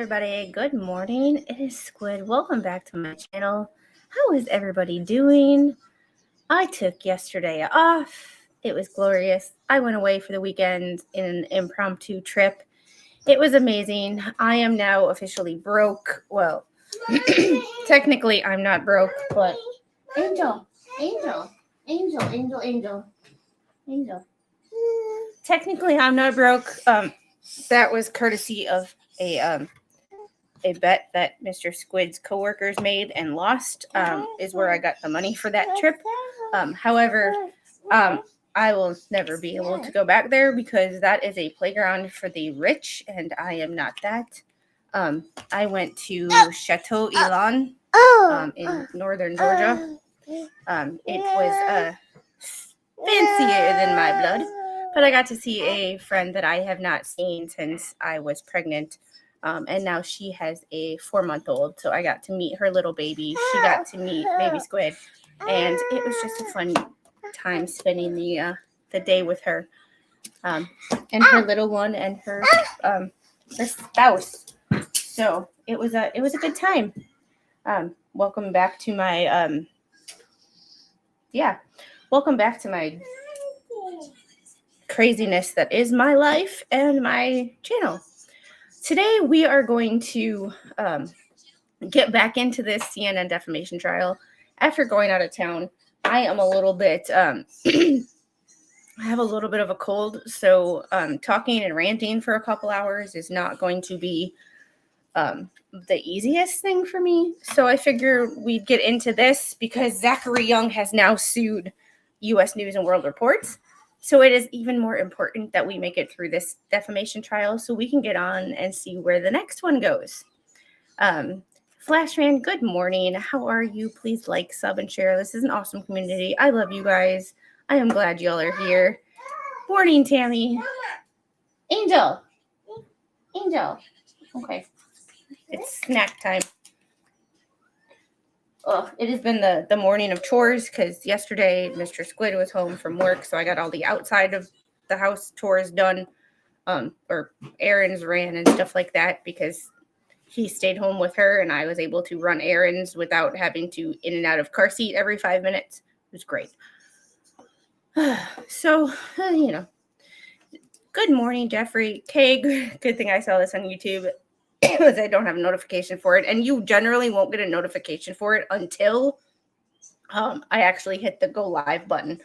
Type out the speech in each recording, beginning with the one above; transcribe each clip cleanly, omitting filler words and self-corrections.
everybody. Good morning. It is Squid. Welcome back to my channel. How is everybody doing? I took yesterday off. It was glorious. I went away for the weekend in an impromptu trip. It was amazing. I am now officially broke. Well, technically I'm not broke, but Angel. Technically I'm not broke. That was courtesy of a bet that Mr. Squid's coworkers made and lost, is where I got the money for that trip. However, I will never be able to go back there because that is a playground for the rich, and I am not that. I went to Chateau Elan in northern Georgia. It was fancier than my blood, but I got to see a friend that I have not seen since I was pregnant. And now she has a 4-month-old, so I got to meet her little baby. She got to meet baby Squid, and it was just a fun time spending the day with her, and her little one and her spouse. So it was a good time. Welcome back to my welcome back to my craziness that is my life and my channel. Today, we are going to get back into this CNN defamation trial. After going out of town, I am a little bit, I have a little bit of a cold, so talking and ranting for a couple hours is not going to be the easiest thing for me. So I figure we'd get into this because Zachary Young has now sued U.S. News and World Reports. So it is even more important that we make it through this defamation trial so we can get on and see where the next one goes. Flashman, good morning. How are you? Please like, sub, and share. This is an awesome community. I love you guys. I am glad y'all are here. Morning, Tammy. Angel. Okay. It's snack time. It has been the morning of chores because yesterday Mr. Squid was home from work, so I got all the outside of the house chores done, or errands ran and stuff like that because he stayed home with her and I was able to run errands without having to in and out of car seat every 5 minutes. It was great. So, good morning, Jeffrey. Okay, good thing I saw this on YouTube. Because I don't have a notification for it, and you generally won't get a notification for it until I actually hit the go live button.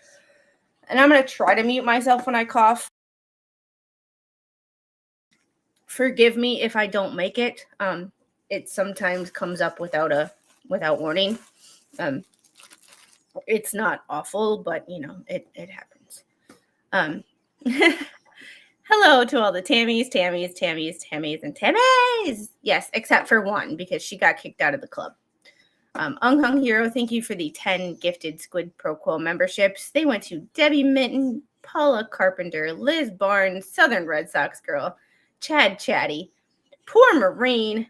And I'm going to try to mute myself when I cough. Forgive me if I don't make it. It sometimes comes up without warning. It's not awful, but it happens. Hello to all the Tammys, and Tammys. Yes, except for one, because she got kicked out of the club. Ung Hung Hero, thank you for the 10 gifted Squid Pro Quo memberships. They went to Debbie Minton, Paula Carpenter, Liz Barnes, Southern Red Sox Girl, Chad Chatty, Poor Marine,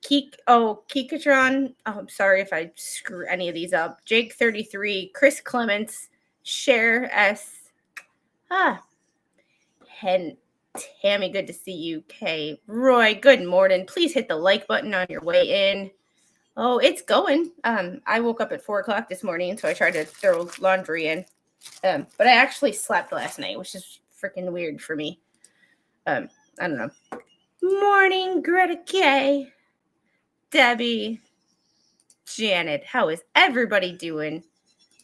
Kikatron. Oh, I'm sorry if I screw any of these up. Jake 33, Chris Clements, Cher S. And Tammy, good to see you. Kay, Roy, good morning. Please hit the like button on your way in. Oh, it's going. I woke up at 4 o'clock this morning, so I tried to throw laundry in. But I actually slept last night, which is freaking weird for me. I don't know. Morning, Greta K. Debbie. Janet, how is everybody doing?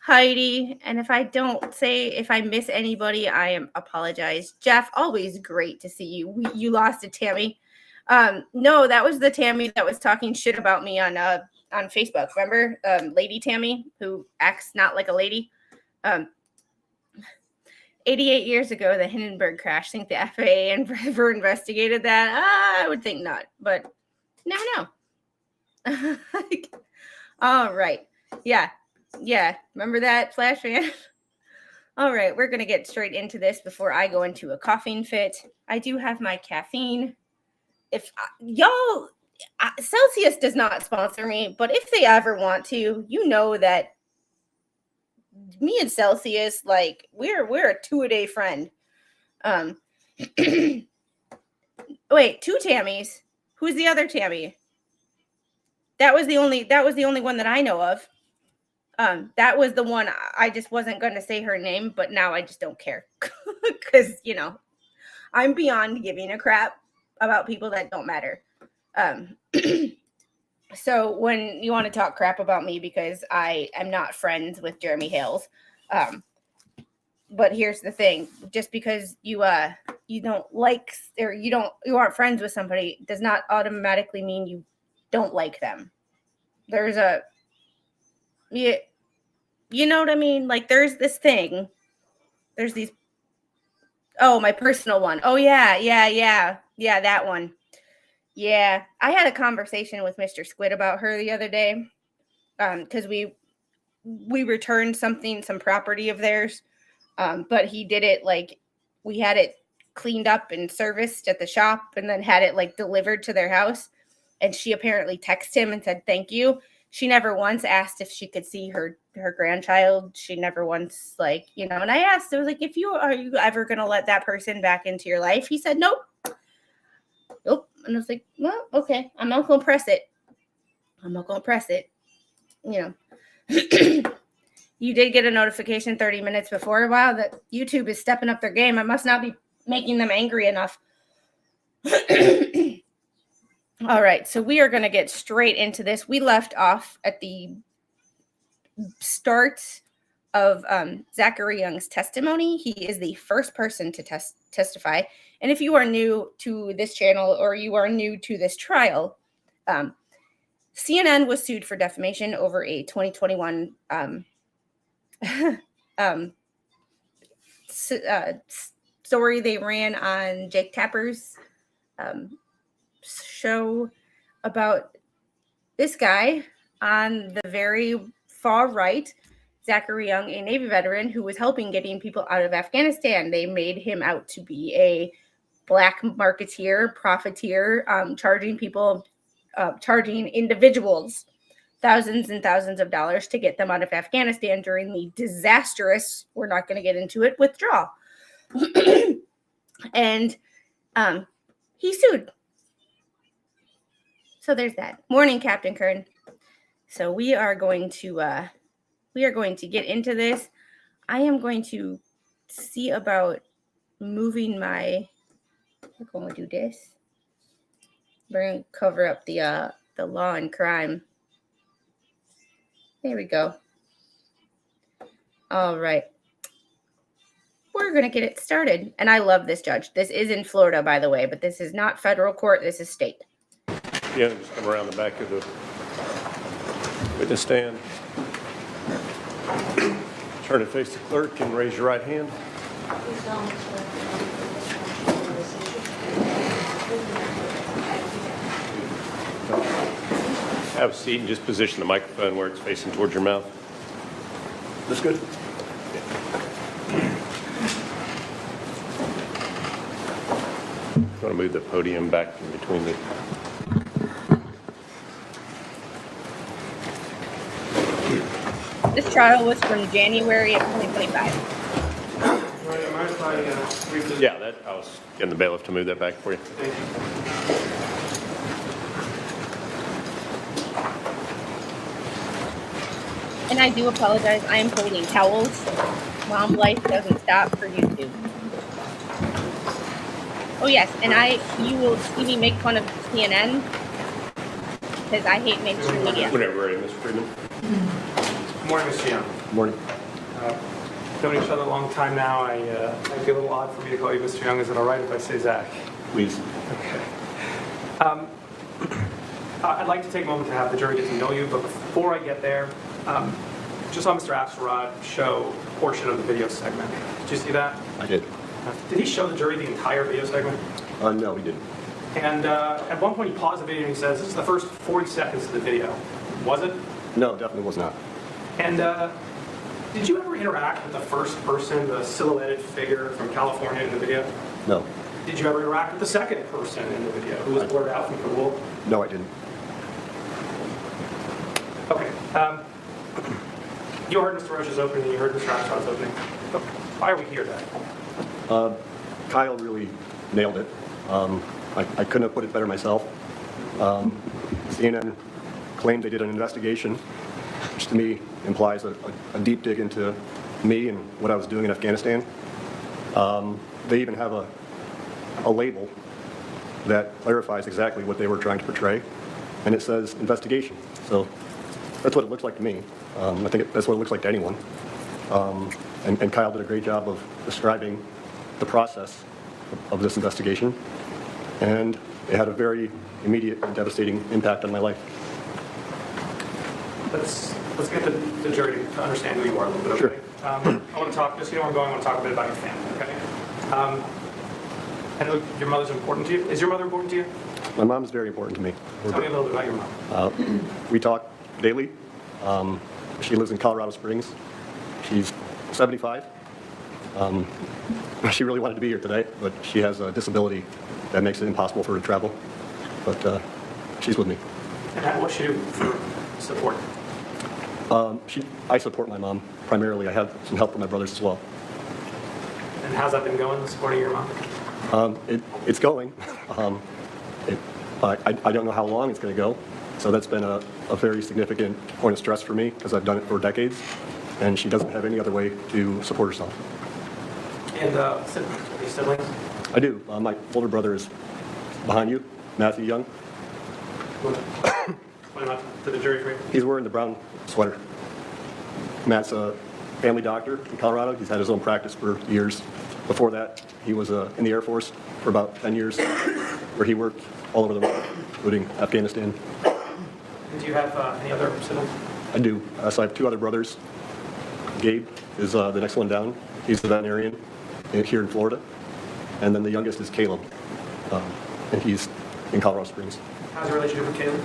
Heidi, and if I miss anybody, I apologize. Jeff, always great to see you. You lost it, Tammy. No, that was the Tammy that was talking shit about me on Facebook. Remember, Lady Tammy, who acts not like a lady. 88 years ago, the Hindenburg crash. Think the FAA and ever investigated that? I would think not, but never know. All right, yeah, remember that, Flashman? All right, we're going to get straight into this before I go into a coughing fit. I do have my caffeine. If y'all, Celsius does not sponsor me, but if they ever want to, you know that me and Celsius, like, we're a 2-a-day friend. Wait, 2 Tammys? Who's the other Tammy? That was the only one that I know of. That was the one. I just wasn't going to say her name, but now I just don't care because I'm beyond giving a crap about people that don't matter. So when you want to talk crap about me because I am not friends with Jeremy Hales, but here's the thing: just because you don't like or you aren't friends with somebody does not automatically mean you don't like them. There's you know what I mean? Like there's this thing. There's these. Oh, my personal one. Oh yeah, that one. Yeah, I had a conversation with Mr. Squid about her the other day, because we returned some property of theirs, but he did it like we had it cleaned up and serviced at the shop, and then had it like delivered to their house. And she apparently texted him and said thank you. She never once asked if she could see her grandchild. She never once and I asked, I was like, are you ever going to let that person back into your life? He said, nope. And I was like, well, okay, I'm not going to press it. You did get a notification 30 minutes before. Wow, that YouTube is stepping up their game. I must not be making them angry enough. All right, so we are going to get straight into this. We left off at the start of Zachary Young's testimony. He is the first person to testify. And if you are new to this channel or you are new to this trial, CNN was sued for defamation over a 2021 story they ran on Jake Tapper's show about this guy on the very far right, Zachary Young, a Navy veteran who was helping getting people out of Afghanistan. They made him out to be a black marketeer, profiteer, charging individuals thousands and thousands of dollars to get them out of Afghanistan during the disastrous, we're not going to get into it, withdrawal. And he sued. So there's that. Morning, Captain Kern. So we are going to get into this. I am going to see about moving my. We're going to do this. We're going to cover up the law and crime. There we go. All right. We're going to get it started. And I love this judge. This is in Florida, by the way, but this is not federal court. This is state. Yeah, just come around the back of the witness stand. Turn to face the clerk and raise your right hand. Have a seat and just position the microphone where it's facing towards your mouth. That's good. Want to move the podium back in between the. This trial was from January of 2025. Yeah, I was getting the bailiff to move that back for you. And I do apologize. I am holding towels. Mom life doesn't stop for YouTube. Oh yes, and you will see me make fun of CNN because I hate mainstream media. Whenever ready, Mr. Freeman. Good morning, Mr. Young. Good morning. Known each other a long time now. It'd be a little odd for me to call you Mr. Young. Is it all right if I say Zach? Please. Okay. I'd like to take a moment to have the jury get to know you, but before I get there, just saw Mr. Axelrod show a portion of the video segment. Did you see that? I did. Did he show the jury the entire video segment? No, he didn't. And at one point he paused the video and he says, this is the first 40 seconds of the video. Was it? No, definitely was not. And did you ever interact with the first person, the silhouetted figure from California in the video? No. Did you ever interact with the second person in the video who was blurred out from Kabul? No, I didn't. Okay. You heard Mr. Rocha's opening and you heard Mr. Axelrod's opening. Why are we here then? Kyle really nailed it. I couldn't have put it better myself. CNN claimed they did an investigation, which to me implies a deep dig into me and what I was doing in Afghanistan. They even have a label that clarifies exactly what they were trying to portray, and it says investigation. So that's what it looks like to me. I think that's what it looks like to anyone. And Kyle did a great job of describing the process of this investigation, and it had a very immediate and devastating impact on my life. Let's get the jury to understand who you are a little bit. Sure. Okay? I want to talk, just so you know where I'm going, I want to talk a bit about your family, okay? I know your mother's important to you. Is your mother important to you? My mom's very important to me. Tell me a little bit about your mom. We talk daily. She lives in Colorado Springs. She's 75. She really wanted to be here today, but she has a disability that makes it impossible for her to travel. But she's with me. And what she do for support? I support my mom primarily. I have some help from my brothers as well. And how's that been going, supporting your mom? It's going. I don't know how long it's going to go. So that's been a very significant point of stress for me because I've done it for decades, and she doesn't have any other way to support herself. And siblings? Are you siblings? I do. My older brother is behind you, Matthew Young. Point him out to the jury for you. He's wearing the brown sweater. Matt's a family doctor in Colorado. He's had his own practice for years. Before that, he was in the Air Force for about 10 years, where he worked all over the world, including Afghanistan. And do you have any other siblings? I do. So I have two other brothers. Gabe is the next one down. He's the veterinarian here in Florida. And then the youngest is Caleb, and he's in Colorado Springs. How's your relationship with Caleb?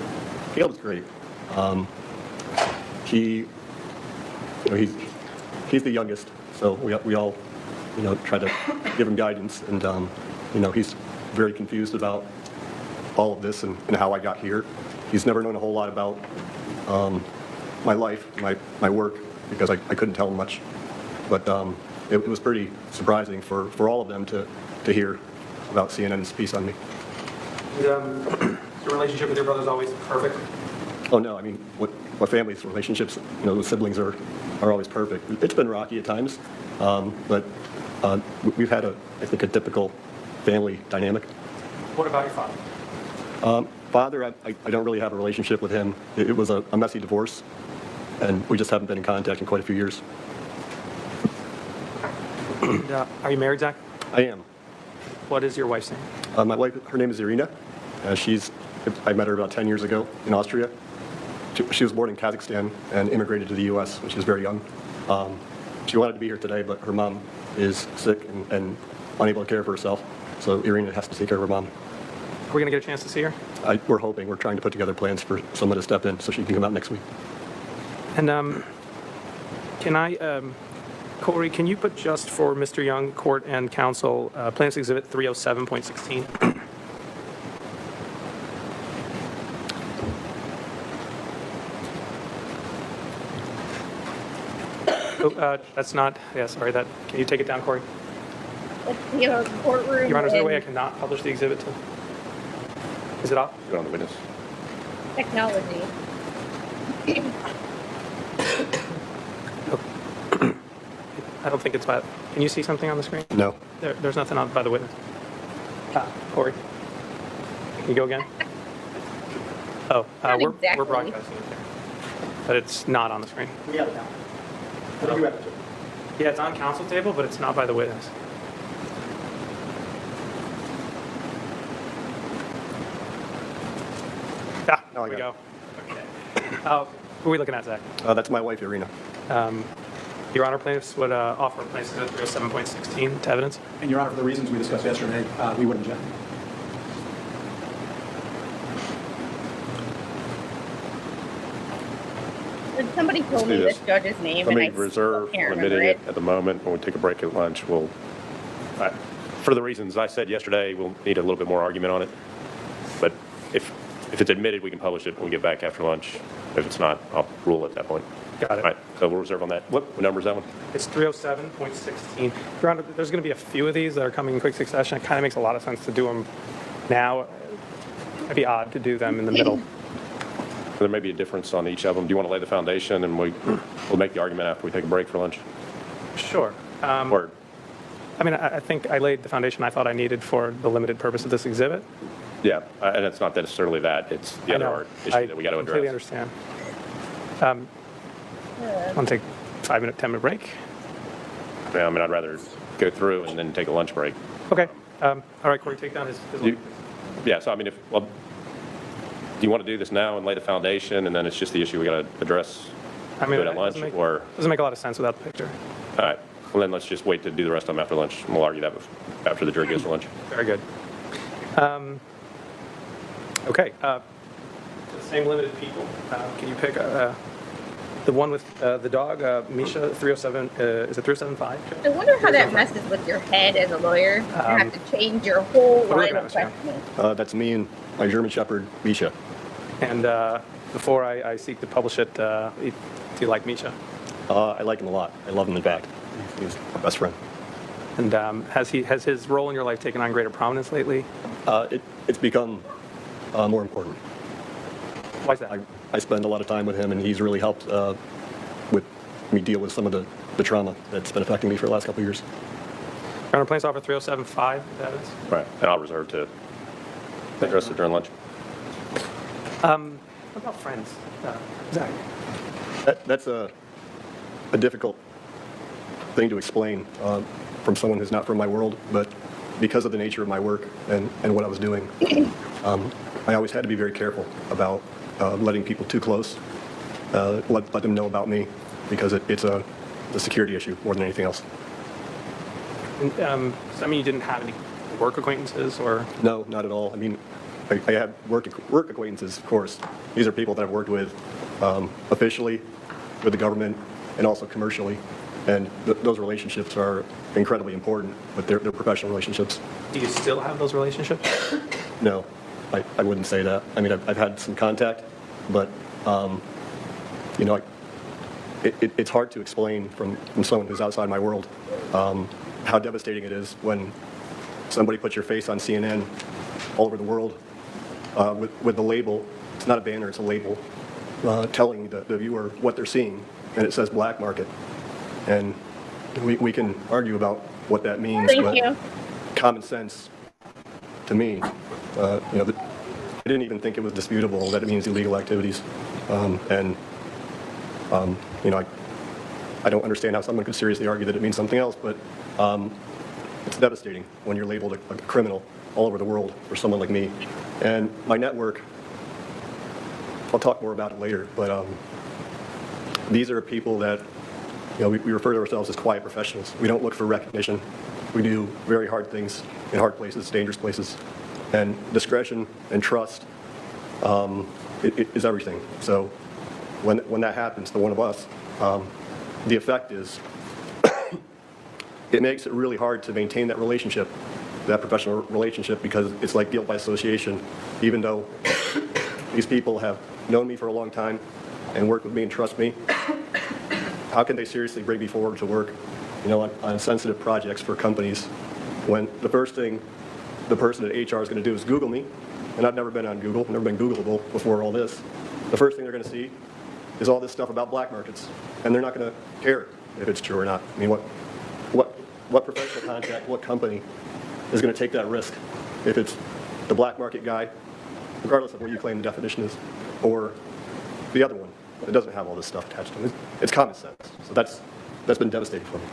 Caleb's great. He's the youngest, so we all, try to give him guidance, and he's very confused about all of this and how I got here. He's never known a whole lot about my life, my work, because I couldn't tell him much. But it was pretty surprising for all of them to hear about CNN's piece on me. And, your relationship with your brother's always perfect? Oh no, I mean, what families' relationships, with siblings are always perfect. It's been rocky at times, but we've had I think a typical family dynamic. What about your father? Father, I don't really have a relationship with him. It was a messy divorce, and we just haven't been in contact in quite a few years. And, are you married, Zach? I am. What is your wife's name? My wife, her name is Irina. I met her about 10 years ago in Austria. She was born in Kazakhstan and immigrated to the U.S. when she was very young. She wanted to be here today, but her mom is sick and unable to care for herself, so Irina has to take care of her mom. Are we going to get a chance to see her? We're hoping. We're trying to put together plans for someone to step in so she can come out next week. And can I, Corey, can you put just for Mr. Young, court and counsel, Plaintiff's Exhibit 307.16? Oh, that's not, yeah, sorry, can you take it down, Corey? Courtroom. Your Honor, is there a way I cannot publish the exhibit to? Is it off? Put it on the witness. Technology. I don't think it's by, can you see something on the screen? No. There's nothing on by the witness. Corey, can you go again? Oh, Not we're exactly. broadcasting it there, but it's not on the screen. We have it now. What do you have it to? Yeah, it's on counsel table, but it's not by the witness. Ah, Oh, there I we got go. Okay. Who are we looking at, Zach? That's my wife, Irina. Your Honor, plaintiffs would offer plaintiffs at 307.16 to evidence. And Your Honor, for the reasons we discussed yesterday, we would object. Somebody told me do this this. judge's name, Let and me I reserve can't remember admitting it. it at the moment. When we take a break at lunch, for the reasons I said yesterday, we'll need a little bit more argument on it. But if it's admitted, we can publish it when we get back after lunch. If it's not, I'll rule at that point. Got it. All right, so we'll reserve on that. What number is that one? It's 307.16. Your Honor, there's going to be a few of these that are coming in quick succession. It kind of makes a lot of sense to do them now. It'd be odd to do them in the middle. There may be a difference on each of them. Do you want to lay the foundation and we'll make the argument after we take a break for lunch? Sure. Or, I mean, I think I laid the foundation I thought I needed for the limited purpose of this exhibit. yeah, and it's not necessarily that, it's the I other know. art issue I that we got to completely address. understand. Want to take a 5-minute, 10-minute break? Yeah, I mean, I'd rather go through and then take a lunch break. Okay. All right, Corey, take down his Yeah, so I mean, do you want to do this now and lay the foundation, and then it's just the issue we got to address? I mean, do it at it lunch, or? doesn't make a lot of sense without the picture. All right, well then let's just wait to do the rest of them after lunch, and we'll argue that after the jury goes to lunch. Very good. Okay. The same limited people. Can you pick the one with the dog, Misha, 307? Is it 375? I wonder how that messes with your head as a lawyer. You have to change your whole what are we line of looking at, questioning. That's me and my German Shepherd, Misha. And before I seek to publish it, do you like Misha? I like him a lot. I love him in fact. He's my best friend. And has his role in your life taken on greater prominence lately? It's become more important. Why is that? I spend a lot of time with him, and he's really helped with me deal with some of the trauma that's been affecting me for the last couple of years. Ground Plains offer 3075, that is. Right, and I'll reserve to address it during lunch. What about friends? Zach? That's a difficult thing to explain from someone who's not from my world, but because of the nature of my work and what I was doing, I always had to be very careful about letting people too close, let them know about me, because it's a security issue more than anything else. And, does that mean you didn't have any work acquaintances or? No, not at all. I mean, I have work acquaintances, of course. These are people that I've worked with officially, with the government, and also commercially. And those relationships are incredibly important, but they're professional relationships. Do you still have those relationships? No, I wouldn't say that. I mean, I've had some contact, but, you know, it's hard to explain from someone who's outside my world how devastating it is when somebody puts your face on CNN all over the world with the label. It's not a banner, it's a label telling the viewer what they're seeing, and it says black market. And we can argue about what that means, Thank but you. common sense to me, you know, I didn't even think it was disputable that it means illegal activities. You know, I don't understand how someone could seriously argue that it means something else, but it's devastating when you're labeled a criminal all over the world for someone like me. And my network, I'll talk more about it later, but these are people that, you know, we refer to ourselves as quiet professionals. We don't look for recognition. We do very hard things in hard places, dangerous places. And discretion and trust it is everything. So when that happens to one of us, the effect is it makes it really hard to maintain that relationship, that professional relationship, because it's like guilt by association. Even though these people have known me for a long time and worked with me and trust me, how can they seriously bring me forward to work, you know, on sensitive projects for companies when the first thing the person at HR is going to do is Google me, and I've never been on Google, never been Googleable before all this. The first thing they're going to see is all this stuff about black markets, and they're not going to care if it's true or not. I mean, what professional contact, what company is going to take that risk if it's the black market guy, regardless of what you claim the definition is, or the other one that doesn't have all this stuff attached to it? It's common sense. So that's been devastating for me.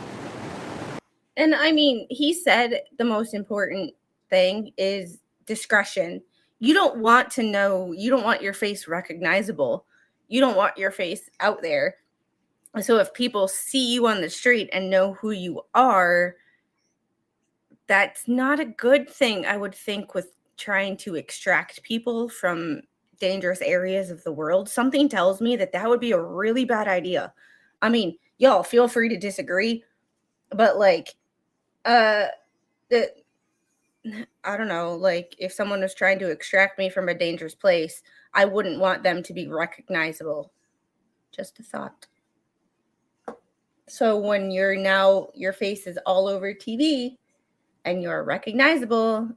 And I mean, he said the most important thing is discretion. You don't want to know, you don't want your face recognizable. You don't want your face out there. So if people see you on the street and know who you are, that's not a good thing, I would think, with trying to extract people from dangerous areas of the world. Something tells me that that would be a really bad idea. I mean, y'all feel free to disagree, but like, I don't know, like if someone was trying to extract me from a dangerous place, I wouldn't want them to be recognizable. Just a thought. So when your face is all over TV and you're recognizable,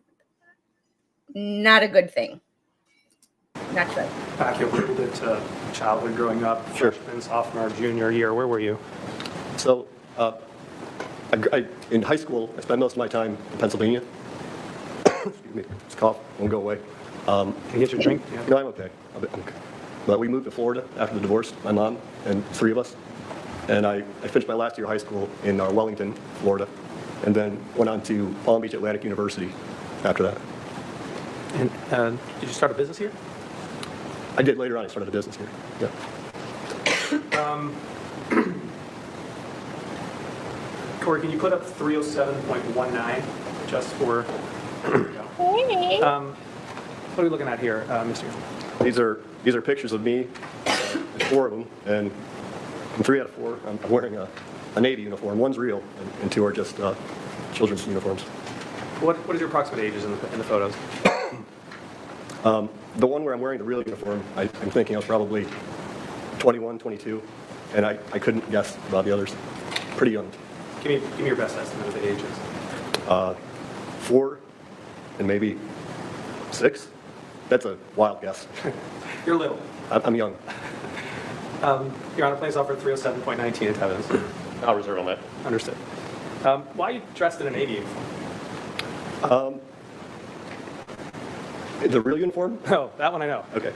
not a good thing. Not sure. Back a little bit to childhood growing up, Sure. freshman, sophomore, junior year. Where were you? So, in high school, I spent most of my time in Pennsylvania. Excuse me, this cough won't go away. Can you get your drink? Yeah. No, I'm okay. I'm okay. But we moved to Florida after the divorce, my mom and three of us. And I finished my last year of high school in Wellington, Florida, and then went on to Palm Beach Atlantic University after that. And did you start a business here? I did later on. I started a business here. Yeah. Corey, can you put up 307.19 just for? Hey. What are we looking at here, Mr. These are pictures of me. There's four of them, and in 3 out of 4, I'm wearing a Navy uniform. One's real, and 2 are just children's uniforms. What is your approximate ages in the photos? The one where I'm wearing the real uniform, I'm thinking I was probably 21, 22, and I couldn't guess about the others. Pretty young. Give me your best estimate of the ages. 4 and maybe 6. That's a wild guess. You're little. I'm young. Your Honor, please offer 307.19 into evidence. I'll reserve on that. Understood. Why are you dressed in a Navy uniform? The real uniform? Oh, that one I know. Okay.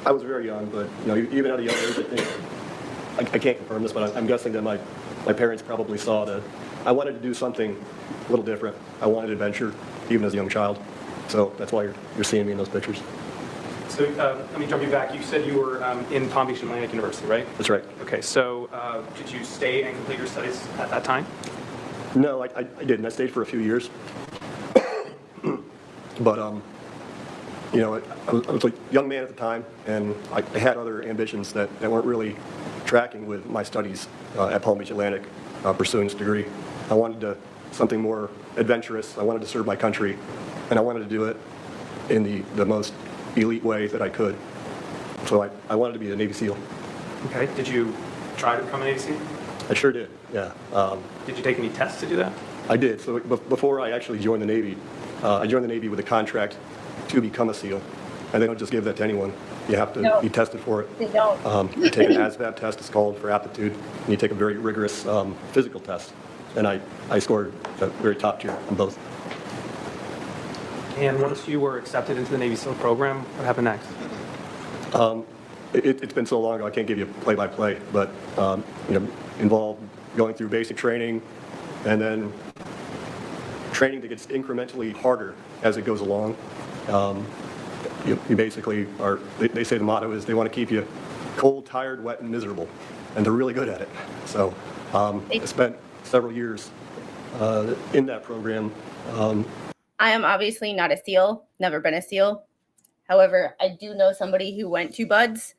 I was very young, but even at a young age, I think I can't confirm this, but I'm guessing that my parents probably saw that I wanted to do something a little different. I wanted adventure, even as a young child. So that's why you're seeing me in those pictures. So let me jump you back. You said you were in Palm Beach Atlantic University, right? That's right. Okay, so did you stay and complete your studies at that time? No, I didn't. I stayed for a few years. But, I was a young man at the time, and I had other ambitions that weren't really tracking with my studies at Palm Beach Atlantic, pursuing this degree. I wanted something more adventurous. I wanted to serve my country, and I wanted to do it in the most elite way that I could. So I wanted to be a Navy SEAL. Okay, did you try to become a Navy SEAL? I sure did, yeah. Did you take any tests to do that? I did. So before I actually joined the Navy, I joined the Navy with a contract to become a SEAL. And they don't just give that to anyone. You have to be tested for it. They don't. You take an ASVAB test, it's called, for aptitude, and you take a very rigorous physical test. And I scored the very top tier on both. And once you were accepted into the Navy SEAL program, what happened next? It's been so long ago, I can't give you play-by-play, but involved going through basic training, and then training that gets incrementally harder as it goes along. You basically are, they say the motto is they want to keep you cold, tired, wet, and miserable, and they're really good at it. So I spent several years in that program. I am obviously not a SEAL, never been a SEAL. However, I do know somebody who went to BUDS.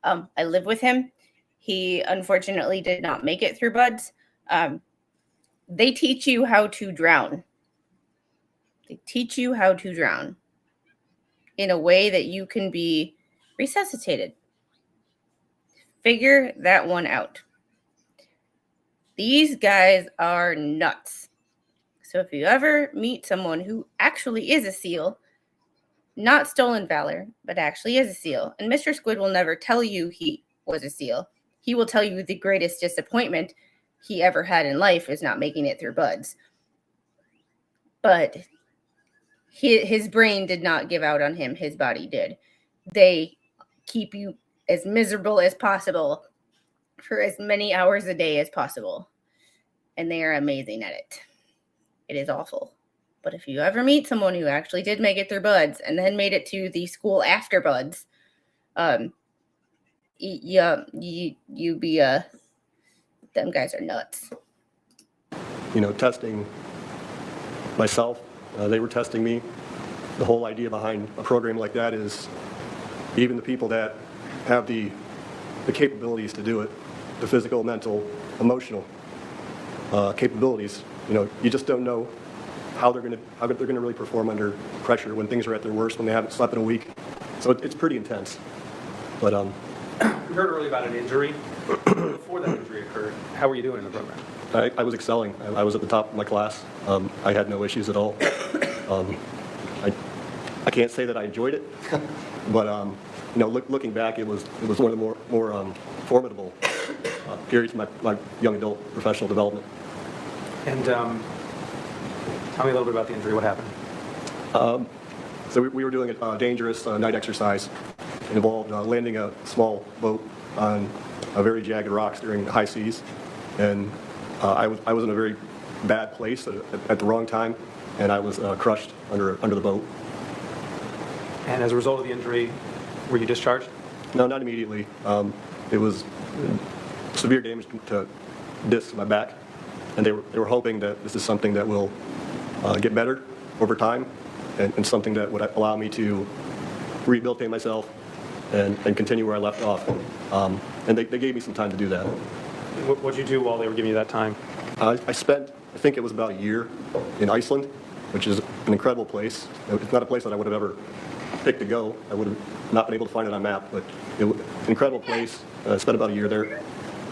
I live with him. He unfortunately did not make it through BUDS. They teach you how to drown. They teach you how to drown in a way that you can be resuscitated. Figure that one out. These guys are nuts. So if you ever meet someone who actually is a SEAL, not stolen valor, but actually is a SEAL, and Mr. Squid will never tell you he was a SEAL. He will tell you the greatest disappointment he ever had in life is not making it through BUDS. But his brain did not give out on him. His body did. They keep you as miserable as possible for as many hours a day as possible. And they are amazing at it. It is awful. But if you ever meet someone who actually did make it through BUDS and then made it to the school after BUDS, you be them guys are nuts. Testing myself, they were testing me. The whole idea behind a program like that is even the people that have the capabilities to do it, the physical, mental, emotional capabilities, you just don't know how they're going to really perform under pressure when things are at their worst, when they haven't slept in a week. So it's pretty intense. But We heard earlier about an injury. Before that injury occurred, how were you doing in the program? I was excelling. I was at the top of my class. I had no issues at all. I can't say that I enjoyed it, but looking back, it was one of the more formidable periods of my young adult professional development. And tell me a little bit about the injury. What happened? So we were doing a dangerous night exercise. It involved landing a small boat on a very jagged rocks during high seas, and I was in a very bad place at the wrong time, and I was crushed under the boat. And as a result of the injury, were you discharged? No, not immediately. It was severe damage to discs in my back, and they were hoping that this is something that will get better over time, and something that would allow me to rehabilitate myself and continue where I left off. And they gave me some time to do that. What did you do while they were giving you that time? I spent, I think it was about a year in Iceland, which is an incredible place. It's not a place that I would have ever picked to go. I would have not been able to find it on a map, but it was an incredible place. I spent about a year there.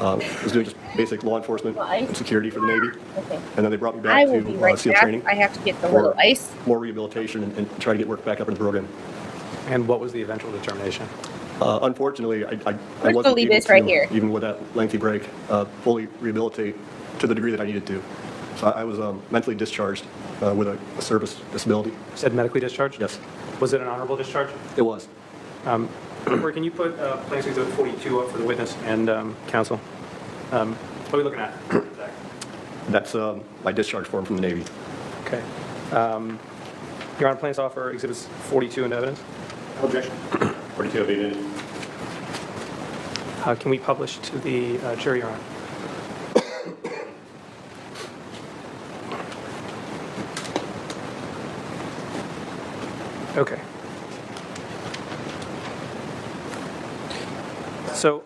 I was doing just basic law enforcement and security for the Navy. Okay. And then they brought me I back will be to right SEAL back. training I have to get the for little ice. more rehabilitation and try to get work back up in the program. And what was the eventual determination? Unfortunately, I gonna wasn't leave able this right to, here. even with that lengthy break, fully rehabilitate to the degree that I needed to. So I was mentally discharged with a service disability. You said medically discharged? Yes, Was it an honorable discharge? it was. Corey, can you put Plaintiff's Exhibit 42 up for the witness and counsel? What are we looking at? Zach? That's my discharge form from the Navy. Okay. Your Honor, plaintiff's offer Exhibits 42 into evidence. No objection. 42 will be admitted. Can we publish to the jury, Your Honor? Okay. So,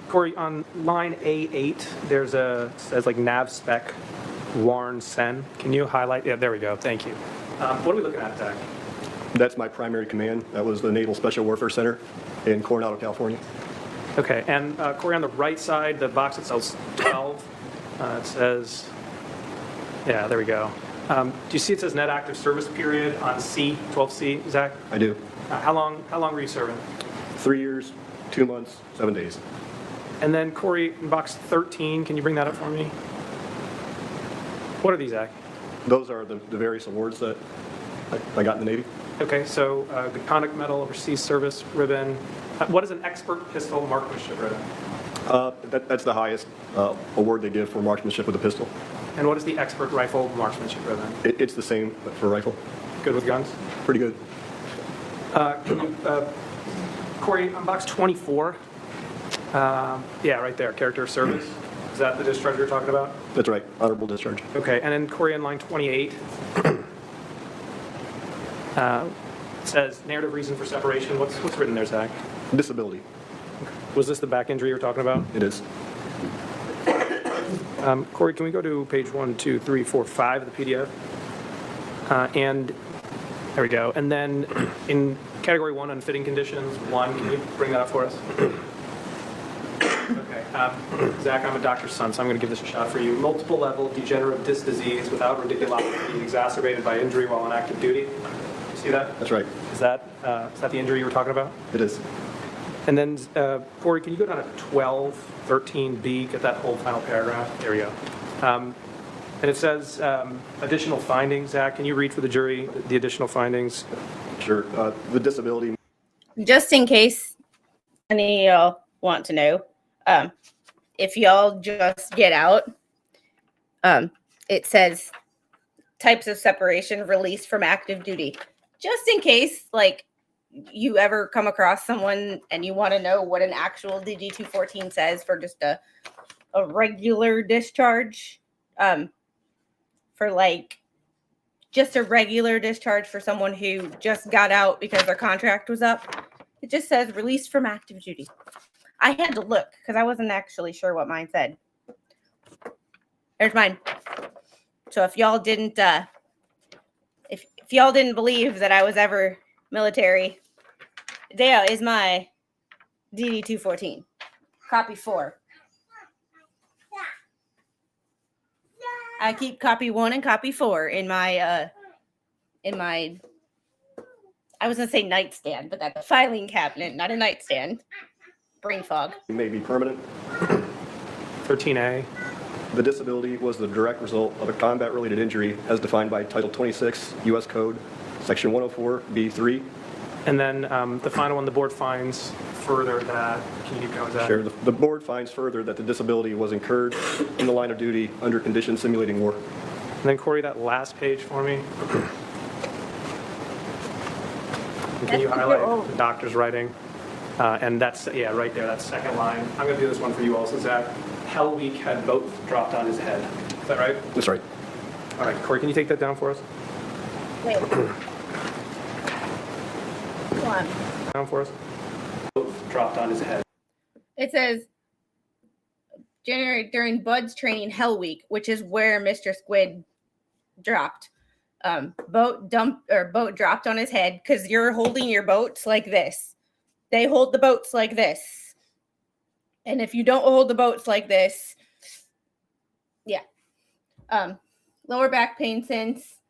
Corey, on line A8, there's says like nav spec Warren Sen. Can you highlight? Yeah, there we go. Thank you. What are we looking at, Zach? That's my primary command. That was the Naval Special Warfare Center in Coronado, California. Okay, and Corey, on the right side, the box that says 12, it says, yeah, there we go. Do you see it says net active service period on C, 12C, Zach? I do. How long were you serving? 3 years, 2 months, 7 days. And then Corey, in box 13, can you bring that up for me? What are these, Zach? Those are the various awards that I got in the Navy. Okay, so Good Conduct Medal, Overseas Service Ribbon. What is an Expert Pistol Marksmanship Ribbon? That's the highest award they give for marksmanship with a pistol. And what is the Expert Rifle Marksmanship Ribbon? It's the same for rifle. Good with guns? Pretty good. Can you, Corey, on box 24, yeah, right there, Character of Service. Is that the discharge you're talking about? That's right. Honorable discharge. Okay, and then Corey, on line 28, it says narrative reason for separation. What's written there, Zach? Disability. Was this the back injury you're talking about? It is. Corey, can we go to page 1, 2, 3, 4, 5 of the PDF? And there we go. And then in category 1, unfitting conditions, 1, can you bring that up for us? Okay. Zach, I'm a doctor's son, so I'm going to give this a shot for you. Multiple level degenerative disc disease without radiculopathy exacerbated by injury while on active duty. You see that? That's right. Is that the injury you were talking about? It is. And then, Corey, can you go down to 12, 13B, get that whole final paragraph? There we go. And it says additional findings. Zach, can you read for the jury the additional findings? Sure. The disability. Just in case any of y'all want to know, if y'all just get out, it says types of separation released from active duty. Just in case, like, you ever come across someone and you want to know what an actual DG-214 says for just a regular discharge, for like just a regular discharge for someone who just got out because their contract was up, it just says released from active duty. I had to look because I wasn't actually sure what mine said. There's mine. So if y'all didn't, if y'all didn't believe that I was ever military, there is my DD-214, copy 4. I keep copy 1 and copy 4 in my I was going to say nightstand, but that's a filing cabinet, not a nightstand. Brain fog. It may be permanent. 13A. The disability was the direct result of a combat-related injury as defined by Title 26 U.S. Code, Section 104B3. And then the final one, the board finds further that, can you keep going, Zach? Sure. The board finds further that the disability was incurred in the line of duty under conditions simulating war. And then Corey, that last page for me. And can you highlight the doctor's writing? And that's, yeah, right there, that second line. I'm going to do this one for you also, Zach. Hell Week had both dropped on his head. Is that right? That's right. All right, Corey, can you take that down for us? Wait. Come on. Down for us. Both dropped on his head. It says January during Bud's training Hell Week, which is where Mr. Squid dropped. Boat dropped on his head because you're holding your boats like this. They hold the boats like this. And if you don't hold the boats like this, yeah. Lower back pain since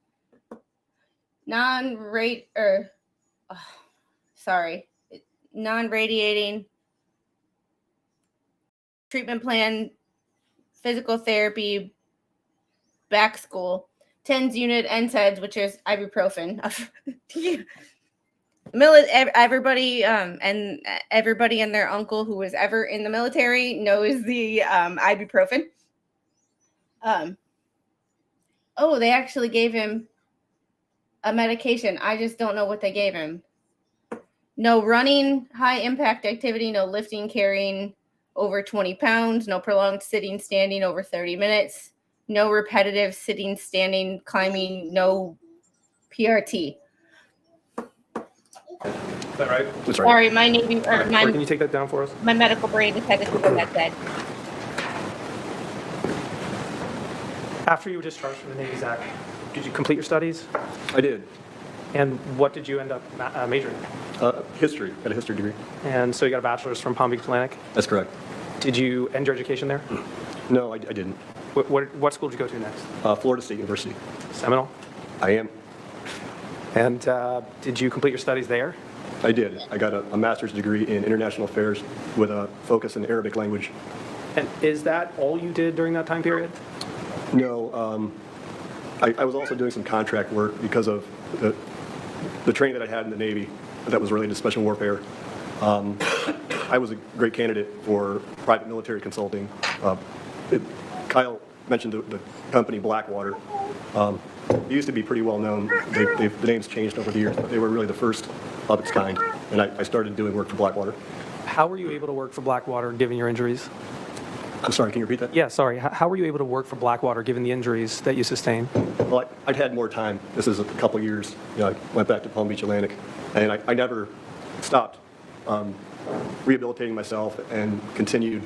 non-radiating treatment plan, physical therapy, back school, TENS unit, NSAIDs, which is ibuprofen. Everybody and everybody and their uncle who was ever in the military knows the ibuprofen. They actually gave him a medication. I just don't know what they gave him. No running, high impact activity, no lifting, carrying over 20 pounds, no prolonged sitting, standing over 30 minutes, no repetitive sitting, standing, climbing, no PRT. Is that right? That's right. Sorry, my Navy, or Corey, can my, you take that down for us? my medical brain decided to do what that said. After you were discharged from the Navy, Zach, did you complete your studies? I did. And what did you end up majoring in? History. Got a history degree. And so you got a bachelor's from Palm Beach Atlantic. That's correct. Did you end your education there? No, I didn't. What school did you go to next? Florida State University. Seminole. I am. And did you complete your studies there? I did. I got a master's degree in international affairs with a focus in Arabic language. And is that all you did during that time period? No, I was also doing some contract work because of the training that I had in the Navy that was related to special warfare. I was a great candidate for private military consulting. Kyle mentioned the company Blackwater. It used to be pretty well known. The name's changed over the years, but they were really the first of its kind. And I started doing work for Blackwater. How were you able to work for Blackwater given your injuries? I'm sorry, can you repeat that? Yeah, sorry. How were you able to work for Blackwater given the injuries that you sustained? Well, I'd had more time. This is a couple of years. I went back to Palm Beach Atlantic, and I never stopped rehabilitating myself and continued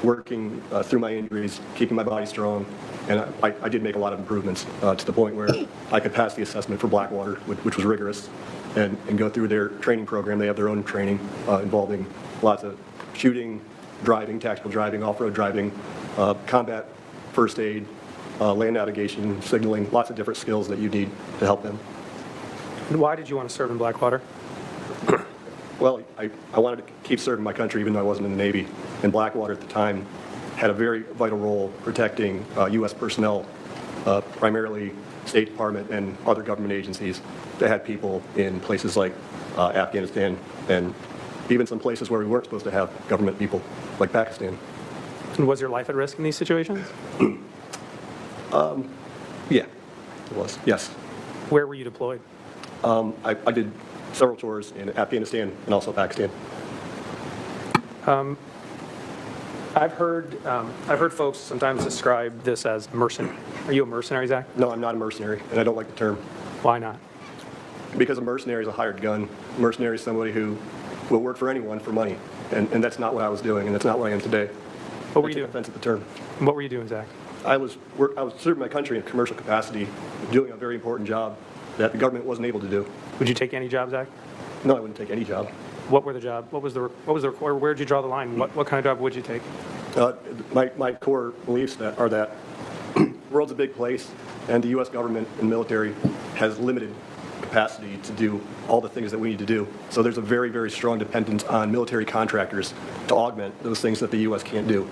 working through my injuries, keeping my body strong. And I did make a lot of improvements to the point where I could pass the assessment for Blackwater, which was rigorous, and go through their training program. They have their own training involving lots of shooting, driving, tactical driving, off-road driving, combat first aid, land navigation, signaling, lots of different skills that you need to help them. And why did you want to serve in Blackwater? Well, I wanted to keep serving my country even though I wasn't in the Navy. And Blackwater at the time had a very vital role protecting U.S. personnel, primarily State Department and other government agencies that had people in places like Afghanistan and even some places where we weren't supposed to have government people, like Pakistan. And was your life at risk in these situations? Yeah, it was, yes. Where were you deployed? I did several tours in Afghanistan and also Pakistan. I've heard folks sometimes describe this as mercenary. Are you a mercenary, Zach? No, I'm not a mercenary, and I don't like the term. Why not? Because a mercenary is a hired gun. A mercenary is somebody who will work for anyone for money, and that's not what I was doing, and that's not what I am today. What were I you take doing? offense at the term. What were you doing, Zach? I was serving my country in a commercial capacity, doing a very important job that the government wasn't able to do. Would you take any job, Zach? No, I wouldn't take any job. What were the job? What was the where did you draw the line? What kind of job would you take? My core beliefs are that the world's a big place, and the U.S. government and military has limited capacity to do all the things that we need to do. So there's a very, very strong dependence on military contractors to augment those things that the U.S. can't do.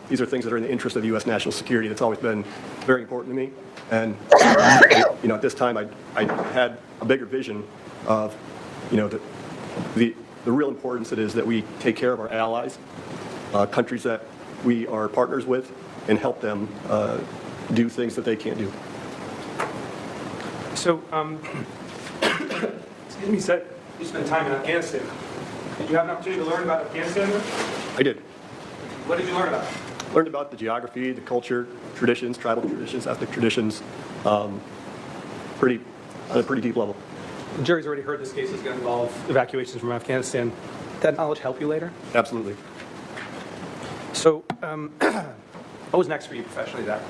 These are things that are in the interest of U.S. national security. That's always been very important to me. And, at this time, I had a bigger vision of, the real importance it is that we take care of our allies, countries that we are partners with, and help them do things that they can't do. So, excuse me, said you spent time in Afghanistan. Did you have an opportunity to learn about Afghanistan? I did. What did you learn about? Learned about the geography, the culture, traditions, tribal traditions, ethnic traditions, on a pretty deep level. The jury's already heard this case is going to involve evacuations from Afghanistan. Did that knowledge help you later? Absolutely. So, what was next for you professionally, Zach?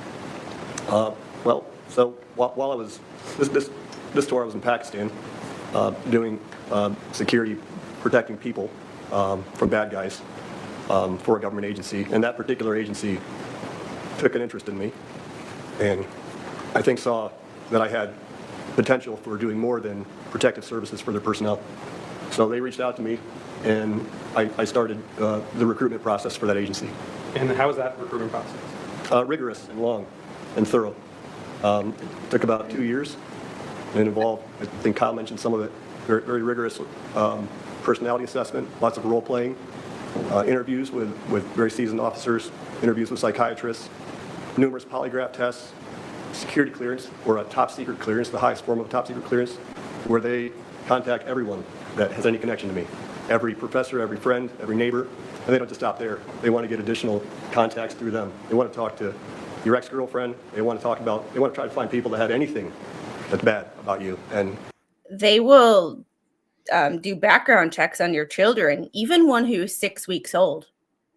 So while I was this tour, I was in Pakistan doing security, protecting people from bad guys for a government agency, and that particular agency took an interest in me, and I think saw that I had potential for doing more than protective services for their personnel. So they reached out to me, and I started the recruitment process for that agency. And how was that recruitment process? Rigorous and long and thorough. It took about 2 years, and it involved, I think Kyle mentioned some of it, very, very rigorous personality assessment, lots of role playing, interviews with very seasoned officers, interviews with psychiatrists, numerous polygraph tests, security clearance, or a top secret clearance, the highest form of top secret clearance, where they contact everyone that has any connection to me. Every professor, every friend, every neighbor, and they don't just stop there. They want to get additional contacts through them. They want to talk to your ex-girlfriend. They want to try to find people that have anything that's bad about you. And They will do background checks on your children, even one who's 6 weeks old,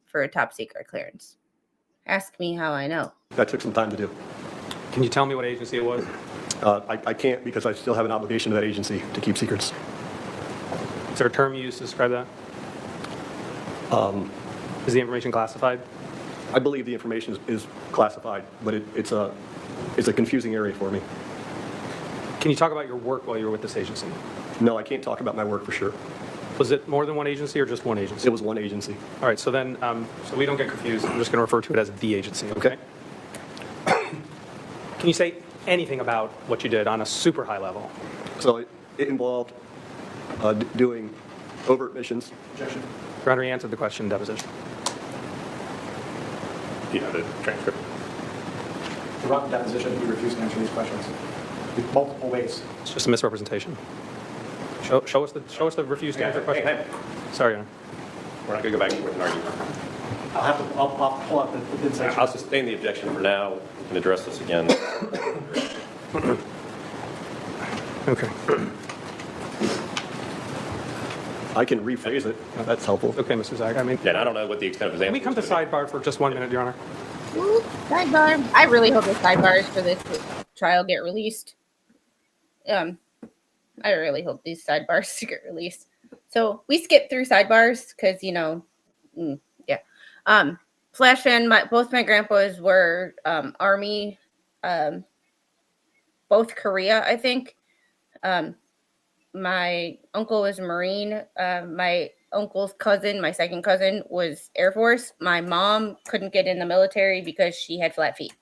for a top secret clearance. Ask me how I know. that took some time to do. Can you tell me what agency it was? I can't, because I still have an obligation to that agency to keep secrets. Is there a term you use to describe that? Is the information classified? I believe the information is classified, but it's a confusing area for me. Can you talk about your work while you were with this agency? No, I can't talk about my work for sure. Was it more than one agency or just one agency? It was one agency. All right, so then, so we don't get confused, I'm just going to refer to it as the agency, okay? Can you say anything about what you did on a super high level? So it involved doing overt missions. Objection. Your Honor, you answered the question in deposition. You have the transcript. Throughout the deposition, he refused to answer these questions in multiple ways. It's just a misrepresentation. Show us the refused to answer question. Hey, Sorry, Your Honor. we're not going to go back and forth and argue. I'll pull up the bid section. I'll sustain the objection for now and address this again. Okay. I can rephrase it. That's helpful. Okay, Mr. Zach, I mean, Yeah, and I don't know what the extent of his answer can we come to is gonna be. sidebar for just 1 minute, Your Honor? Sidebar. I really hope the sidebars for this trial get released. I really hope these sidebars get released. So we skipped through sidebars because, Flash fan, both my grandpas were Army, both Korea, I think. My uncle was a Marine. My uncle's cousin, my second cousin, was Air Force. My mom couldn't get in the military because she had flat feet.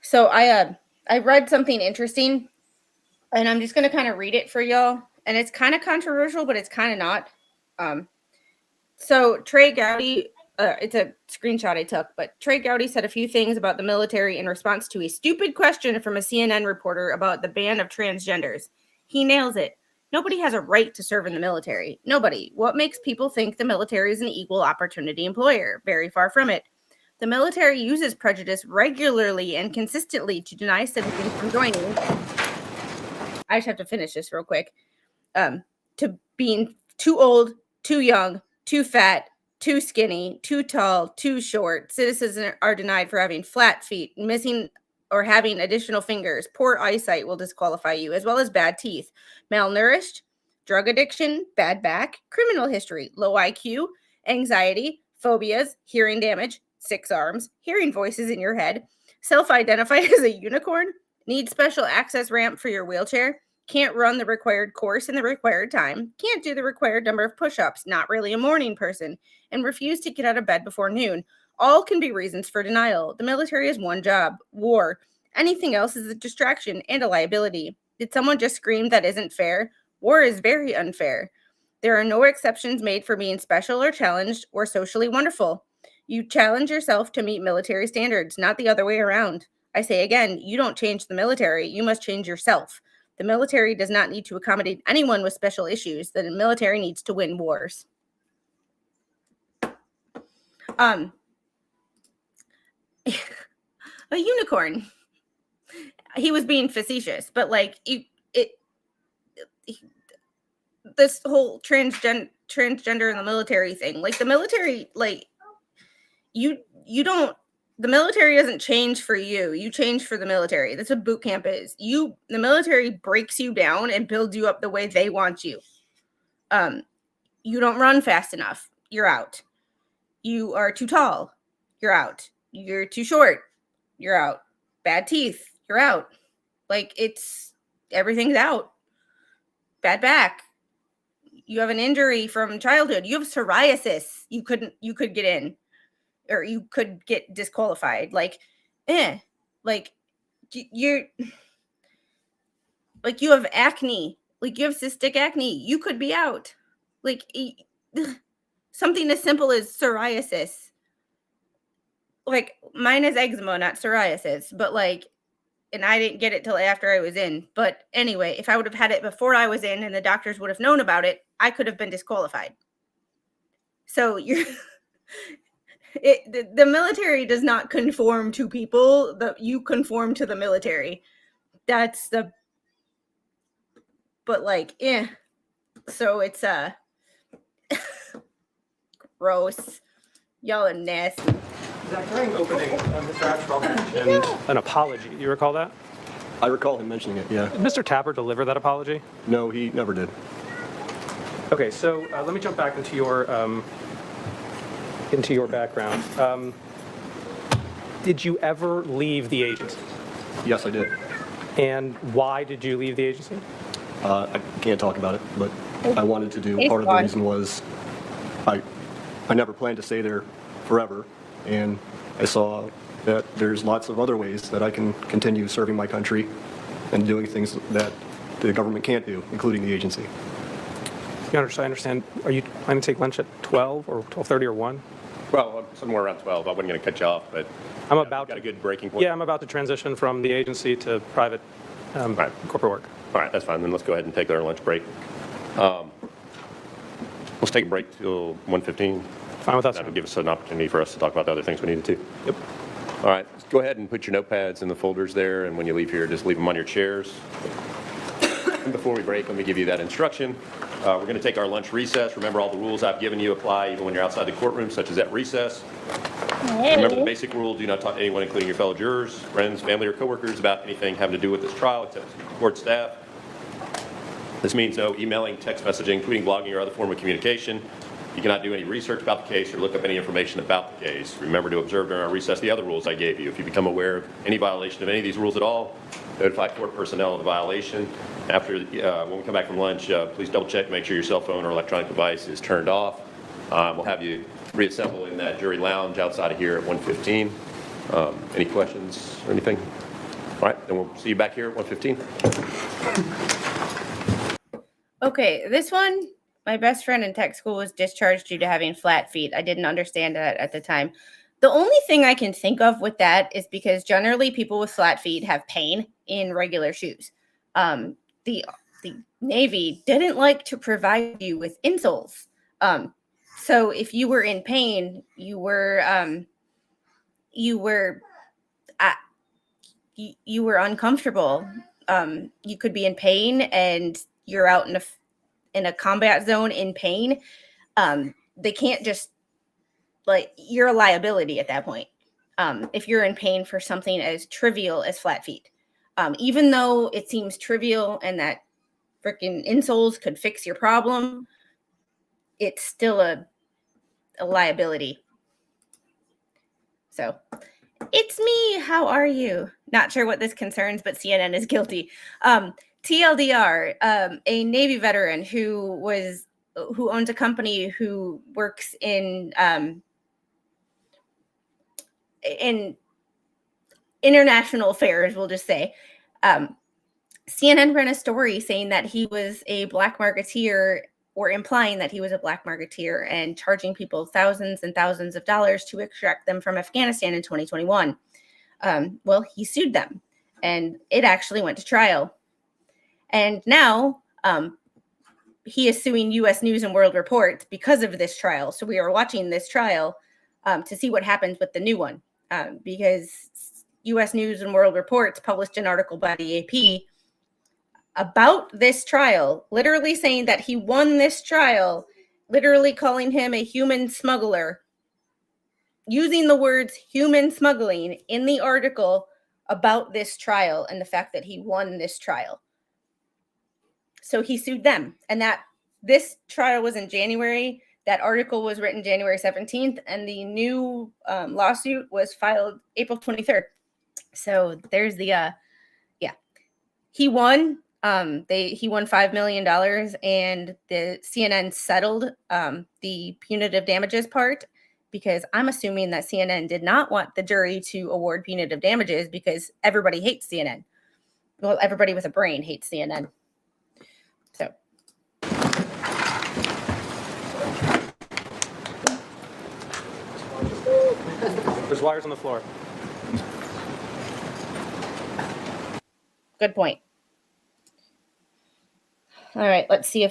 So I read something interesting, and I'm just going to kind of read it for y'all. And it's kind of controversial, but it's kind of not. So Trey Gowdy, it's a screenshot I took, but Trey Gowdy said a few things about the military in response to a stupid question from a CNN reporter about the ban of transgenders. He nails it. Nobody has a right to serve in the military. Nobody. What makes people think the military is an equal opportunity employer? Very far from it. The military uses prejudice regularly and consistently to deny citizens from joining. I just have to finish this real quick. To being too old, too young, too fat, too skinny, too tall, too short. Citizens are denied for having flat feet, missing or having additional fingers. Poor eyesight will disqualify you, as well as bad teeth. Malnourished, drug addiction, bad back, criminal history, low IQ, anxiety, phobias, hearing damage, 6 arms, hearing voices in your head, self-identify as a unicorn, Need special access ramp for your wheelchair. Can't run the required course in the required time. Can't do the required number of push-ups. Not really a morning person. And refuse to get out of bed before noon. All can be reasons for denial. The military is one job. War. Anything else is a distraction and a liability. Did someone just scream that isn't fair? War is very unfair. There are no exceptions made for being special or challenged or socially wonderful. You challenge yourself to meet military standards, not the other way around. I say again, you don't change the military, you must change yourself. The military does not need to accommodate anyone with special issues. The military needs to win wars. A unicorn. He was being facetious, but like this whole transgender in the military thing, like the military, like you don't. The military doesn't change for you. You change for the military. That's what boot camp is. The military breaks you down and builds you up the way they want you. You don't run fast enough. You're out. You are too tall. You're out. You're too short. You're out. Bad teeth. You're out. Like everything's out. Bad back. You have an injury from childhood. You have psoriasis. You could get in. Or you could get disqualified. Like you have acne, like you have cystic acne, you could be out. Like something as simple as psoriasis. Like mine is eczema, not psoriasis, but like, and I didn't get it till after I was in. But anyway, if I would have had it before I was in and the doctors would have known about it, I could have been disqualified. So the military does not conform to people. You conform to the military. But like, so it's gross. Y'all are nasty. Zach, during opening, Mr. Ashcroft mentioned an apology. You recall that? I recall him mentioning it, yeah. Did Mr. Tapper deliver that apology? No, he never did. Okay, so let me jump back into your background. Did you ever leave the agency? Yes, I did. And why did you leave the agency? I can't talk about it, but I wanted to do. Part of the reason was I never planned to stay there forever, and I saw that there's lots of other ways that I can continue serving my country and doing things that the government can't do, including the agency. I understand. Are you planning to take lunch at 12 or 12:30 or 1? Well, somewhere around 12. I wasn't going to cut you off, but I'm about got to. a good breaking point. Yeah, I'm about to transition from the agency to private Right. corporate work. All right, that's fine. Then let's go ahead and take our lunch break. Let's take a break till 1:15. Fine with us. That would give us an opportunity for us to talk about the other things we needed to. Yep. All right, let's go ahead and put your notepads in the folders there, and when you leave here, just leave them on your chairs. And before we break, let me give you that instruction. We're going to take our lunch recess. Remember, all the rules I've given you apply even when you're outside the courtroom, such as at recess. Remember the basic rule: do not talk to anyone, including your fellow jurors, friends, family, or coworkers, about anything having to do with this trial, except court staff. This means no emailing, text messaging, tweeting, blogging, or other form of communication. You cannot do any research about the case or look up any information about the case. Remember to observe during our recess the other rules I gave you. If you become aware of any violation of any of these rules at all, notify court personnel of the violation. After, when we come back from lunch, please double check, make sure your cell phone or electronic device is turned off. We'll have you reassemble in that jury lounge outside of here at 1:15. Any questions or anything? All right, then we'll see you back here at 1:15. Okay, this one, my best friend in tech school was discharged due to having flat feet. I didn't understand that at the time. The only thing I can think of with that is because generally people with flat feet have pain in regular shoes. The Navy didn't like to provide you with insoles. So if you were in pain, you were uncomfortable. You could be in pain and you're out in a combat zone in pain. They can't just, like, you're a liability at that point. If you're in pain for something as trivial as flat feet. Even though it seems trivial and that freaking insoles could fix your problem, it's still a liability. So It's me. How are you? Not sure what this concerns, but CNN is guilty. TLDR, a Navy veteran who owns a company who works in international affairs, we'll just say. CNN ran a story saying that he was a black marketeer, or implying that he was a black marketeer and charging people thousands and thousands of dollars to extract them from Afghanistan in 2021. Well, he sued them, and it actually went to trial. And now he is suing U.S. News and World Report because of this trial. So we are watching this trial to see what happens with the new one, because U.S. News and World Report published an article by the AP about this trial, literally saying that he won this trial, literally calling him a human smuggler, using the words human smuggling in the article about this trial and the fact that he won this trial. So he sued them, and that this trial was in January. That article was written January 17th, and the new lawsuit was filed April 23rd. So there's the, he won. He won $5 million, and the CNN settled the punitive damages part, because I'm assuming that CNN did not want the jury to award punitive damages because everybody hates CNN. Well, everybody with a brain hates CNN. So. There's wires on the floor. Good point. All right, let's see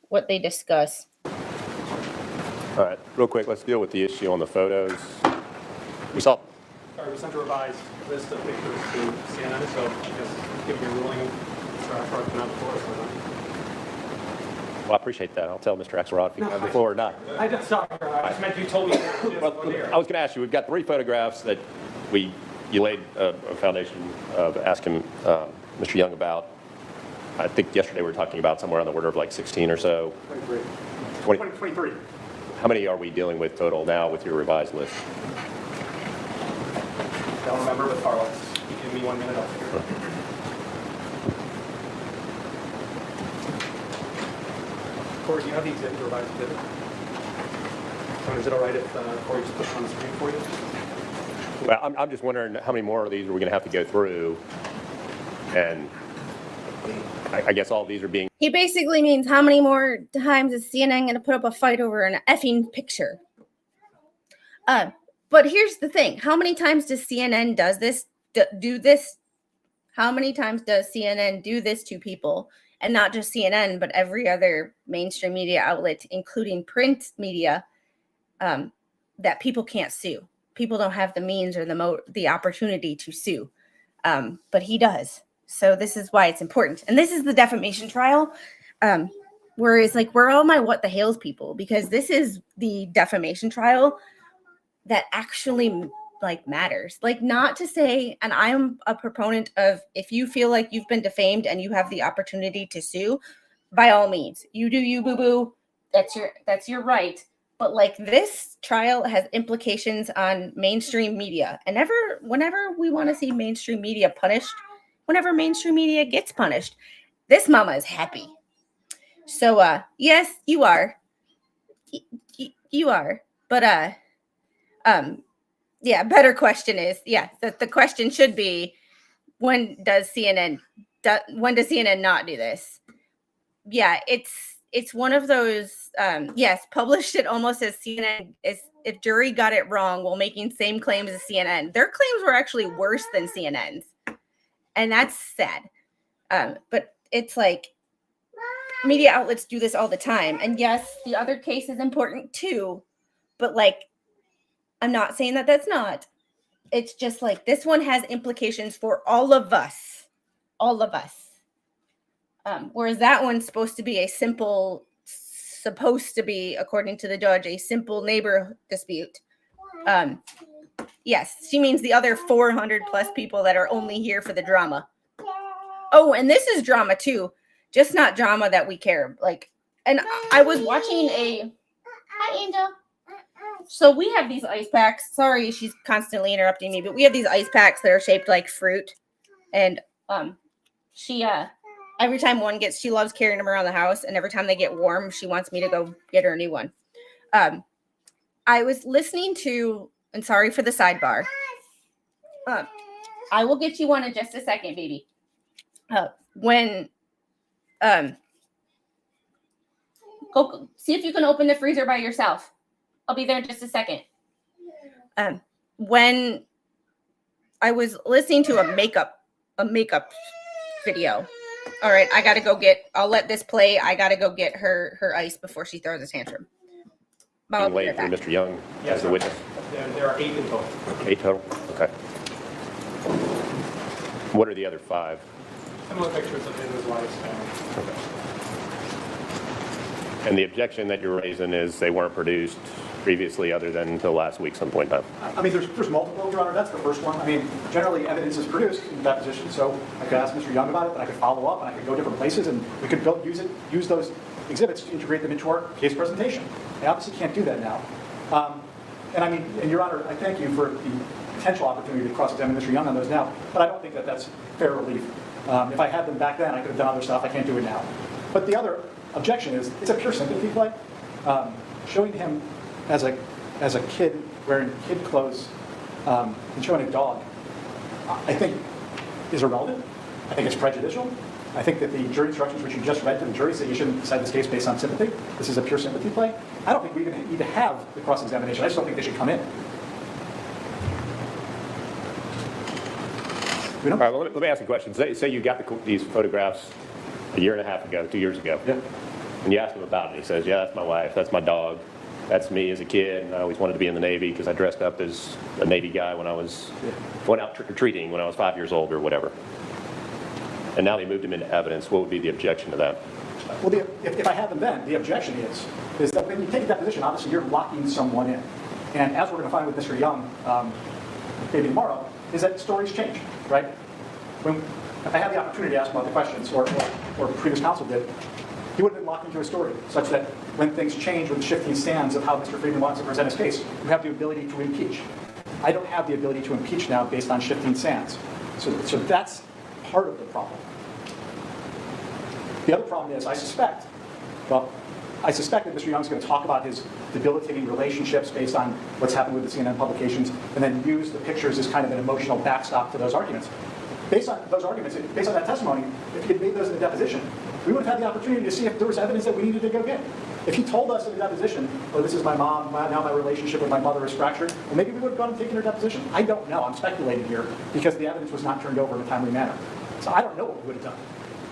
what they discuss. All right, real quick, let's deal with the issue on the photos. We saw, Sorry, we sent a revised list of pictures to CNN, so I guess give your ruling, start from out the floor. well, I appreciate that. I'll tell Mr. Axelrod if he can have the floor or not. I just meant you told me. Well, I was going to ask you, we've got 3 photographs that you laid a foundation of asking Mr. Young about. I think yesterday we were talking about somewhere on the order of like 16 or so. 23. How many are we dealing with total now with your revised list? Don't remember, but far less. You give me 1 minute, I'll figure it out. Corey, do you have the exhibit, revised exhibit? Is it all right if Corey just puts it on the screen for you? Well, I'm just wondering how many more of these are we going to have to go through? And I guess all of these are being... He basically means, how many more times is CNN going to put up a fight over an effing picture? But here's the thing. How many times does CNN do this? How many times does CNN do this to people? And not just CNN, but every other mainstream media outlet, including print media, that people can't sue. People don't have the means or the opportunity to sue. But he does. So this is why it's important. And this is the defamation trial, where it's like, where are all my what the hell's people? Because this is the defamation trial that actually matters. Not to say, and I'm a proponent of, if you feel like you've been defamed and you have the opportunity to sue, by all means, you do you, boo-boo. That's your right. But this trial has implications on mainstream media. And whenever we want to see mainstream media punished, whenever mainstream media gets punished, this mama is happy. So, yes, you are. You are. But, yeah, better question is, the question should be, when does CNN not do this? Yeah, it's one of those, published it almost as CNN, as if jury got it wrong while making same claims as CNN. Their claims were actually worse than CNN's. And that's sad. But it's media outlets do this all the time. And yes, the other case is important too. But I'm not saying that that's not. It's just this one has implications for all of us. All of us. Whereas that one's supposed to be, according to the judge, a simple neighbor dispute. Yes, she means the other 400 plus people that are only here for the drama. Oh, and this is drama too, just not drama that we care. And I was watching hi, Angel. So we have these ice packs. Sorry, she's constantly interrupting me, but we have these ice packs that are shaped like fruit. And she every time she loves carrying them around the house, and every time they get warm, she wants me to go get her a new one. I was listening to, and sorry for the sidebar. I will get you one in just a second, baby. When go see if you can open the freezer by yourself. I'll be there in just a second. When I was listening to a makeup video. All right, I'll let this play. I gotta go get her ice before she throws a tantrum. I'll be Wait right for back. Mr. Young as the witness. There are 8 in total. 8 total? Okay. What are the other 5? Similar pictures of his wife's family. Okay. And the objection that you're raising is they weren't produced previously other than until last week, some point in time. I mean, there's multiple, Your Honor. That's the first one. I mean, generally, evidence is produced in deposition, so I could ask Mr. Young about it, and I could follow up, and I could go different places, and we could use those exhibits to integrate them into our case presentation. I obviously can't do that now. And Your Honor, I thank you for the potential opportunity to cross-examine Mr. Young on those now, but I don't think that that's fair relief. If I had them back then, I could have done other stuff. I can't do it now. But the other objection is, it's a pure sympathy play. Showing him as a kid wearing kid clothes and showing a dog, I think is irrelevant. I think it's prejudicial. I think that the jury instructions which you just read to the jury say you shouldn't decide this case based on sympathy. This is a pure sympathy play. I don't think we even need to have the cross-examination. I just don't think they should come in. All right, well, let me ask you a question. Say you got these photographs a year and a half ago, 2 years ago. Yeah. And you ask him about it. He says, yeah, that's my wife, that's my dog, that's me as a kid. And I always wanted to be in the Navy because I dressed up as a Navy guy when I went out trick-or-treating when I was 5 years old or whatever. And now they moved him into evidence. What would be the objection to that? Well, if I had them then, the objection is that when you take a deposition, obviously you're locking someone in. And as we're going to find with Mr. Young maybe tomorrow, is that stories change, right? If I had the opportunity to ask him about the questions, or previous counsel did, he would have been locked into a story, such that when things change with the shifting sands of how Mr. Friedman wants to present his case, you have the ability to impeach. I don't have the ability to impeach now based on shifting sands. So that's part of the problem. The other problem is, I suspect that Mr. Young's going to talk about his debilitating relationships based on what's happened with the CNN publications, and then use the pictures as kind of an emotional backstop to those arguments. Based on those arguments, based on that testimony, if he had made those in the deposition, we would have had the opportunity to see if there was evidence that we needed to go get. If he told us in the deposition, oh, this is my mom, now my relationship with my mother is fractured, well, maybe we would have gone and taken her deposition. I don't know. I'm speculating here because the evidence was not turned over in a timely manner. So I don't know what we would have done.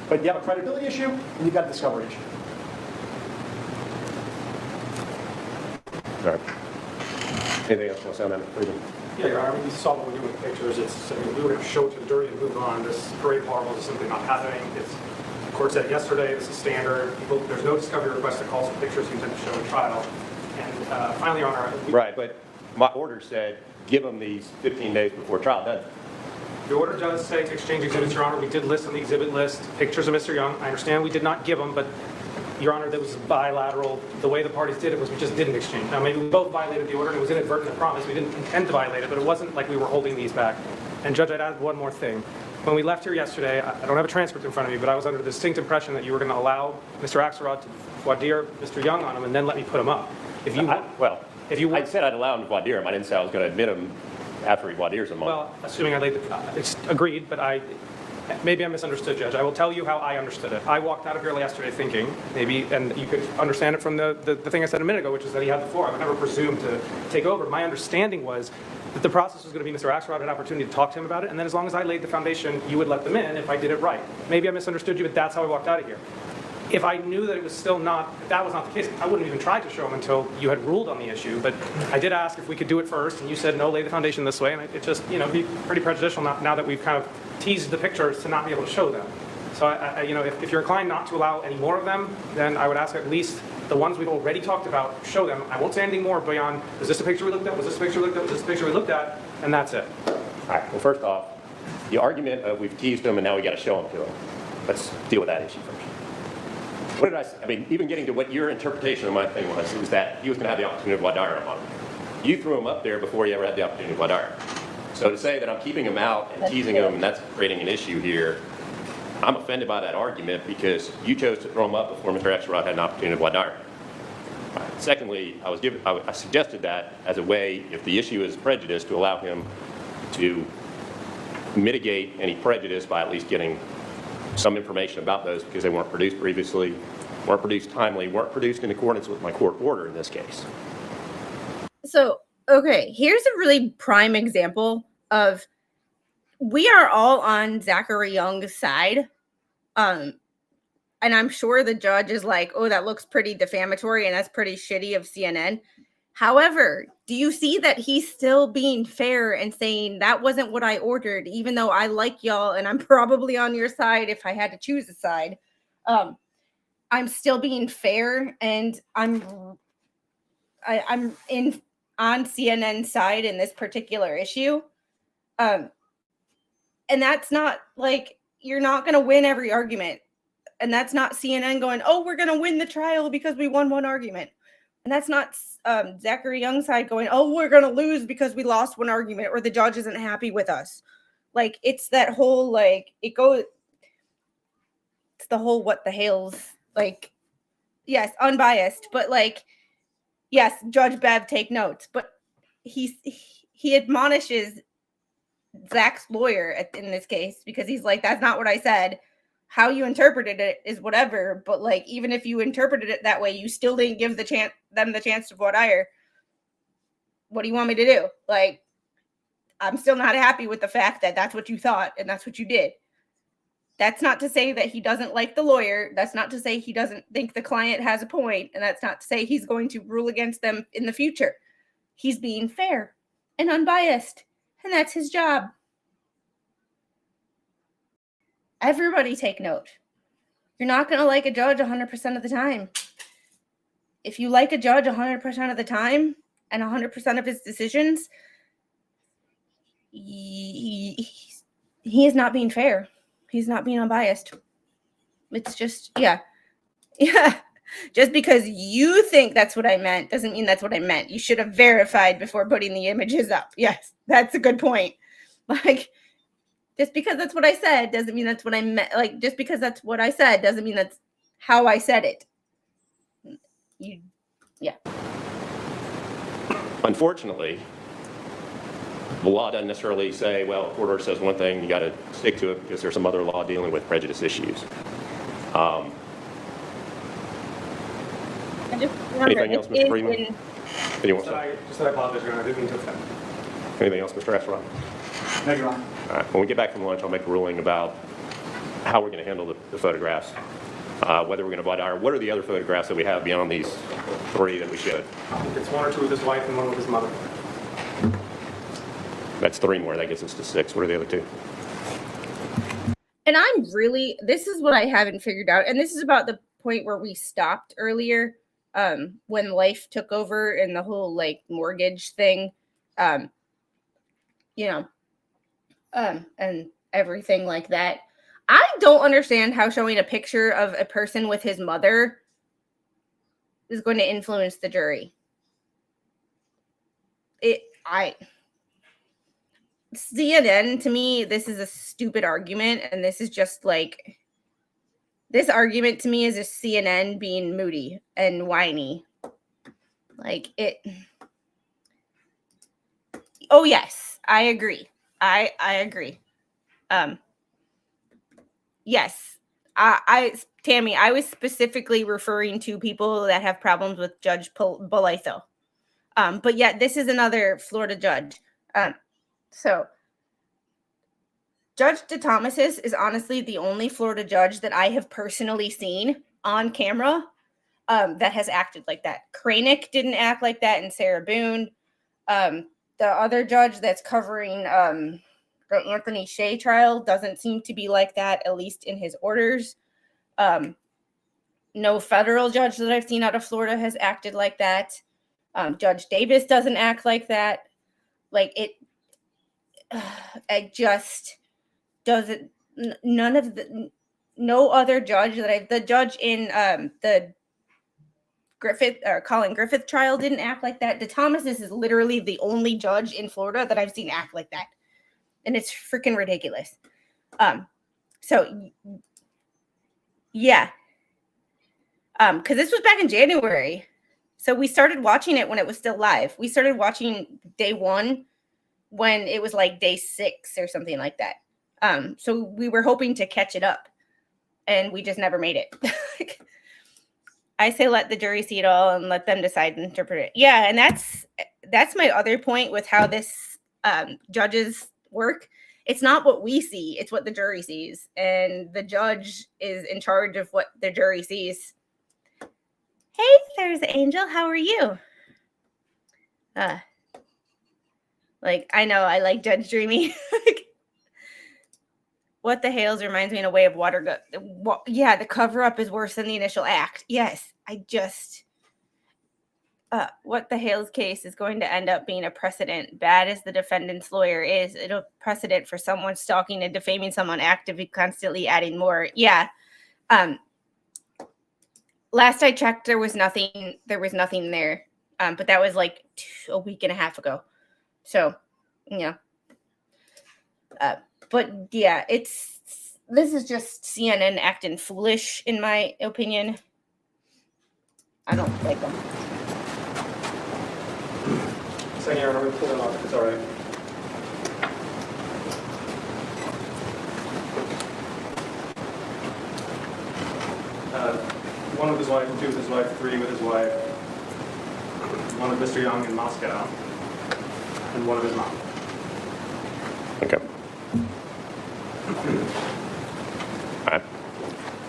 But you have a credibility issue, and you've got a discovery issue. All right. Anything else you want to say on that, Friedman? Yeah, Your Honor, you saw what we do with pictures. We were going to show it to the jury and move on. This parade of horribles is simply not happening. The court said yesterday, this is standard. There's no discovery request that calls for pictures you intend to show in trial. And finally, Your Honor, Right, but my order said give them these 15 days before trial, doesn't it? the order does say to exchange exhibits, Your Honor. We did list on the exhibit list pictures of Mr. Young. I understand we did not give them, but Your Honor, that was bilateral. The way the parties did it was we just didn't exchange. Now, maybe we both violated the order, and it was inadvertent, I promise. We didn't intend to violate it, but it wasn't like we were holding these back. And Judge, I'd add one more thing. When we left here yesterday, I don't have a transcript in front of me, but I was under the distinct impression that you were going to allow Mr. Axelrod to voir dire Mr. Young on him and then let me put him up. If you I said I'd allow him to voir dire him. I didn't say I was going to admit him after he voir dires him. Well, assuming I laid it's agreed, but maybe I misunderstood, Judge. I will tell you how I understood it. I walked out of here yesterday thinking, maybe, and you could understand it from the thing I said a minute ago, which is that he had the floor. I would never presume to take over. My understanding was that the process was going to be Mr. Axelrod had an opportunity to talk to him about it, and then as long as I laid the foundation, you would let them in if I did it right. Maybe I misunderstood you, but that's how I walked out of here. If I knew that it was still not, if that was not the case, I wouldn't even try to show him until you had ruled on the issue. But I did ask if we could do it first, and you said no, lay the foundation this way, and it just, be pretty prejudicial now that we've kind of teased the pictures to not be able to show them. So, if you're inclined not to allow any more of them, then I would ask at least the ones we've already talked about, show them. I won't say anything more beyond, was this a picture we looked at? Was this a picture we looked at? Was this a picture we looked at? And that's it. All right. Well, first off, the argument of we've teased him and now we got to show him to him. Let's deal with that issue first. What did I say? I mean, even getting to what your interpretation of my thing was that he was going to have the opportunity to voir dire him on him. You threw him up there before he ever had the opportunity to voir dire. So to say that I'm keeping him out and teasing him and that's creating an issue here, I'm offended by that argument because you chose to throw him up before Mr. Axelrod had an opportunity to voir dire. Secondly, I suggested that as a way, if the issue is prejudice, to allow him to mitigate any prejudice by at least getting some information about those because they weren't produced previously, weren't produced timely, weren't produced in accordance with my court order in this case. So, okay, here's a really prime example of we are all on Zachary Young's side. And I'm sure the judge is like, oh, that looks pretty defamatory and that's pretty shitty of CNN. However, do you see that he's still being fair and saying that wasn't what I ordered, even though I like y'all and I'm probably on your side if I had to choose a side. I'm still being fair and I'm on CNN's side in this particular issue. And that's not like, you're not going to win every argument. And that's not CNN going, oh, we're going to win the trial because we won one argument. And that's not Zachary Young's side going, oh, we're going to lose because we lost one argument or the judge isn't happy with us. Like, it's that whole, like, it's the whole what the hell's, like, yes, unbiased, but like, yes, Judge Bev, take notes. But he admonishes Zach's lawyer in this case because he's like, that's not what I said. How you interpreted it is whatever, but like, even if you interpreted it that way, you still didn't give them the chance to voir dire. What do you want me to do? Like, I'm still not happy with the fact that that's what you thought and that's what you did. That's not to say that he doesn't like the lawyer. That's not to say he doesn't think the client has a point, and that's not to say he's going to rule against them in the future. He's being fair and unbiased, and that's his job. Everybody take note. You're not going to like a judge 100% of the time. If you like a judge 100% of the time and 100% of his decisions, he is not being fair. He's not being unbiased. It's just, yeah. Just because you think that's what I meant doesn't mean that's what I meant. You should have verified before putting the images up. Yes, that's a good point. Like, just because that's what I said doesn't mean that's what I meant. Like, just because that's what I said doesn't mean that's how I said it. Yeah. Unfortunately, the law doesn't necessarily say, well, a court order says one thing, you got to stick to it because there's some other law dealing with prejudice issues. Anything else, Mr. Freeman? Anyone? Just that I apologize, Your Honor. I didn't mean to offend. Anything else, Mr. Axelrod? No, Your Honor. All right. When we get back from lunch, I'll make a ruling about how we're going to handle the photographs, whether we're going to voir dire. What are the other photographs that we have beyond these 3 that we showed? It's 1 or 2 with his wife and 1 with his mother. That's 3 more. That gets us to 6. What are the other 2? And this is what I haven't figured out. And this is about the point where we stopped earlier, when life took over and the whole like mortgage thing, and everything like that. I don't understand how showing a picture of a person with his mother is going to influence the jury. CNN, to me, this is a stupid argument, and this is just like, this argument to me is just CNN being moody and whiny. Like it. Oh yes, I agree. I agree. Yes, Tammy, I was specifically referring to people that have problems with Judge Bolitho. But yet this is another Florida judge. So Judge DeThomas's is honestly the only Florida judge that I have personally seen on camera that has acted like that. Kranick didn't act like that, and Sarah Boone. The other judge that's covering the Anthony Shea trial doesn't seem to be like that, at least in his orders. No federal judge that I've seen out of Florida has acted like that. Judge Davis doesn't act like that. Like it just doesn't. No other judge the judge in the Colin Griffith trial didn't act like that. DeThomas is literally the only judge in Florida that I've seen act like that, and it's freaking ridiculous. So yeah, because this was back in January, so we started watching it when it was still live. We started watching day 1 when it was like day 6 or something like that. So we were hoping to catch it up, and we just never made it. I say let the jury see it all and let them decide and interpret it. Yeah, and that's my other point with how this judges work. It's not what we see, it's what the jury sees. And the judge is in charge of what the jury sees. Hey, there's Angel. How are you? Like, I know I like Judge Dreamy. What the Hales reminds me in a way of Watergate. Yeah, the cover-up is worse than the initial act. Yes, what the Hales case is going to end up being a precedent. Bad as the defendant's lawyer is, it'll precedent for someone stalking and defaming someone actively, constantly adding more. Yeah. Last I checked, there was nothing there. But that was like a week and a half ago. So, yeah. But yeah, this is just CNN acting foolish, in my opinion. I don't like them. Second, Your Honor, I'm going to pull them up if it's all right. One with his wife, 2 with his wife, 3 with his wife, 1 with Mr. Young in Moscow, and 1 of his mom. Okay. All right.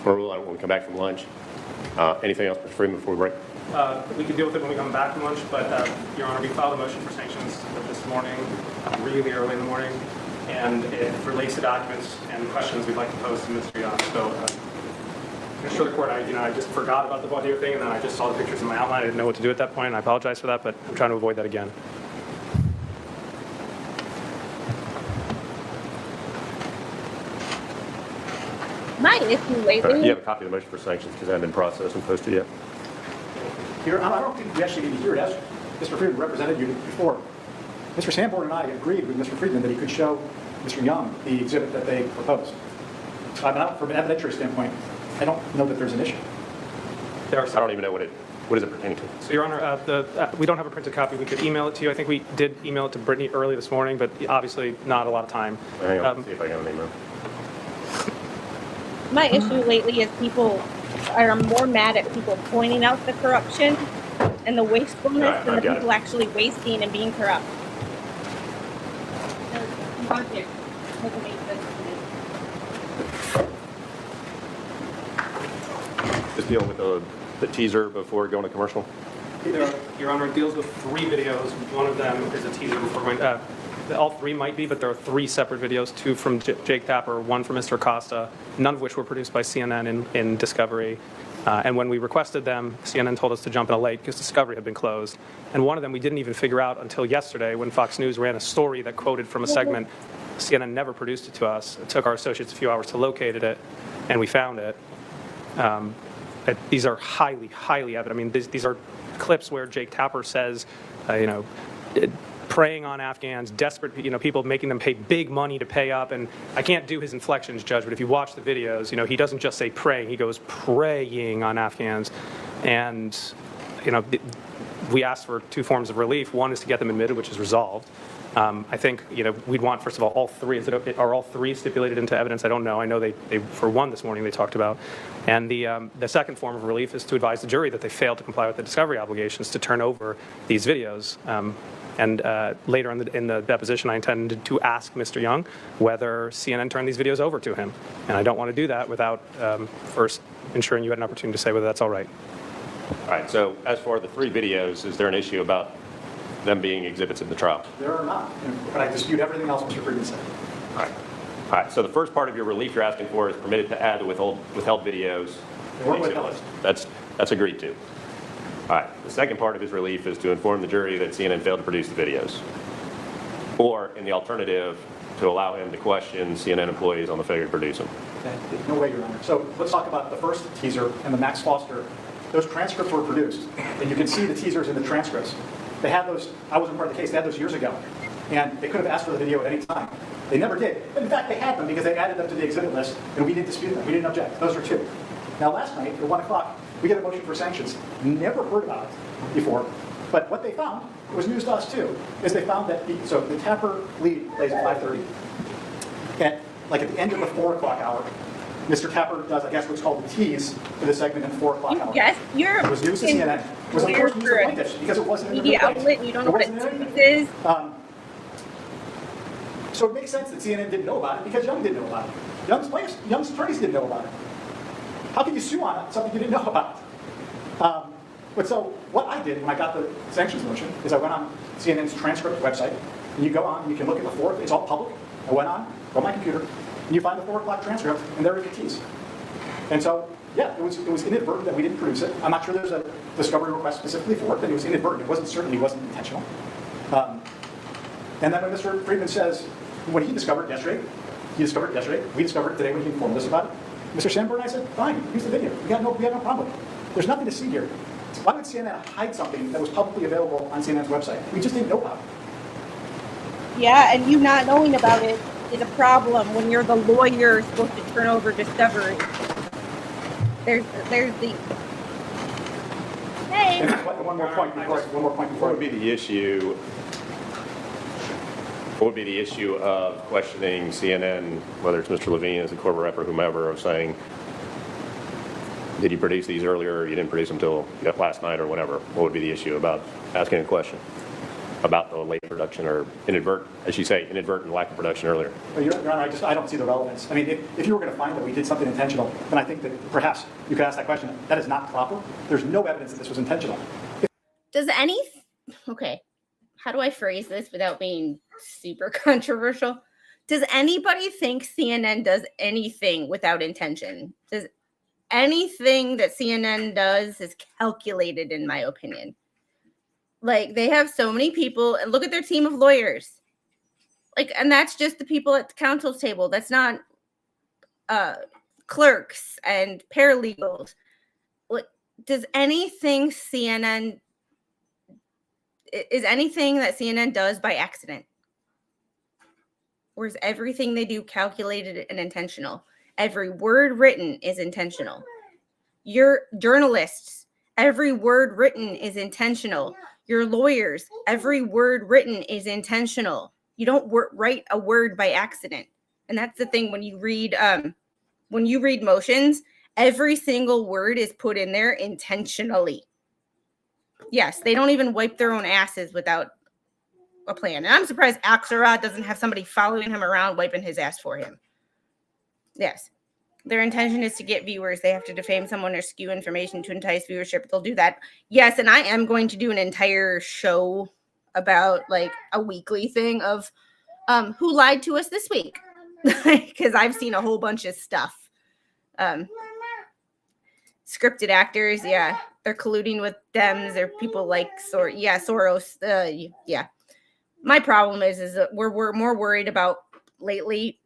We'll rule out when we come back from lunch. Anything else, Mr. Freeman, before we break? We can deal with it when we come back from lunch, but Your Honor, we filed a motion for sanctions this morning, really early in the morning, and it relates to documents and questions we'd like to pose to Mr. Young. So, I'm sure the court, I just forgot about the voir dire thing, and then I just saw the pictures in my outline. I didn't know what to do at that point, and I apologize for that, but I'm trying to avoid that again. My issue lately. You have a copy of the motion for sanctions because it hasn't been processed and posted yet. Here, I don't think we actually need to hear it. As Mr. Friedman represented you before, Mr. Sanborn and I agreed with Mr. Friedman that he could show Mr. Young the exhibit that they proposed. From an evidentiary standpoint, I don't know that there's an issue. There are I don't even know what is it pertaining to. So, Your Honor, we don't have a printed copy. We could email it to you. I think we did email it to Brittany early this morning, but obviously not a lot of time. Hang on, see if I got an email. My issue lately is people are more mad at people pointing out the corruption and the wastefulness than the people actually wasting and being corrupt. Just dealing with the teaser before going to commercial. Your Honor, it deals with 3 videos. One of them is a teaser before going. All 3 might be, but there are 3 separate videos, 2 from Jake Tapper, 1 from Mr. Acosta, none of which were produced by CNN in Discovery. And when we requested them, CNN told us to jump in a lake because Discovery had been closed. And one of them we didn't even figure out until yesterday when Fox News ran a story that quoted from a segment. CNN never produced it to us. It took our associates a few hours to locate it, and we found it. These are highly, highly evident. I mean, these are clips where Jake Tapper says, preying on Afghans, desperate, people making them pay big money to pay up. And I can't do his inflections, Judge, but if you watch the videos, he doesn't just say praying, he goes preying on Afghans. And, we asked for 2 forms of relief. One is to get them admitted, which is resolved. I think, we'd want, first of all 3. Are all 3 stipulated into evidence? I don't know. I know they for 1 this morning they talked about. And the second form of relief is to advise the jury that they failed to comply with the discovery obligations to turn over these videos. And later in the deposition, I intended to ask Mr. Young whether CNN turned these videos over to him. And I don't want to do that without first ensuring you had an opportunity to say whether that's all right. All right, so as for the 3 videos, is there an issue about them being exhibits in the trial? There are not. But I dispute everything else Mr. Friedman said. All right, so the first part of your relief you're asking for is permitted to add the withheld videos. They weren't withheld. That's agreed to. All right, the second part of his relief is to inform the jury that CNN failed to produce the videos. Or, in the alternative, to allow him to question CNN employees on the failure to produce them. No way, Your Honor. So let's talk about the first teaser and the Max Foster those transcripts were produced, and you can see the teasers in the transcripts. They had those, I wasn't part of the case, they had those years ago. And they could have asked for the video at any time. They never did. But in fact, they had them because they added them to the exhibit list, and we didn't dispute them. We didn't object. Those are two. Now, last night, at 1 o'clock, we get a motion for sanctions. Never heard about it before. But what they found, it was news to us too, is they found that, so the Tapper lead plays at 5:30. And like at the end of the 4 o'clock hour, Mr. Tapper does, I guess, what's called the tease for the segment in 4 o'clock hour. Yes, you're It was news to CNN. It was, of course, news to plaintiffs because it wasn't in the media complaint. outlet and you don't know It what wasn't in it anything. is. So it makes sense that CNN didn't know about it because Young didn't know about it. Young's attorneys didn't know about it. How can you sue on something you didn't know about? But so what I did when I got the sanctions motion is I went on CNN's transcript website, and you go on and you can look at the 4, it's all public. I went on my computer, and you find the 4 o'clock transcript, and there is the tease. And so, yeah, it was inadvertent that we didn't produce it. I'm not sure there's a discovery request specifically for it, but it was inadvertent. It certainly wasn't intentional. And then when Mr. Friedman says, when he discovered it yesterday, we discovered it today when he informed us about it. Mr. Sandberg and I said, fine, use the video. We have no problem with it. There's nothing to see here. Why would CNN hide something that was publicly available on CNN's website? We just didn't know about it. Yeah, and you not knowing about it is a problem when you're the lawyer supposed to turn over discovery. There's the... Hey! And one more point before What would be the issue? What would be the issue of questioning CNN, whether it's Mr. Levine as a corporate rep or whomever, of saying, did you produce these earlier, or you didn't produce them until last night or whatever? What would be the issue about asking a question about the late production or inadvertent, as you say, inadvertent lack of production earlier? Well, Your Honor, I don't see the relevance. I mean, if you were going to find that we did something intentional, then I think that perhaps you could ask that question. That is not proper. There's no evidence that this was intentional. Okay, how do I phrase this without being super controversial? Does anybody think CNN does anything without intention? Does anything that CNN does is calculated, in my opinion? Like, they have so many people, and look at their team of lawyers. Like, and that's just the people at the counsel's table. That's not clerks and paralegals. What does anything CNN is anything that CNN does by accident? Or is everything they do calculated and intentional? Every word written is intentional. Your journalists, every word written is intentional. Your lawyers, every word written is intentional. You don't write a word by accident. And that's the thing when you read motions, every single word is put in there intentionally. Yes, they don't even wipe their own asses without a plan. And I'm surprised Axelrod doesn't have somebody following him around wiping his ass for him. Yes. Their intention is to get viewers. They have to defame someone or skew information to entice viewership. They'll do that. Yes, and I am going to do an entire show about like a weekly thing of who lied to us this week. Because I've seen a whole bunch of stuff. Scripted actors, yeah. They're colluding with Dems. They're people like Soros. Yeah. My problem is that we're more worried about lately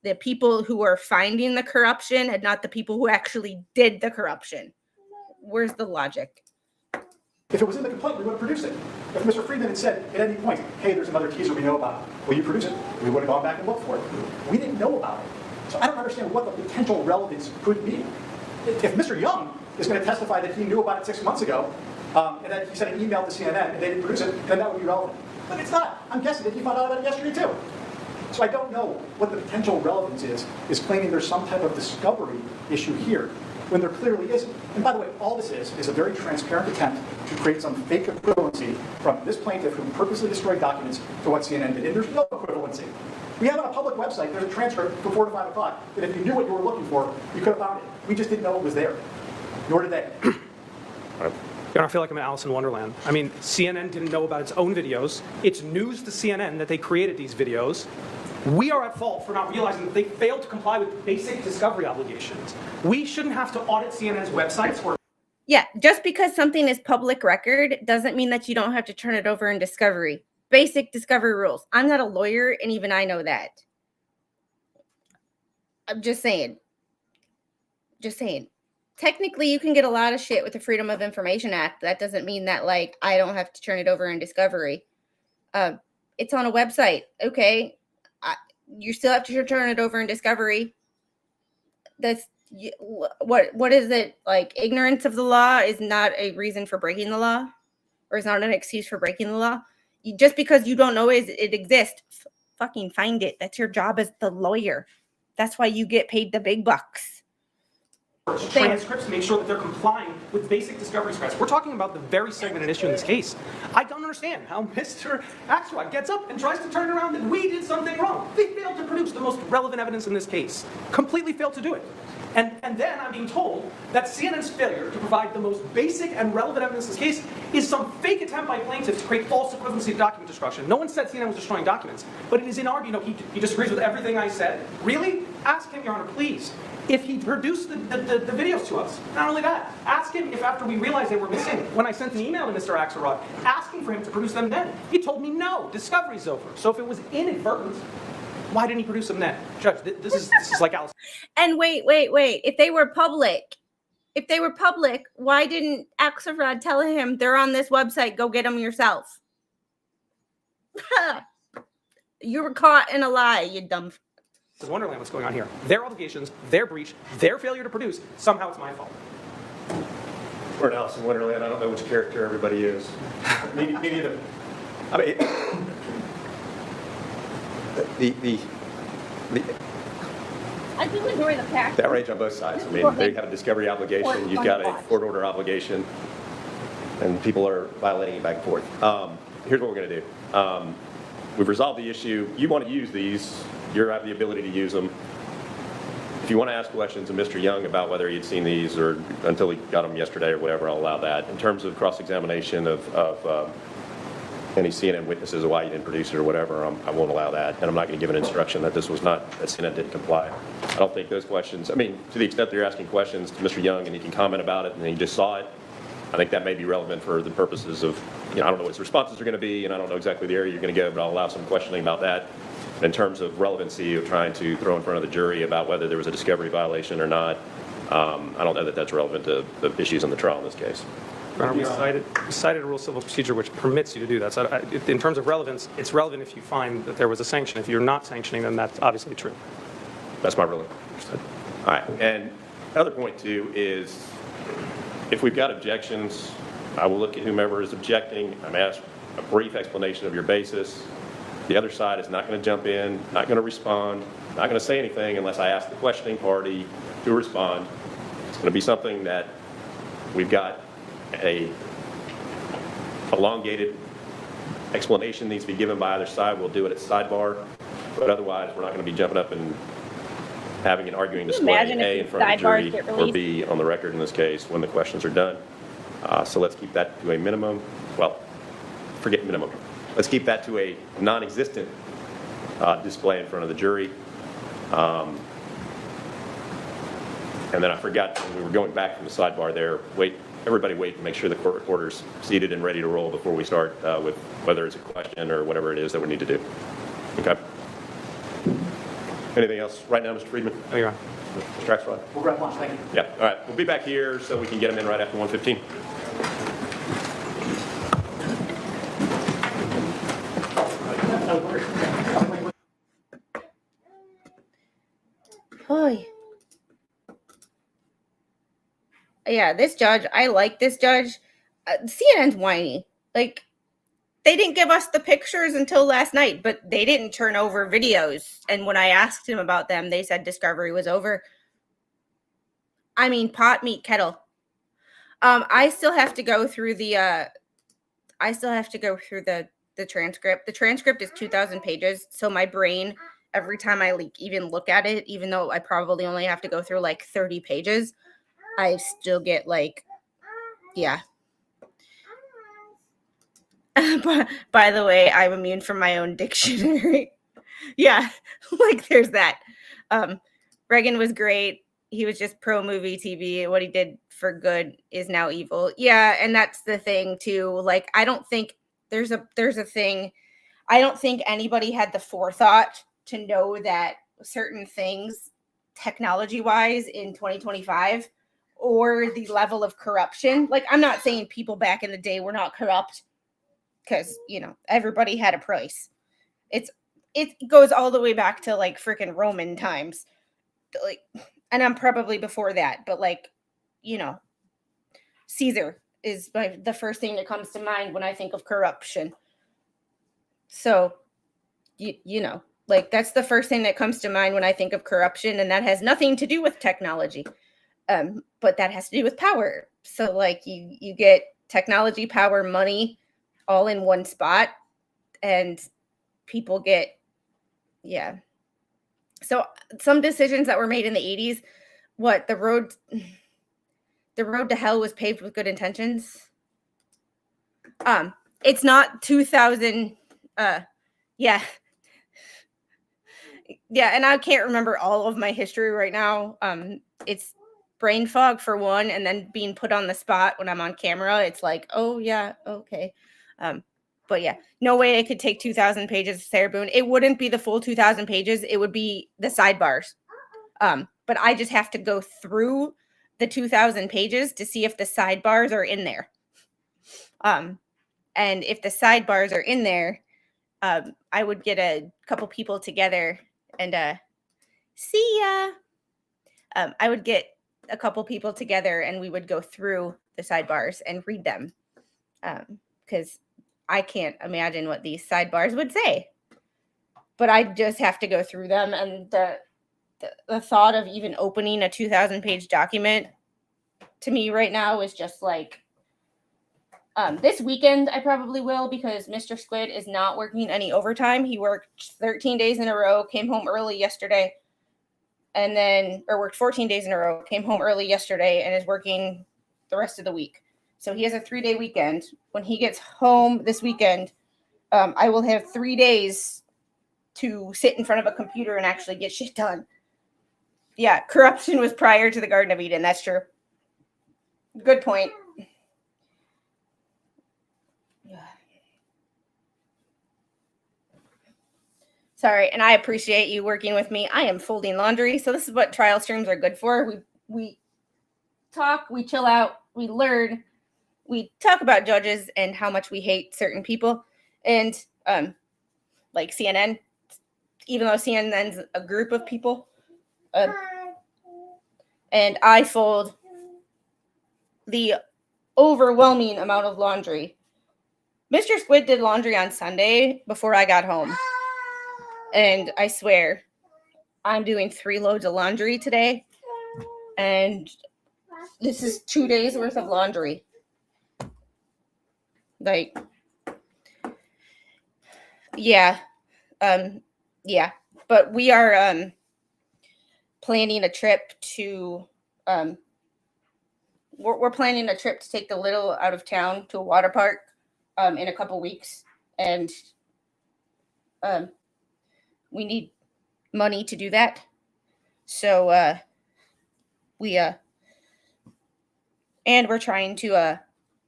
the people who are finding the corruption and not the people who actually did the corruption. Where's the logic? If it was in the complaint, we would have produced it. If Mr. Friedman had said at any point, hey, there's another teaser we know about, will you produce it? We would have gone back and looked for it. We didn't know about it. So I don't understand what the potential relevance could be. If Mr. Young is going to testify that he knew about it 6 months ago, and that he sent an email to CNN and they didn't produce it, then that would be relevant. But it's not. I'm guessing that he found out about it yesterday too. So I don't know what the potential relevance is claiming there's some type of discovery issue here when there clearly isn't. And by the way, all this is a very transparent attempt to create some fake equivalency from this plaintiff who purposely destroyed documents to what CNN did. And there's no equivalency. We have on a public website, there's a transcript from 4 to 5 o'clock, that if you knew what you were looking for, you could have found it. We just didn't know it was there. Nor did they. I feel like I'm in Alice in Wonderland. I mean, CNN didn't know about its own videos. It's news to CNN that they created these videos. We are at fault for not realizing that they failed to comply with basic discovery obligations. We shouldn't have to audit CNN's websites or... Yeah, just because something is public record doesn't mean that you don't have to turn it over in discovery. Basic discovery rules. I'm not a lawyer, and even I know that. I'm just saying. Just saying. technically you can get a lot of shit with the Freedom of Information Act. That doesn't mean that like I don't have to turn it over in discovery. It's on a website. Okay. You still have to turn it over in discovery. That's what is it? Like ignorance of the law is not a reason for breaking the law, or is not an excuse for breaking the law. Just because you don't know it exists, fucking find it. That's your job as the lawyer. That's why you get paid the big bucks. Transcripts to make sure that they're complying with basic discovery requests. We're talking about the very segmented issue in this case. I don't understand how Mr. Axelrod gets up and tries to turn around that we did something wrong. They failed to produce the most relevant evidence in this case. Completely failed to do it. And then I'm being told that CNN's failure to provide the most basic and relevant evidence in this case is some fake attempt by plaintiffs to create false equivalency of document destruction. No one said CNN was destroying documents, but it is in our, he disagrees with everything I said. Really? Ask him, Your Honor, please, if he produced the videos to us. Not only that, ask him if after we realized they were missing, when I sent an email to Mr. Axelrod asking for him to produce them then, he told me no, discovery's over. So if it was inadvertent, why didn't he produce them then? Judge, this is like Alice. And wait. If they were public, why didn't Axelrod tell him they're on this website? Go get them yourself. You were caught in a lie, you dumb. It's Wonderland what's going on here. Their obligations, their breach, their failure to produce, somehow it's my fault. We're in Alice in Wonderland. I don't know which character everybody is. Me neither. I mean, I do enjoy the fact the outrage on both sides. I mean, they have a discovery obligation. You've got a court order obligation, and people are violating it back and forth. Here's what we're going to do. We've resolved the issue. You want to use these. You have the ability to use them. If you want to ask questions of Mr. Young about whether he'd seen these or until he got them yesterday or whatever, I'll allow that. In terms of cross-examination of any CNN witnesses of why you didn't produce it or whatever, I won't allow that. And I'm not going to give an instruction that this was not, that CNN didn't comply. I don't think those questions, I mean, to the extent that you're asking questions to Mr. Young and he can comment about it and he just saw it, I think that may be relevant for the purposes of, I don't know what his responses are going to be and I don't know exactly the area you're going to go, but I'll allow some questioning about that. In terms of relevancy of trying to throw in front of the jury about whether there was a discovery violation or not, I don't know that that's relevant to the issues in the trial in this case. Your Honor, we cited a rule of civil procedure which permits you to do that. So in terms of relevance, it's relevant if you find that there was a sanction. If you're not sanctioning, then that's obviously true. That's my ruling. All right. And another point, too, is if we've got objections, I will look at whomever is objecting. I'm asked a brief explanation of your basis. The other side is not going to jump in, not going to respond, not going to say anything unless I ask the questioning party to respond. It's going to be something that we've got a elongated explanation needs to be given by either side. We'll do it at sidebar, but otherwise we're not going to be jumping up and having an arguing display A in front of the jury or B on the record in this case when the questions are done. So let's keep that to a minimum. Well, forget minimum. Let's keep that to a non-existent display in front of the jury. And then I forgot when we were going back from the sidebar there, everybody wait and make sure the court reporter's seated and ready to roll before we start with whether it's a question or whatever it is that we need to do. Okay. Anything else right now, Mr. Friedman? No, Your Honor. Mr. Axelrod? We'll grab lunch, thank you. Yeah, all right. We'll be back here so we can get them in right after 1:15. Boy. Yeah, this judge, I like this judge. CNN's whiny. Like, they didn't give us the pictures until last night, but they didn't turn over videos. And when I asked him about them, they said discovery was over. I mean, pot, meat, kettle. I still have to go through the transcript. The transcript is 2,000 pages, so my brain, every time I even look at it, even though I probably only have to go through like 30 pages, I still get yeah. But by the way, I'm immune from my own dictionary. Yeah, there's that. Reagan was great. He was just pro movie TV. What he did for good is now evil. Yeah, and that's the thing too. I don't think there's a thing. I don't think anybody had the forethought to know that certain things, technology-wise, in 2025 or the level of corruption. Like, I'm not saying people back in the day were not corrupt, because, you know, everybody had a price. It goes all the way back to like freaking Roman times. Like, and I'm probably before that, but like, you know, Caesar is like the first thing that comes to mind when I think of corruption. So, you know, like that's the first thing that comes to mind when I think of corruption, and that has nothing to do with technology. But that has to do with power. So like you get technology, power, money all in one spot, and people get, yeah. So some decisions that were made in the 80s, what the road to hell was paved with good intentions. It's not 2000. Yeah. Yeah, and I can't remember all of my history right now. It's brain fog for one, and then being put on the spot when I'm on camera. It's like, oh yeah, okay. But yeah, no way I could take 2,000 pages of Sarah Boone. It wouldn't be the full 2,000 pages. It would be the sidebars. But I just have to go through the 2,000 pages to see if the sidebars are in there. And if the sidebars are in there, I would get a couple people together and see ya. I would get a couple people together and we would go through the sidebars and read them, because I can't imagine what these sidebars would say. But I just have to go through them, and the thought of even opening a 2,000 page document to me right now is just like, this weekend I probably will, because Mr. Squid is not working any overtime. He worked 13 days in a row, came home early yesterday, or worked 14 days in a row, came home early yesterday, and is working the rest of the week. So he has a 3-day weekend. When he gets home this weekend, I will have 3 days to sit in front of a computer and actually get shit done. Yeah, corruption was prior to the Garden of Eden. That's true. Good point. Sorry, and I appreciate you working with me. I am folding laundry, so this is what trial streams are good for. We talk, we chill out, we learn, we talk about judges and how much we hate certain people. And like CNN, even though CNN's a group of people, and I fold the overwhelming amount of laundry. Mr. Squid did laundry on Sunday before I got home. And I swear, I'm doing 3 loads of laundry today. And this is 2 days worth of laundry. Like, yeah. Yeah. But we are planning a trip to, we're planning a trip to take the little out of town to a water park in a couple weeks. And we need money to do that. So and we're trying to,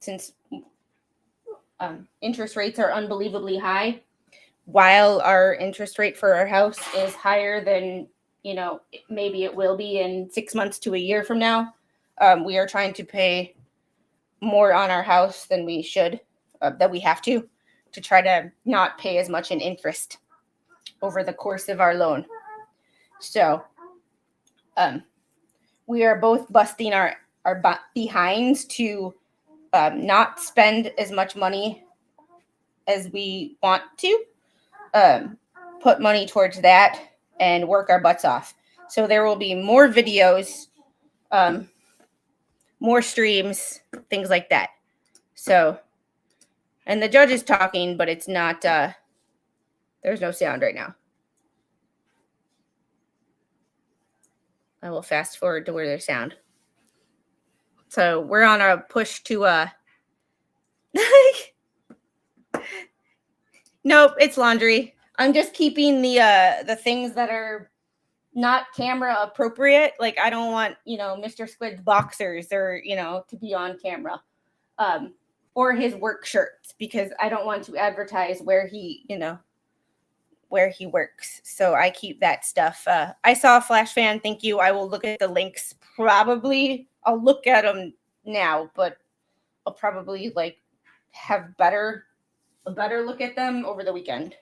since interest rates are unbelievably high, while our interest rate for our house is higher than, you know, maybe it will be in 6 months to a year from now, we are trying to pay more on our house than we should, that we have to try to not pay as much in interest over the course of our loan. So we are both busting our behinds to not spend as much money as we want to, put money towards that and work our butts off. So there will be more videos, more streams, things like that. So, and the judge is talking, but it's not, there's no sound right now. I will fast forward to where there's sound. So we're on a push to, nope, it's laundry. I'm just keeping the things that are not camera appropriate. Like, I don't want, you know, Mr. Squid's boxers or, you know, to be on camera, or his work shirts, because I don't want to advertise where he, you know, where he works. So I keep that stuff. I saw a flash fan. Thank you. I will look at the links probably I'll look at them now, but I'll probably like have a better look at them over the weekend.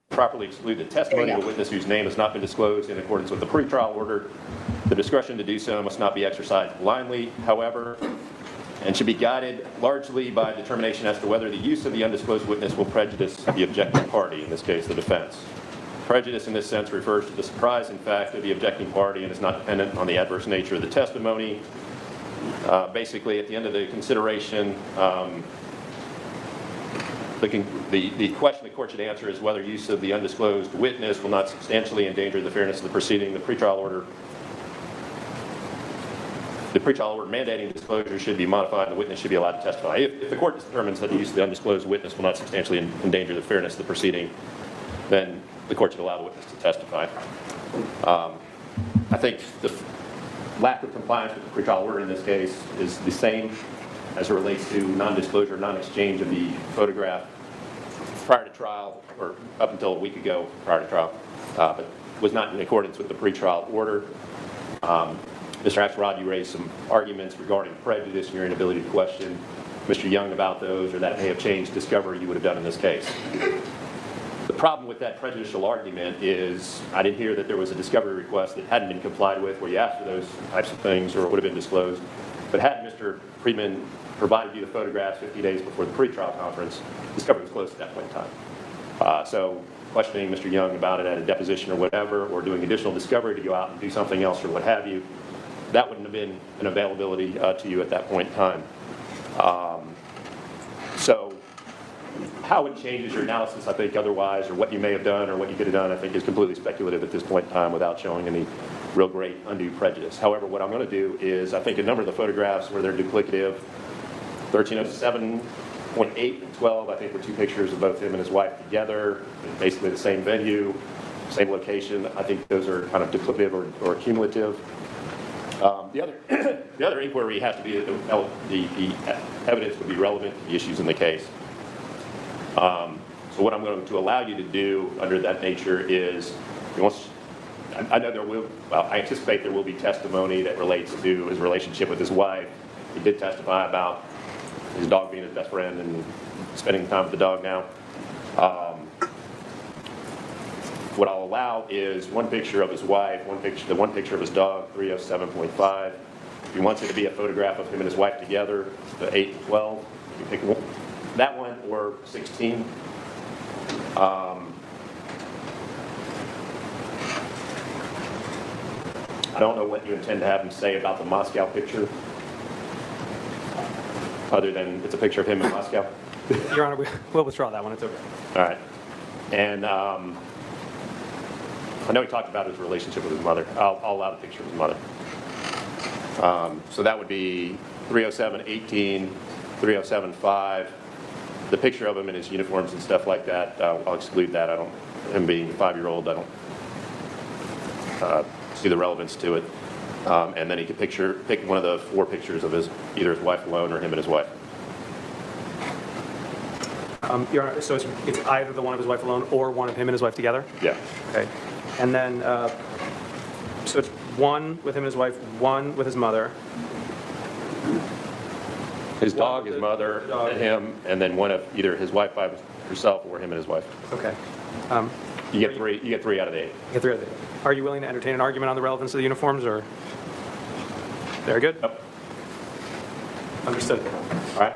Properly exclude the testimony There of you a go. witness whose name has not been disclosed in accordance with the pretrial order. The discretion to do so must not be exercised blindly, however, and should be guided largely by determination as to whether the use of the undisclosed witness will prejudice the objecting party, in this case the defense. Prejudice in this sense refers to the surprise, in fact, of the objecting party and is not dependent on the adverse nature of the testimony. Basically, at the end of the consideration, the question the court should answer is whether use of the undisclosed witness will not substantially endanger the fairness of the proceeding. The pretrial order mandating disclosure should be modified and the witness should be allowed to testify. If the court determines that the use of the undisclosed witness will not substantially endanger the fairness of the proceeding, then the court should allow the witness to testify. I think the lack of compliance with the pretrial order in this case is the same as it relates to non-disclosure, non-exchange of the photograph prior to trial, or up until a week ago prior to trial, but was not in accordance with the pretrial order. Mr. Axelrod, you raised some arguments regarding prejudice and your inability to question Mr. Young about those, or that may have changed discovery you would have done in this case. The problem with that prejudicial argument is I didn't hear that there was a discovery request that hadn't been complied with where you asked for those types of things or it would have been disclosed. But had Mr. Friedman provided you the photographs 50 days before the pretrial conference, discovery was closed at that point in time. So questioning Mr. Young about it at a deposition or whatever, or doing additional discovery to go out and do something else or what have you, that wouldn't have been an availability to you at that point in time. So how it changes your analysis, I think, otherwise, or what you may have done or what you could have done, I think is completely speculative at this point in time without showing any real great undue prejudice. However, what I'm going to do is, I think a number of the photographs where they're duplicative, 1307.8 and 12, I think were two pictures of both him and his wife together, basically the same venue, same location. I think those are kind of duplicative or cumulative. The other inquiry has to be that the evidence would be relevant to the issues in the case. So what I'm going to allow you to do under that nature is, I know there will, well, I anticipate there will be testimony that relates to his relationship with his wife. He did testify about his dog being his best friend and spending time with the dog now. What I'll allow is one picture of his wife, the one picture of his dog, 307.5. If he wants it to be a photograph of him and his wife together, the 8 and 12, you pick one, that one or 16. I don't know what you intend to have him say about the Moscow picture, other than it's a picture of him in Moscow. Your Honor, we'll withdraw that one. It's okay. All right. And I know he talked about his relationship with his mother. I'll allow the picture of his mother. So that would be 307.18, 307.5. The picture of him in his uniforms and stuff like that, I'll exclude that. Him being a 5-year-old, I don't see the relevance to it. And then he could pick one of the 4 pictures of either his wife alone or him and his wife. Your Honor, so it's either the one of his wife alone or one of him and his wife together? Yeah. Okay. And then, so it's one with him and his wife, one with his mother. His One dog, with his the mother, dog. and him, and then one of either his wife by herself or him and his wife. Okay. You get 3. You get 3 out of the 8. Get through it. Are you willing to entertain an argument on the relevance of the uniforms, or? Very good. Yep. Understood. All right.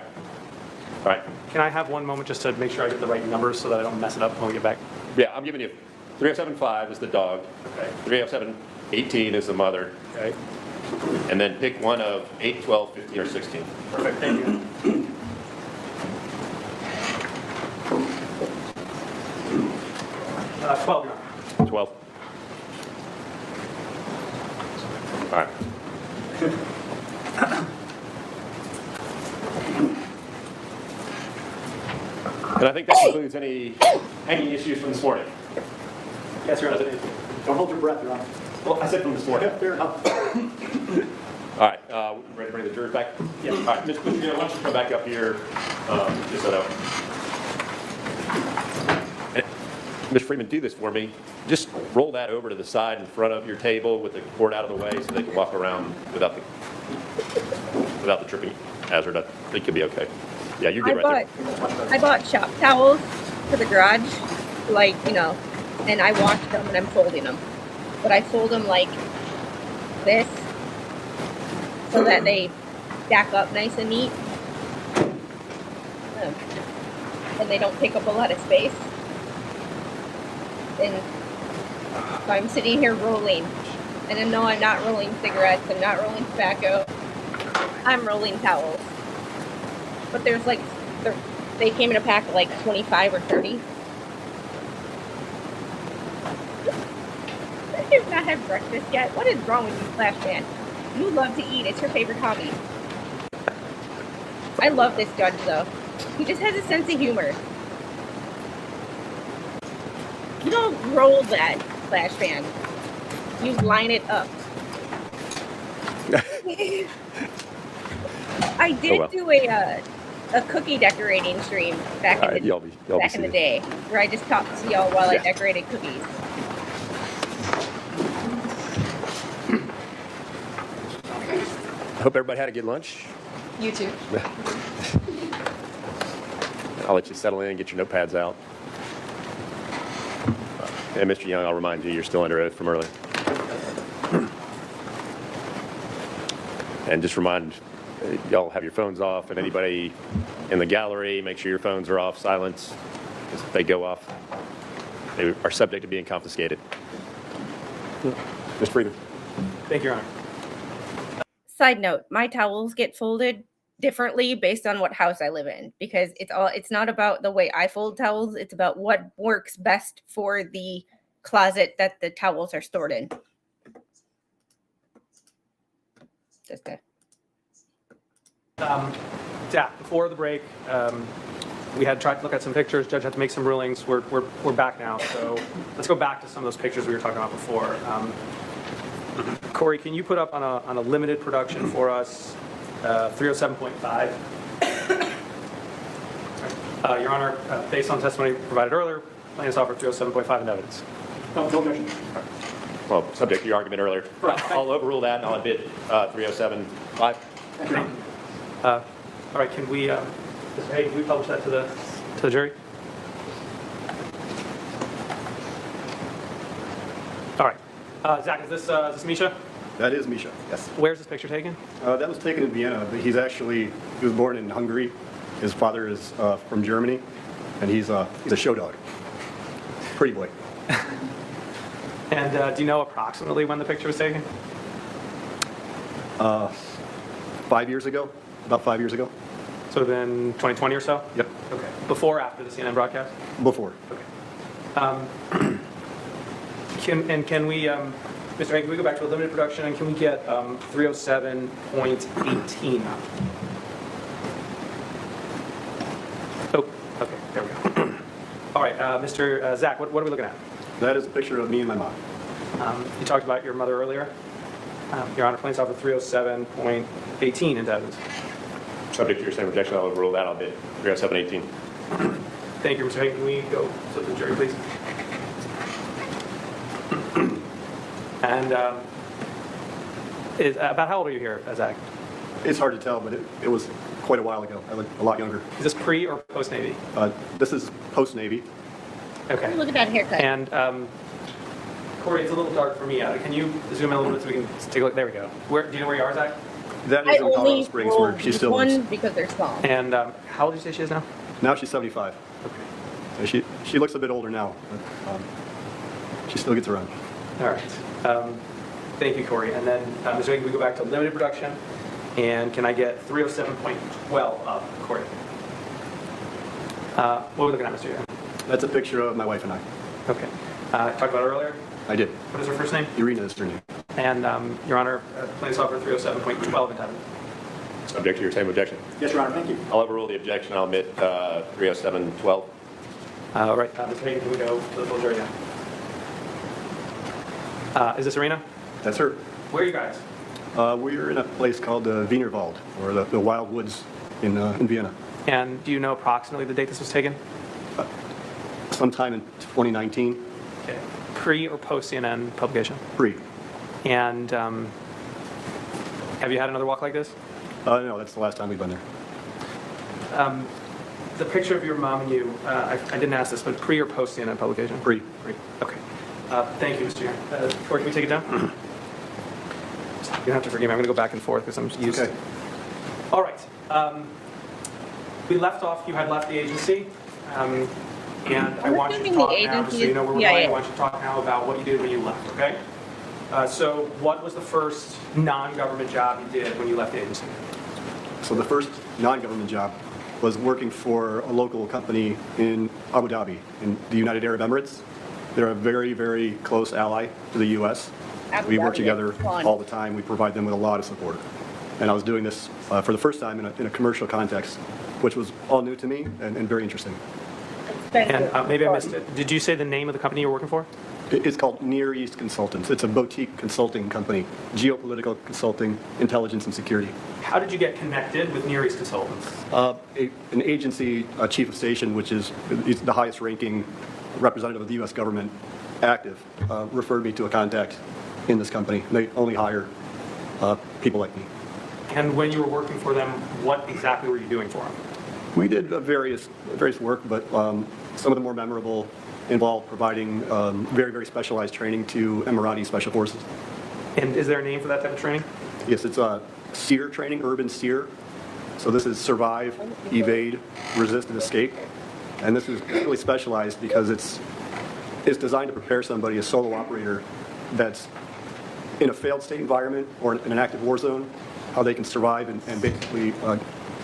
All right. Can I have one moment just to make sure I get the right numbers so that I don't mess it up when we get back? Yeah, I'm giving you 307.5 is the dog. Okay. 307.18 is the mother. Okay. And then pick one of 8, 12, 15, or 16. Perfect. Thank you. 12, Your Honor. 12. All right. And I think that concludes any hanging issues from this morning. Yes, Your Honor. Don't hold your breath, Your Honor. Well, I said from this morning. Yeah, fair enough. All right, ready to bring the jurors back? Yeah. All right, Ms. Boucher, why don't you come back up here, just so that. Ms. Freeman, do this for me. Just roll that over to the side in front of your table with the cord out of the way so they can walk around without the Without the tripping hazard, I think you'll be okay. Yeah, you're good right I bought shop towels for the garage, like, and I wash them and I'm folding them. But I fold them like this so that they stack up nice and neat. And they don't take up a lot of space. And so I'm sitting here rolling. And then no, I'm not rolling cigarettes, I'm not rolling tobacco. I'm rolling towels. But there's like, they came in a pack of like 25 or 30. I have not had breakfast yet. What is wrong with you, Flash Man? You love to eat. It's your favorite hobby. I love this judge, though. He just has a sense of humor. You don't roll that, Flash Man. You line it up. I did do a cookie decorating stream back in the day, where I just talked to y'all while I decorated cookies. I hope everybody had a good lunch. You too. I'll let you settle in and get your notepads out. And Mr. Young, I'll remind you, you're still under oath from earlier. And just remind y'all have your phones off, and anybody in the gallery, make sure your phones are off, silence. Because if they go off, they are subject to being confiscated. Mr. Freeman. Thank you, Your Honor. Side note, my towels get folded differently based on what house I live in, because it's not about the way I fold towels, it's about what works best for the closet that the towels are stored in. Just a Yeah, before the break, we had tried to look at some pictures. Judge had to make some rulings. We're back now, so let's go back to some of those pictures we were talking about before. Corey, can you put up on a limited production for us 307.5? Your Honor, based on testimony provided earlier, plaintiffs offer 307.5 in evidence. No objection. Well, subject to your argument earlier. I'll overrule that and I'll admit 307.5. Thank you. All right, can we, Mr. Hay, can we publish that to the jury? All right. Zach, is this Misha? That is Misha, yes. Where's this picture taken? That was taken in Vienna, but he was born in Hungary. His father is from Germany, and he's a show dog. Pretty boy. And do you know approximately when the picture was taken? 5 years ago, about 5 years ago. So it would have been 2020 or so? Yep, Okay. Before or after the CNN broadcast? before. Okay. Can we, Mr. Hay, can we go back to a limited production, and can we get 307.18 up? Oh, okay, there we go. All right, Mr. Zach, what are we looking at? That is a picture of me and my mom. You talked about your mother earlier. Your Honor, plaintiffs offer 307.18 into evidence. Subject to your same objection, I'll overrule that. I'll bid 307.18. Thank you, Mr. Hay. Can we go to the jury, please? And about how old are you here, Zach? It's hard to tell, but it was quite a while ago. I looked a lot younger. Is this pre or post Navy? This is post-Navy. Okay. look at that haircut. And Corey, it's a little dark for me. Can you zoom in a little bit so we can take a look? There we go. Do you know where you are, Zach? That I is in Colorado only Springs, where she still one lives. because they're small. And how old did you say she is now? Now she's 75. Okay. So she looks a bit older now, but she still gets around. All right. Thank you, Corey. And then, Ms. Wing, we go back to limited production. And can I get 307.12 up, Corey? What are we looking at, Mr. Young? That's a picture of my wife and I. Okay. Talked about it earlier. I did. What is her first name? Irina is her name. And, Your Honor, plaintiffs offer 307.12 in evidence. Subject to your same objection. Yes, Your Honor, thank you. I'll overrule the objection. I'll admit 307.12. All right. Ms. Hayden, can we go to the full jury now? Is this Irina? That's her. Where are you guys? We're in a place called Wienerwald, or the Wild Woods in Vienna. And do you know approximately the date this was taken? Sometime in 2019. Okay. Pre or post CNN publication? Pre. And Have you had another walk like this? No, that's the last time we've been there. The picture of your mom and you, I didn't ask this, but pre or post CNN publication? Pre. Okay. Thank you, Mr. Young. Corey, can we take it down? You don't have to forgive me. I'm going to go back and forth because I'm used. Okay. All right. We left off, you had left the agency. And I want you to leaving the talk now, just so agency. you know where we're Yeah, going. yeah. I want you to talk now about what you did when you left, okay? So what was the first non-government job you did when you left the agency? So the first non-government job was working for a local company in Abu Dhabi, in the United Arab Emirates. They're a very, very close ally to the U.S. Abu We work Dhabi together is fun. all the time. We provide them with a lot of support. And I was doing this for the first time in a commercial context, which was all new to me and very interesting. And maybe I missed it. Did you say the name of the company you were working for? It's called Near East Consultants. It's a boutique consulting company, geopolitical consulting, intelligence, and security. How did you get connected with Near East Consultants? An agency chief of station, which is the highest ranking representative of the U.S. government active, referred me to a contact in this company. They only hire people like me. And when you were working for them, what exactly were you doing for them? We did various work, but some of the more memorable involved providing very, very specialized training to Emirati special forces. And is there a name for that type of training? Yes, it's SEER training, urban SEER. So this is survive, evade, resist, and escape. And this is really specialized because it's designed to prepare somebody, a solo operator, that's in a failed state environment or in an active war zone, how they can survive and basically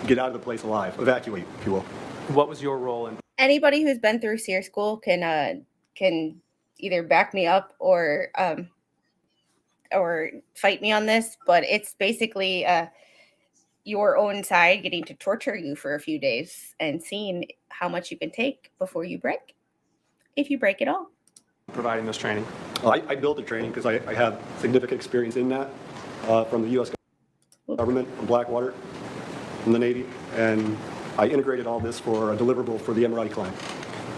get out of the place alive, evacuate, if you will. What was your role in? Anybody who's been through SEER school can either back me up or fight me on this, but it's basically your own side getting to torture you for a few days and seeing how much you can take before you break, if you break it all. Providing this training? I built the training because I have significant experience in that from the U.S. government, from Blackwater, from the Navy, and I integrated all this for a deliverable for the Emirati client.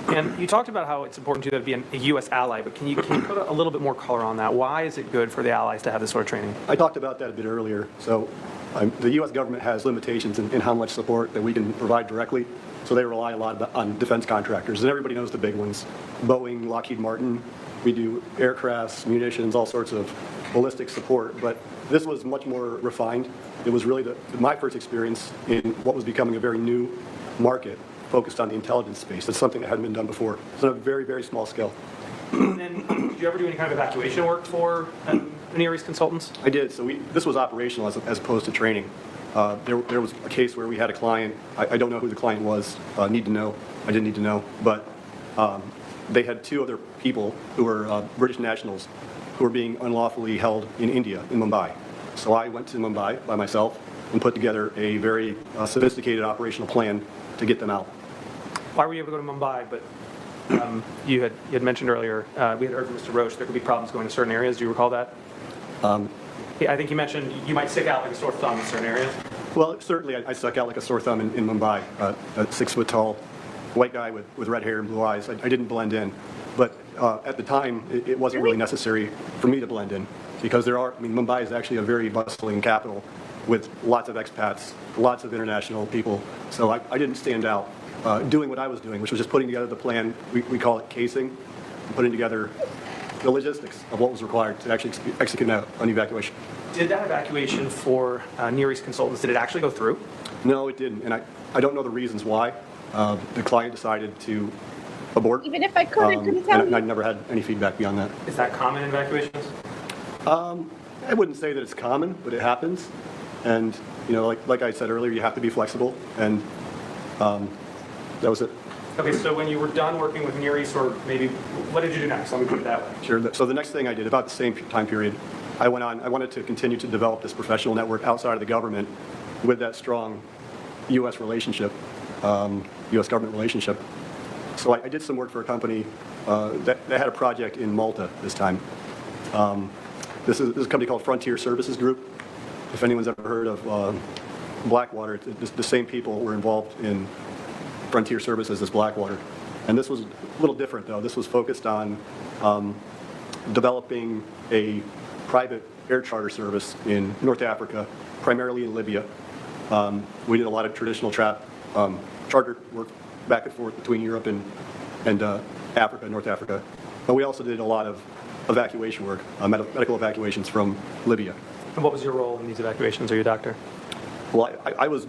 And you talked about how it's important to you to be a U.S. ally, but can you put a little bit more color on that? Why is it good for the allies to have this sort of training? I talked about that a bit earlier. So the U.S. government has limitations in how much support that we can provide directly, so they rely a lot on defense contractors, and everybody knows the big ones. Boeing, Lockheed Martin, we do aircrafts, munitions, all sorts of ballistic support, but this was much more refined. It was really my first experience in what was becoming a very new market focused on the intelligence space. That's something that hadn't been done before. It's on a very, very small scale. And then, did you ever do any kind of evacuation work for Near East Consultants? I did. So this was operational as opposed to training. There was a case where we had a client. I don't know who the client was. Need to know. I didn't need to know. But they had two other people who were British nationals who were being unlawfully held in India, in Mumbai. So I went to Mumbai by myself and put together a very sophisticated operational plan to get them out. Why were you able to go to Mumbai? But you had mentioned earlier, we had heard from Mr. Roche, there could be problems going to certain areas. Do you recall that? Yeah, I think you mentioned you might stick out like a sore thumb in certain areas. Well, certainly I stuck out like a sore thumb in Mumbai. A 6 foot tall white guy with red hair and blue eyes. I didn't blend in. But at the time, it wasn't really necessary for me to blend in because Mumbai is actually a very bustling capital with lots of expats, lots of international people. So I didn't stand out doing what I was doing, which was just putting together the plan. We call it casing, putting together the logistics of what was required to actually execute an evacuation. Did that evacuation for Near East Consultants, did it actually go through? No, it didn't. And I don't know the reasons why. The client decided to abort. Even if I could, I couldn't tell and you. I never had any feedback beyond that. Is that common in evacuations? I wouldn't say that it's common, but it happens. And, like I said earlier, you have to be flexible. And that was it. Okay, so when you were done working with Near East, or maybe, what did you do next? Let me put it that way. Sure. So the next thing I did, about the same time period, I wanted to continue to develop this professional network outside of the government with that strong U.S. relationship, U.S. government relationship. So I did some work for a company that had a project in Malta this time. This is a company called Frontier Services Group. If anyone's ever heard of Blackwater, the same people were involved in Frontier Services as Blackwater. And this was a little different, though. This was focused on developing a private air charter service in North Africa primarily in Libya. We did a lot of traditional charter work back and forth between Europe and Africa, North Africa. But we also did a lot of evacuation work, medical evacuations from Libya. And what was your role in these evacuations? Are you a doctor? Well, I was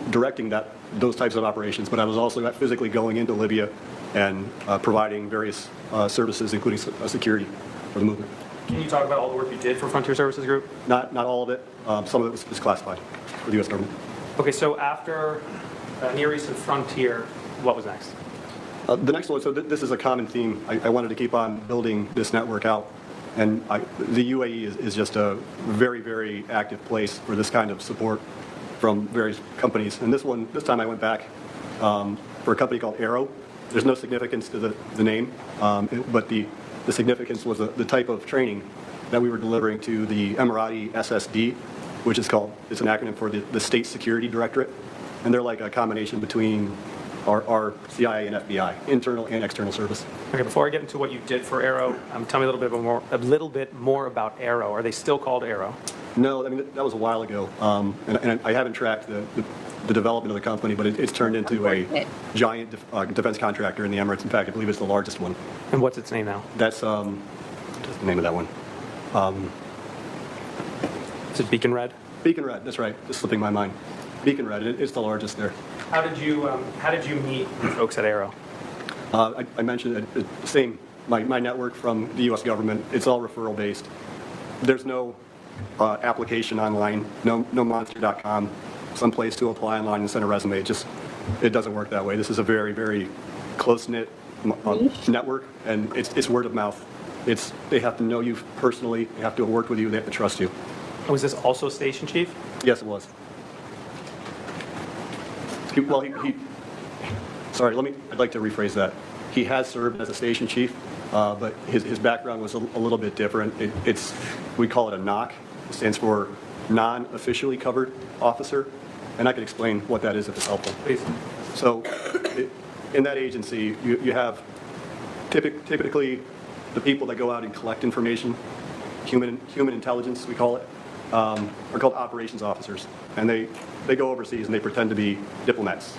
directing those types of operations, but I was also physically going into Libya and providing various services, including security for the movement. Can you talk about all the work you did for Frontier Services Group? Not all of it. Some of it was classified for the U.S. government. Okay, so after Near East and Frontier, what was next? The next one, so this is a common theme. I wanted to keep on building this network out. And the UAE is just a very, very active place for this kind of support from various companies. And this time I went back for a company called Arrow. There's no significance to the name, but the significance was the type of training that we were delivering to the Emirati SSD, which is it's an acronym for the State Security Directorate. And they're like a combination between our CIA and FBI, internal and external service. Okay, before I get into what you did for Arrow, tell me a little bit more about Arrow. Are they still called Arrow? No, I mean, that was a while ago. And I haven't tracked the development of the company, but it's turned into a giant defense contractor in the Emirates. In fact, I believe it's the largest one. And what's its name now? That's, what's the name of that one? Is it Beacon Red? Beacon Red, that's right. Just slipping my mind. Beacon Red, it's the largest there. How did you meet the folks at Arrow? I mentioned the same, my network from the U.S. government, it's all referral based. There's no application online, no monster.com, some place to apply online and send a resume. It doesn't work that way. This is a very, very close-knit network, and it's word of mouth. They have to know you personally, they have to have worked with you, they have to trust you. Was this also Station Chief? Yes, it was. Sorry, I'd like to rephrase that. He has served as a station chief, but his background was a little bit different. We call it a NOC. It stands for non-officially covered officer, and I can explain what that is if it's helpful. Please. So, in that agency, you have typically the people that go out and collect information, human intelligence, we call it, are called operations officers, and they go overseas and they pretend to be diplomats.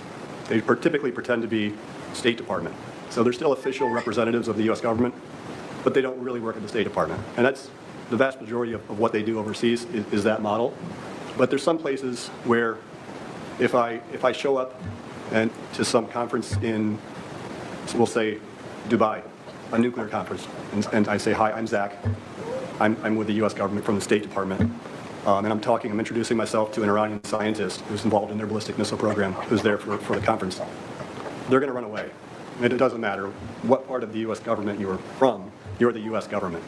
They typically pretend to be State Department. So they're still official representatives of the U.S. government, but they don't really work at the State Department. And that's the vast majority of what they do overseas is that model. But there's some places where if I show up to some conference in, we'll say, Dubai, a nuclear conference, and I say, hi, I'm Zach. I'm with the U.S. government from the State Department. And I'm introducing myself to an Iranian scientist who's involved in their ballistic missile program, who's there for the conference. They're going to run away. And it doesn't matter what part of the U.S. government you're from, you're the U.S. government.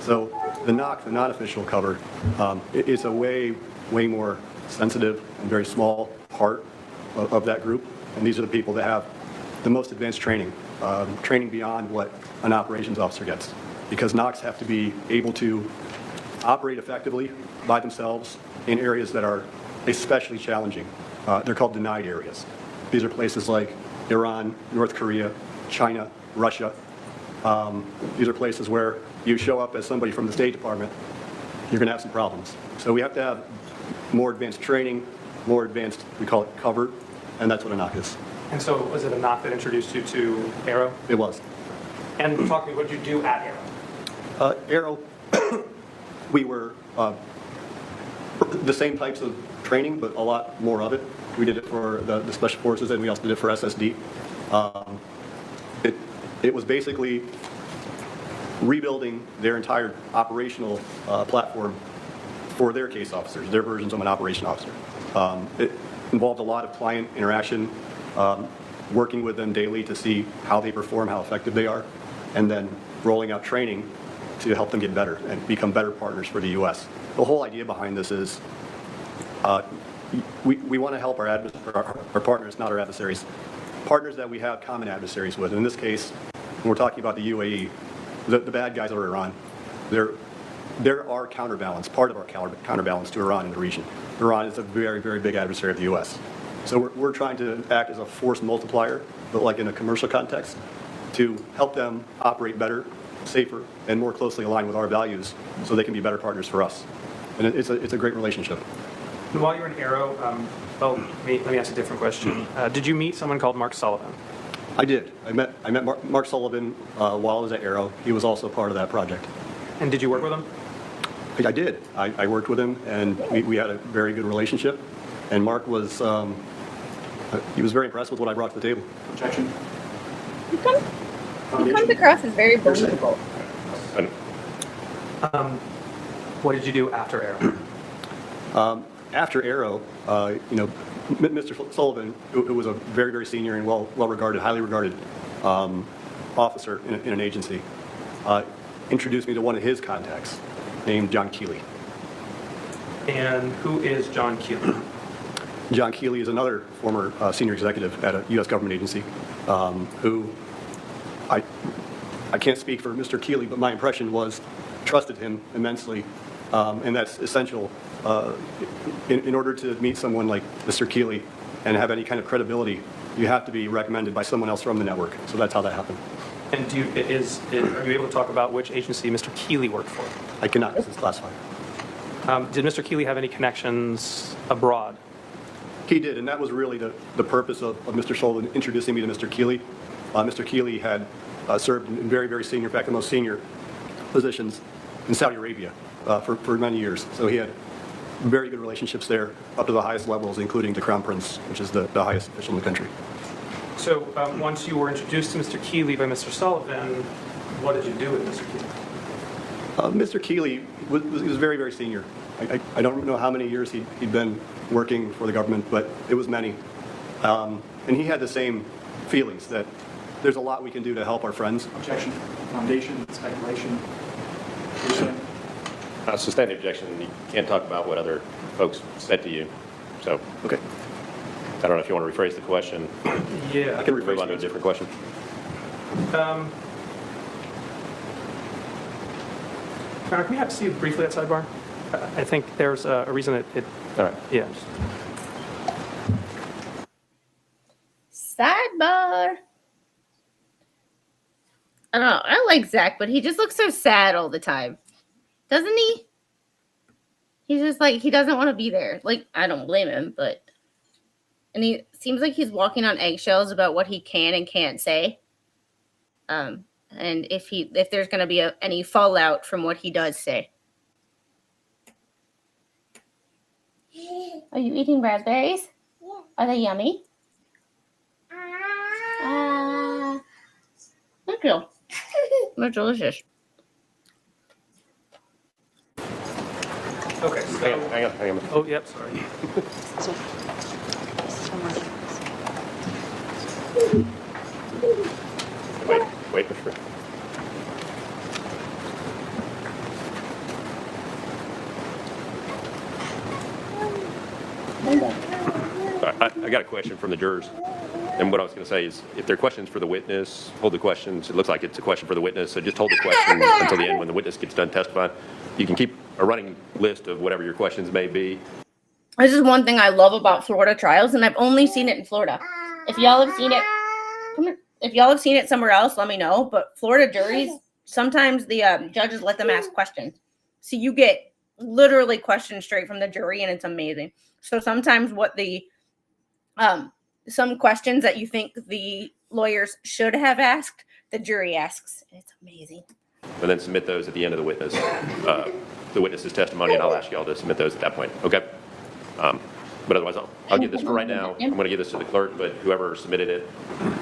So the NOC, the non-official cover, is a way more sensitive and very small part of that group. And these are the people that have the most advanced training, training beyond what an operations officer gets. Because NOCs have to be able to operate effectively by themselves in areas that are especially challenging. They're called denied areas. These are places like Iran, North Korea, China, Russia. These are places where you show up as somebody from the State Department, you're going to have some problems. So we have to have more advanced training, more advanced, we call it cover, and that's what a NOC is. And so was it a NOC that introduced you to Arrow? It was. And talk to me, what did you do at Arrow? Arrow, we were the same types of training, but a lot more of it. We did it for the Special Forces, and we also did it for SSD. It was basically rebuilding their entire operational platform for their case officers, their versions of an operation officer. It involved a lot of client interaction, working with them daily to see how they perform, how effective they are, and then rolling out training to help them get better and become better partners for the U.S. The whole idea behind this is we want to help our partners, not our adversaries. Partners that we have common adversaries with. In this case, when we're talking about the UAE, the bad guys are Iran. They're our counterbalance, part of our counterbalance to Iran in the region. Iran is a very, very big adversary of the U.S. So we're trying to act as a force multiplier, but like in a commercial context, to help them operate better, safer, and more closely aligned with our values so they can be better partners for us. And it's a great relationship. And while you're in Arrow, let me ask a different question. Did you meet someone called Mark Sullivan? I did. I met Mark Sullivan while I was at Arrow. He was also part of that project. And did you work with him? I did. I worked with him, and we had a very good relationship. And Mark was, he was very impressed with what I brought to the table. Objection. He comes across as very believable. What did you do after Arrow? After Arrow, Mr. Sullivan, who was a very, very senior and well-regarded, highly regarded officer in an agency, introduced me to one of his contacts named John Keeley. And who is John Keeley? John Keeley is another former senior executive at a U.S. government agency who I can't speak for Mr. Keeley, but my impression was trusted him immensely, and that's essential in order to meet someone like Mr. Keeley and have any kind of credibility. You have to be recommended by someone else from the network. So that's how that happened. And are you able to talk about which agency Mr. Keeley worked for? I cannot, because it's classified. Did Mr. Keeley have any connections abroad? He did, and that was really the purpose of Mr. Sullivan introducing me to Mr. Keeley. Mr. Keeley had served in very, very senior, in fact, the most senior positions in Saudi Arabia for many years. So he had very good relationships there up to the highest levels, including the Crown Prince, which is the highest official in the country. So once you were introduced to Mr. Keeley by Mr. Sullivan, what did you do with Mr. Keeley? Mr. Keeley was very, very senior. I don't know how many years he'd been working for the government, but it was many. And he had the same feelings that there's a lot we can do to help our friends. Objection. Foundation, speculation. Hearsay. Sustain the objection. You can't talk about what other folks said to you. So, Okay. I don't know if you want to rephrase the question. Yeah. I can Move rephrase on to a it. different question. Can we see you briefly at sidebar? I think there's a reason it All right. yeah. Sidebar. I don't know. I like Zach, but he just looks so sad all the time. Doesn't he? He's just like, he doesn't want to be there. Like, I don't blame him, but. And he seems like he's walking on eggshells about what he can and can't say. And if there's going to be any fallout from what he does say. Are you eating raspberries? Yeah. Are they yummy? Thank you. They're delicious. Okay. Hang on. Oh, yep. Sorry. Wait, Mr. I got a question from the jurors. And what I was going to say is, if there are questions for the witness, hold the questions. It looks like it's a question for the witness, so just hold the question until the end when the witness gets done testifying. You can keep a running list of whatever your questions may be. This is one thing I love about Florida trials, and I've only seen it in Florida. If y'all have seen it, come here. If y'all have seen it somewhere else, let me know. But Florida juries, sometimes the judges let them ask questions. So you get literally questions straight from the jury, and it's amazing. So sometimes what the some questions that you think the lawyers should have asked, the jury asks. It's amazing. And then submit those at the end of the witness's testimony, and I'll ask y'all to submit those at that point. Okay? But otherwise, I'll give this for right now. I'm going to give this to the clerk, but whoever submitted it,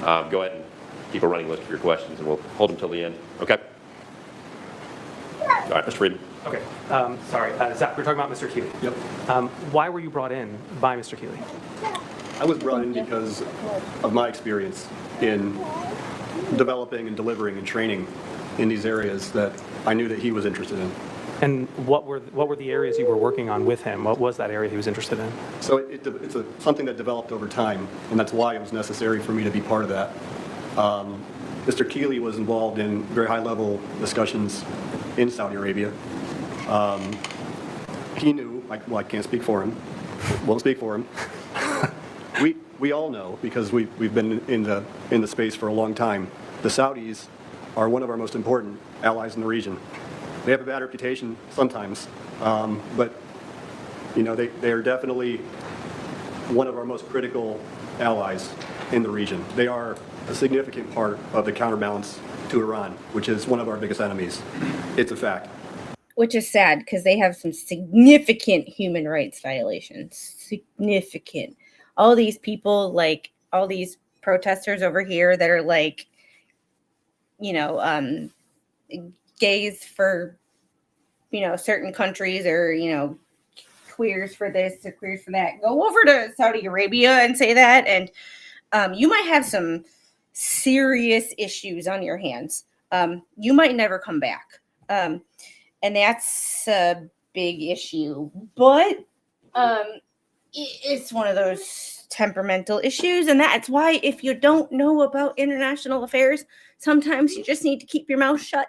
go ahead and keep a running list of your questions, and we'll hold them till the end. Okay? All right, Mr. Friedman. Okay. Sorry. Zach, we're talking about Mr. Keeley. Yep. Why were you brought in by Mr. Keeley? I was brought in because of my experience in developing and delivering and training in these areas that I knew that he was interested in. And what were the areas you were working on with him? What was that area he was interested in? So it's something that developed over time, and that's why it was necessary for me to be part of that. Mr. Keeley was involved in very high-level discussions in Saudi Arabia. He knew, I can't speak for him, won't speak for him. We all know, because we've been in the space for a long time, the Saudis are one of our most important allies in the region. They have a bad reputation sometimes, but You know, they are definitely one of our most critical allies in the region. They are a significant part of the counterbalance to Iran, which is one of our biggest enemies. It's a fact. Which is sad because they have some significant human rights violations. Significant. All these people, like all these protesters over here that are like, you know, gays for, you know, certain countries, or, you know, queers for this or queers for that. Go over to Saudi Arabia and say that, and you might have some serious issues on your hands. You might never come back. And that's a big issue. But it's one of those temperamental issues. And that's why if you don't know about international affairs, sometimes you just need to keep your mouth shut.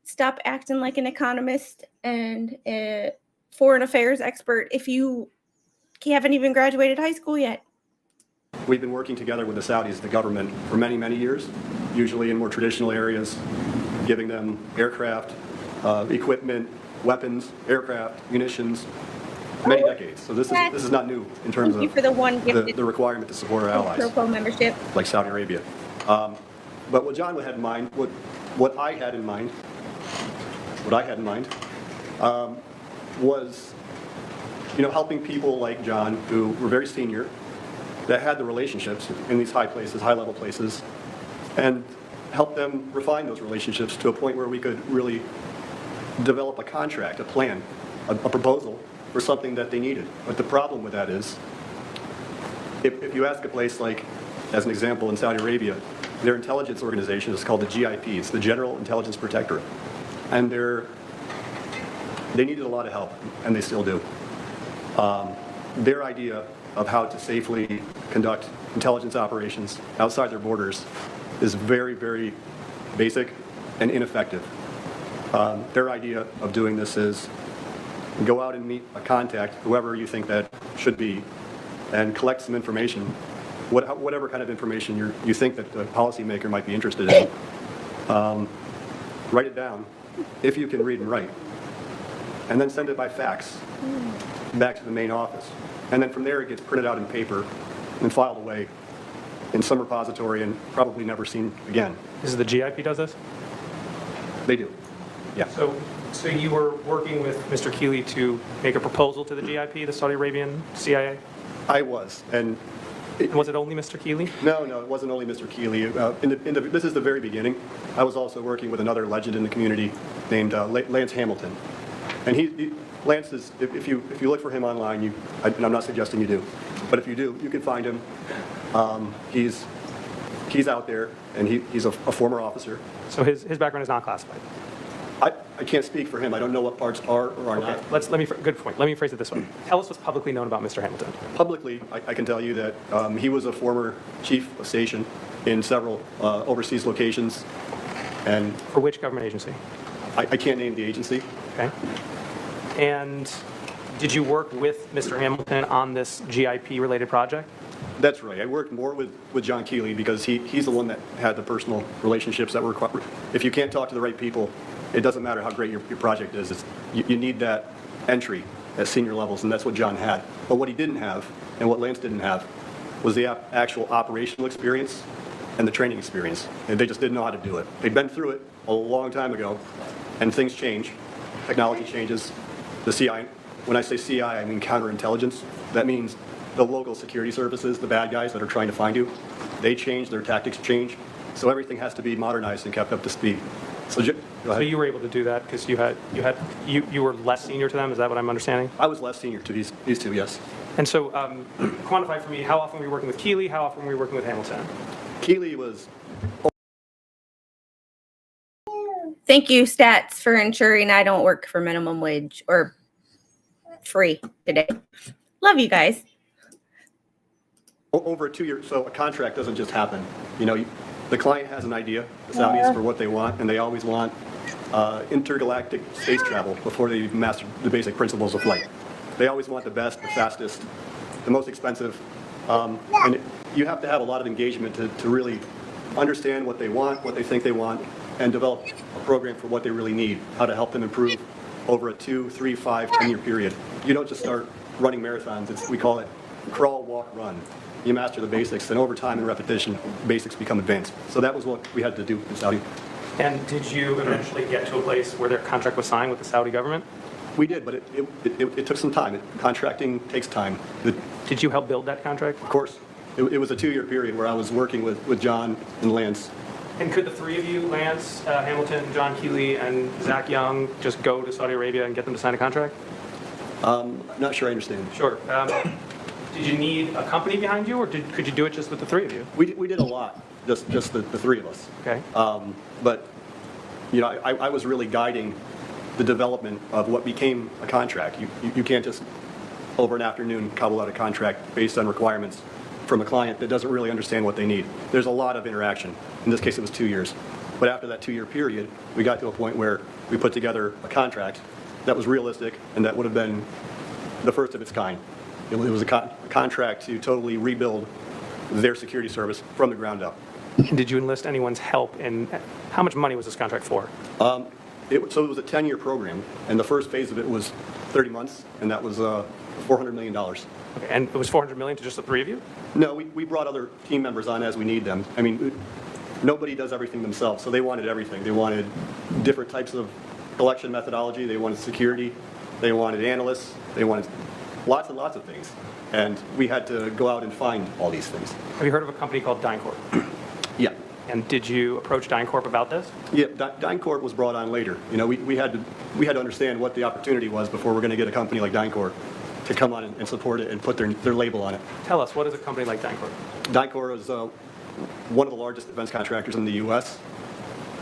Stop acting like an economist and a foreign affairs expert if you haven't even graduated high school yet. We've been working together with the Saudis, the government, for many, many years, usually in more traditional areas, giving them aircraft, equipment, weapons, aircraft, munitions, many decades. So this is not new in terms Thank you of for the one gifted the requirement to support our allies, Pro membership. like Saudi Arabia. But what John had in mind, what I had in mind, was, you know, helping people like John who were very senior, that had the relationships in these high places, high-level places, and help them refine those relationships to a point where we could really develop a contract, a plan, a proposal for something that they needed. But the problem with that is, if you ask a place like, as an example, in Saudi Arabia, their intelligence organization is called the GIP. It's the General Intelligence Protectorate. And they needed a lot of help, and they still do. Their idea of how to safely conduct intelligence operations outside their borders is very, very basic and ineffective. Their idea of doing this is go out and meet a contact, whoever you think that should be, and collect some information, whatever kind of information you think that the policymaker might be interested in. Write it down, if you can read and write, and then send it by fax back to the main office. And then from there, it gets printed out in paper and filed away in some repository and probably never seen again. This is the GIP does this? They do, yeah. So you were working with Mr. Keeley to make a proposal to the GIP, the Saudi Arabian CIA? I was, and And was it only Mr. Keeley? no, it wasn't only Mr. Keeley. This is the very beginning. I was also working with another legend in the community named Lance Hamilton. And Lance is, if you look for him online, and I'm not suggesting you do, but if you do, you can find him. He's out there, and he's a former officer. So his background is not classified. I can't speak for him. I don't know what parts are or are Okay, not. good point. Let me phrase it this way. Tell us what's publicly known about Mr. Hamilton. Publicly, I can tell you that he was a former chief of station in several overseas locations, and For which government agency? I can't name the agency. Okay. And did you work with Mr. Hamilton on this GIP-related project? That's right. I worked more with John Keeley because he's the one that had the personal relationships that were required. If you can't talk to the right people, it doesn't matter how great your project is. You need that entry at senior levels, and that's what John had. But what he didn't have, and what Lance didn't have, was the actual operational experience and the training experience. And they just didn't know how to do it. They'd been through it a long time ago, and things change. Technology changes. The CI, when I say CI, I mean counterintelligence. That means the local security services, the bad guys that are trying to find you, they change, their tactics change. So everything has to be modernized and kept up to speed. So go So ahead. you were able to do that because you were less senior to them. Is that what I'm understanding? I was less senior to these two, yes. And so, quantify for me, how often were you working with Keeley? How often were you working with Hamilton? Keeley was Thank you, Stats, for ensuring I don't work for minimum wage or free today. Love you guys. over a 2-year, so a contract doesn't just happen. You know, the client has an idea, the Saudis, for what they want, and they always want intergalactic space travel before they even master the basic principles of flight. They always want the best, the fastest, the most expensive, and you have to have a lot of engagement to really understand what they want, what they think they want, and develop a program for what they really need, how to help them improve over a 2, 3, 5, 10-year period. You don't just start running marathons. We call it crawl, walk, run. You master the basics, and over time and repetition, basics become advanced. So that was what we had to do in Saudi. And did you eventually get to a place where their contract was signed with the Saudi government? We did, but it took some time. Contracting takes time. Did you help build that contract? Of course, it was a 2-year period where I was working with John and Lance. And could the three of you, Lance Hamilton, John Keeley, and Zach Young, just go to Saudi Arabia and get them to sign a contract? Not sure I understand. Sure. Did you need a company behind you, or could you do it just with the three of you? We did a lot, just the three of us. Okay. But you know, I was really guiding the development of what became a contract. You can't just over an afternoon cobble out a contract based on requirements from a client that doesn't really understand what they need. There's a lot of interaction. In this case, it was 2 years. But after that 2-year period, we got to a point where we put together a contract that was realistic and that would have been the first of its kind. It was a contract to totally rebuild their security service from the ground up. And did you enlist anyone's help, and how much money was this contract for? So it was a 10-year program, and the first phase of it was 30 months, and that was $400 million. Okay, and it was $400 million to just the three of you? No, we brought other team members on as we need them. I mean, nobody does everything themselves, so they wanted everything. They wanted different types of collection methodology. They wanted security. They wanted analysts. They wanted lots and lots of things. And we had to go out and find all these things. Have you heard of a company called DynCorp? Yeah. And did you approach DynCorp about this? Yeah, DynCorp was brought on later. You know, we had to understand what the opportunity was before we're going to get a company like DynCorp to come on and support it and put their label on it. Tell us, what is a company like DynCorp? DynCorp is one of the largest defense contractors in the U.S.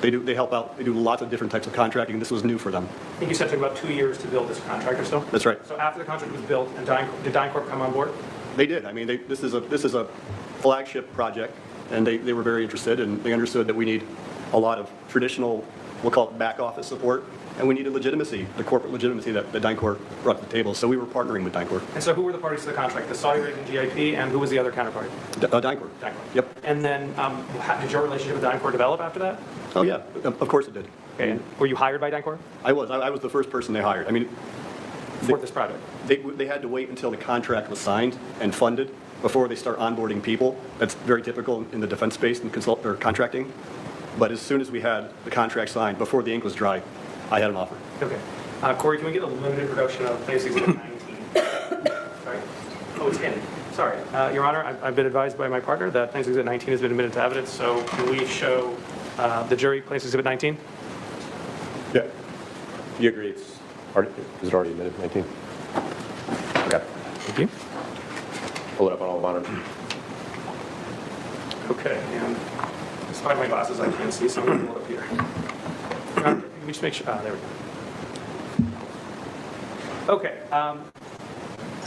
They help out. They do lots of different types of contracting. This was new for them. I think you said it took about 2 years to build this contract or so? That's right. So after the contract was built, and did DynCorp come on board? They did. I mean, this is a flagship project, and they were very interested, and they understood that we need a lot of traditional, we'll call it back office support, and we needed legitimacy, the corporate legitimacy that DynCorp brought to the table. So we were partnering with DynCorp. And so who were the parties to the contract? The Saudi Arabian GIP, and who was the other counterparty? DynCorp. DynCorp. Yep. And then did your relationship with DynCorp develop after that? Oh yeah, of course it did. Okay. And were you hired by DynCorp I was the first person they hired. I mean, for this project? they had to wait until the contract was signed and funded before they start onboarding people. That's very typical in the defense space and contracting. But as soon as we had the contract signed, before the ink was dry, I had an offer. Okay. Corey, can we get a limited production of Plaintiff's Exhibit 19? Sorry. Oh, it's in. Sorry. Your Honor, I've been advised by my partner that Plaintiff's Exhibit 19 has been admitted to evidence, so can we show the jury Plaintiff's Exhibit 19? Yeah. You agree is it already admitted, 19? Okay. Thank you. Pull it up on all monitors. Okay, and despite my glasses, I can't see, so I'm going to pull it up here. Your Honor, can we just make sure? There we go. Okay.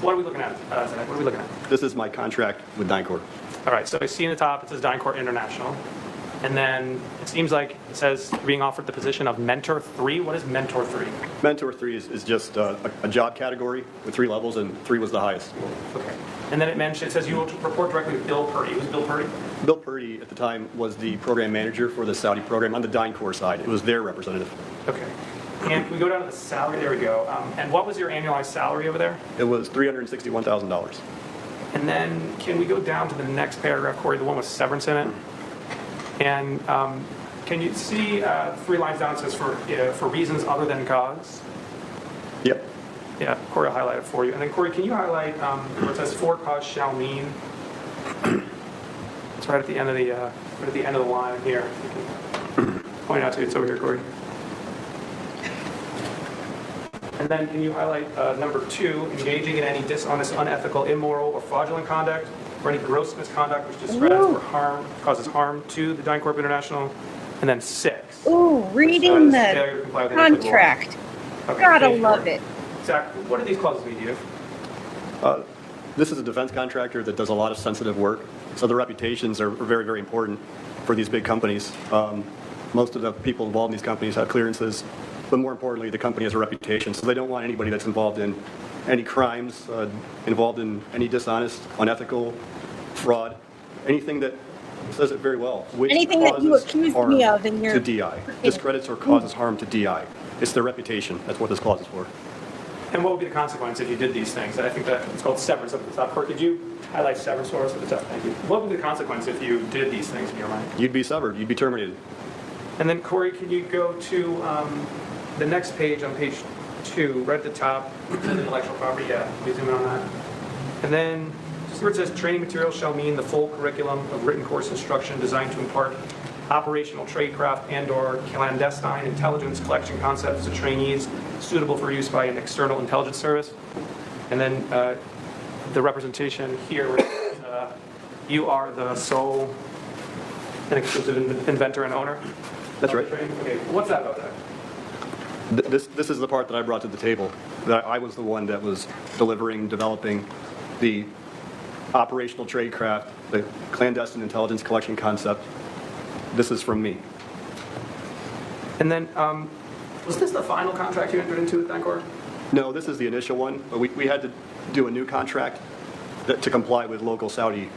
What are we looking at, Zach? What are we looking at? This is my contract with DynCorp. All right, so I see in the top, it says DynCorp International. And then it seems like it says you're being offered the position of Mentor 3. What is Mentor 3? Mentor 3 is just a job category with 3 levels, and 3 was the highest. Okay. And then it says you will report directly to Bill Purdy. Who's Bill Purdy? Bill Purdy, at the time, was the program manager for the Saudi program on the DynCorp side. It was their representative. Okay. And can we go down to the salary? There we go. And what was your annualized salary over there? It was $361,000. And then can we go down to the next paragraph, Corey, the one with severance in it? And can you see 3 lines down, it says for reasons other than cause? Yep. Yeah, Corey will highlight it for you. And then Corey, can you highlight where it says for cause shall mean? It's right at the end of the line here. You can point out to you, it's over here, Corey. And then can you highlight number 2, engaging in any dishonest, unethical, immoral, or fraudulent conduct, or any gross misconduct which distress or harm, causes harm to the DynCorp International. And then 6. Ooh, reading failure to the comply with any applicable law. contract. Okay, Gotta page love 4. it. Zach, what do these clauses mean to you? This is a defense contractor that does a lot of sensitive work, so the reputations are very, very important for these big companies. Most of the people involved in these companies have clearances, but more importantly, the company has a reputation, so they don't want anybody that's involved in any crimes, involved in any dishonest, unethical, fraud, anything that It says it very well. Which Anything that you causes accused harm me of in your- to DI. Discredits or causes harm to DI. It's their reputation. That's what this clause is for. And what would be the consequence if you did these things? And I think that it's called severance up at the top. Court, could you highlight severance for us at the top? Thank you. What would be the consequence if you did these things in your mind? You'd be severed. You'd be terminated. And then Corey, can you go to the next page on page 2, right at the top, it says intellectual property, yeah, we zoom in on that. And then, just where it says training materials shall mean the full curriculum of written course instruction designed to impart operational tradecraft and/or clandestine intelligence collection concepts to trainees suitable for use by an external intelligence service. And then the representation here, where it says, you are the sole and exclusive inventor and owner. That's right. Okay, what's that about that? This is the part that I brought to the table, that I was the one that was delivering, developing the operational tradecraft, the clandestine intelligence collection concept. This is from me. And then, was this the final contract you entered into with Bancor? No, this is the initial one, but we had to do a new contract to comply with local Saudi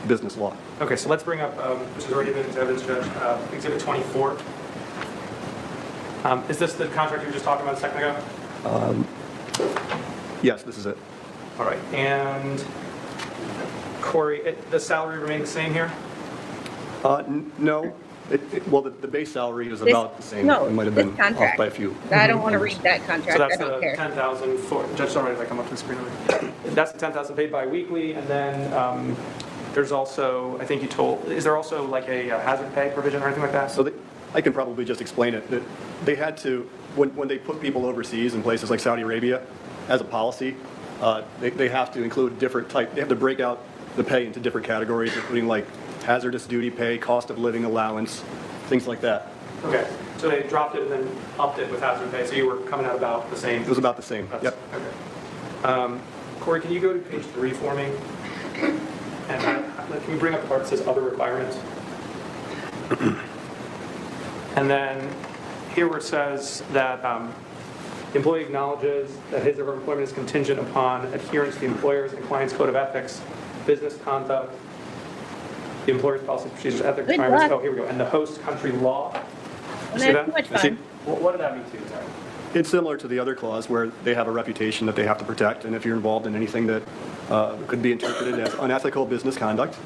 business law. Okay, so let's bring up, which has already been into evidence, Judge, Exhibit 24. Is this the contract you were just talking about a second ago? Yes, this is it. All right, and Corey, the salary remained the same here? No. Well, the base salary is about the same. No, It might have this been off contract. by a few. I don't want to read that So contract, that's I don't the care. 10,000 for, Judge, sorry if I come up to the screen. That's the 10,000 paid bi-weekly, and then there's also, I think you told, is there also like a hazard pay provision or anything like that? So I can probably just explain it. That they had to, when they put people overseas in places like Saudi Arabia, as a policy, they have to include different type, they have to break out the pay into different categories, including like hazardous duty pay, cost of living allowance, things like that. Okay, so they dropped it and then upped it with hazard pay, so you were coming out about the same? It was about the same. Yep. Okay. Corey, can you go to page 3 for me? And can we bring up the part that says other requirements? And then here where it says that the employee acknowledges that his or her employment is contingent upon adherence to the employer's and client's code of ethics, business conduct, the employer's policy, procedures, ethics Good requirements. luck. Oh, here we go. And the host country law. And See that's that? too much See, fun. What did that mean to you, Zach? it's similar to the other clause where they have a reputation that they have to protect, and if you're involved in anything that could be interpreted as unethical business conduct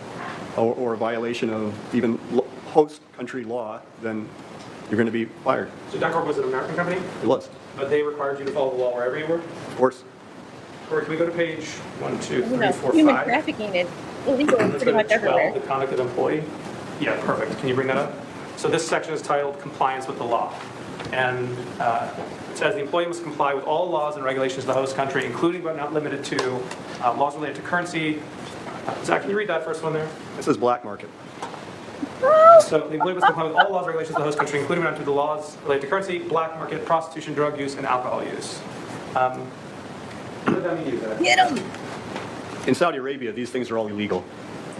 or a violation of even host country law, then you're going to be fired. So Dunkirk was an American company, It was, but they required you to follow the law wherever you were? of course. Corey, can we go to page 1, 2, You 3, know, 4, human 5? trafficking is illegal Let's pretty go much to 12, everywhere. the conduct of employee. Yeah, perfect. Can you bring that up? So this section is titled Compliance with the Law. And it says the employee must comply with all laws and regulations of the host country, including but not limited to laws related to currency. Zach, can you read that first one there? This is black market. So the employee must comply with all laws and regulations of the host country, including but not to the laws related to currency, black market, prostitution, drug use, and alcohol use. What does that mean to you, Zach? Get 'em! In Saudi Arabia, these things are all illegal.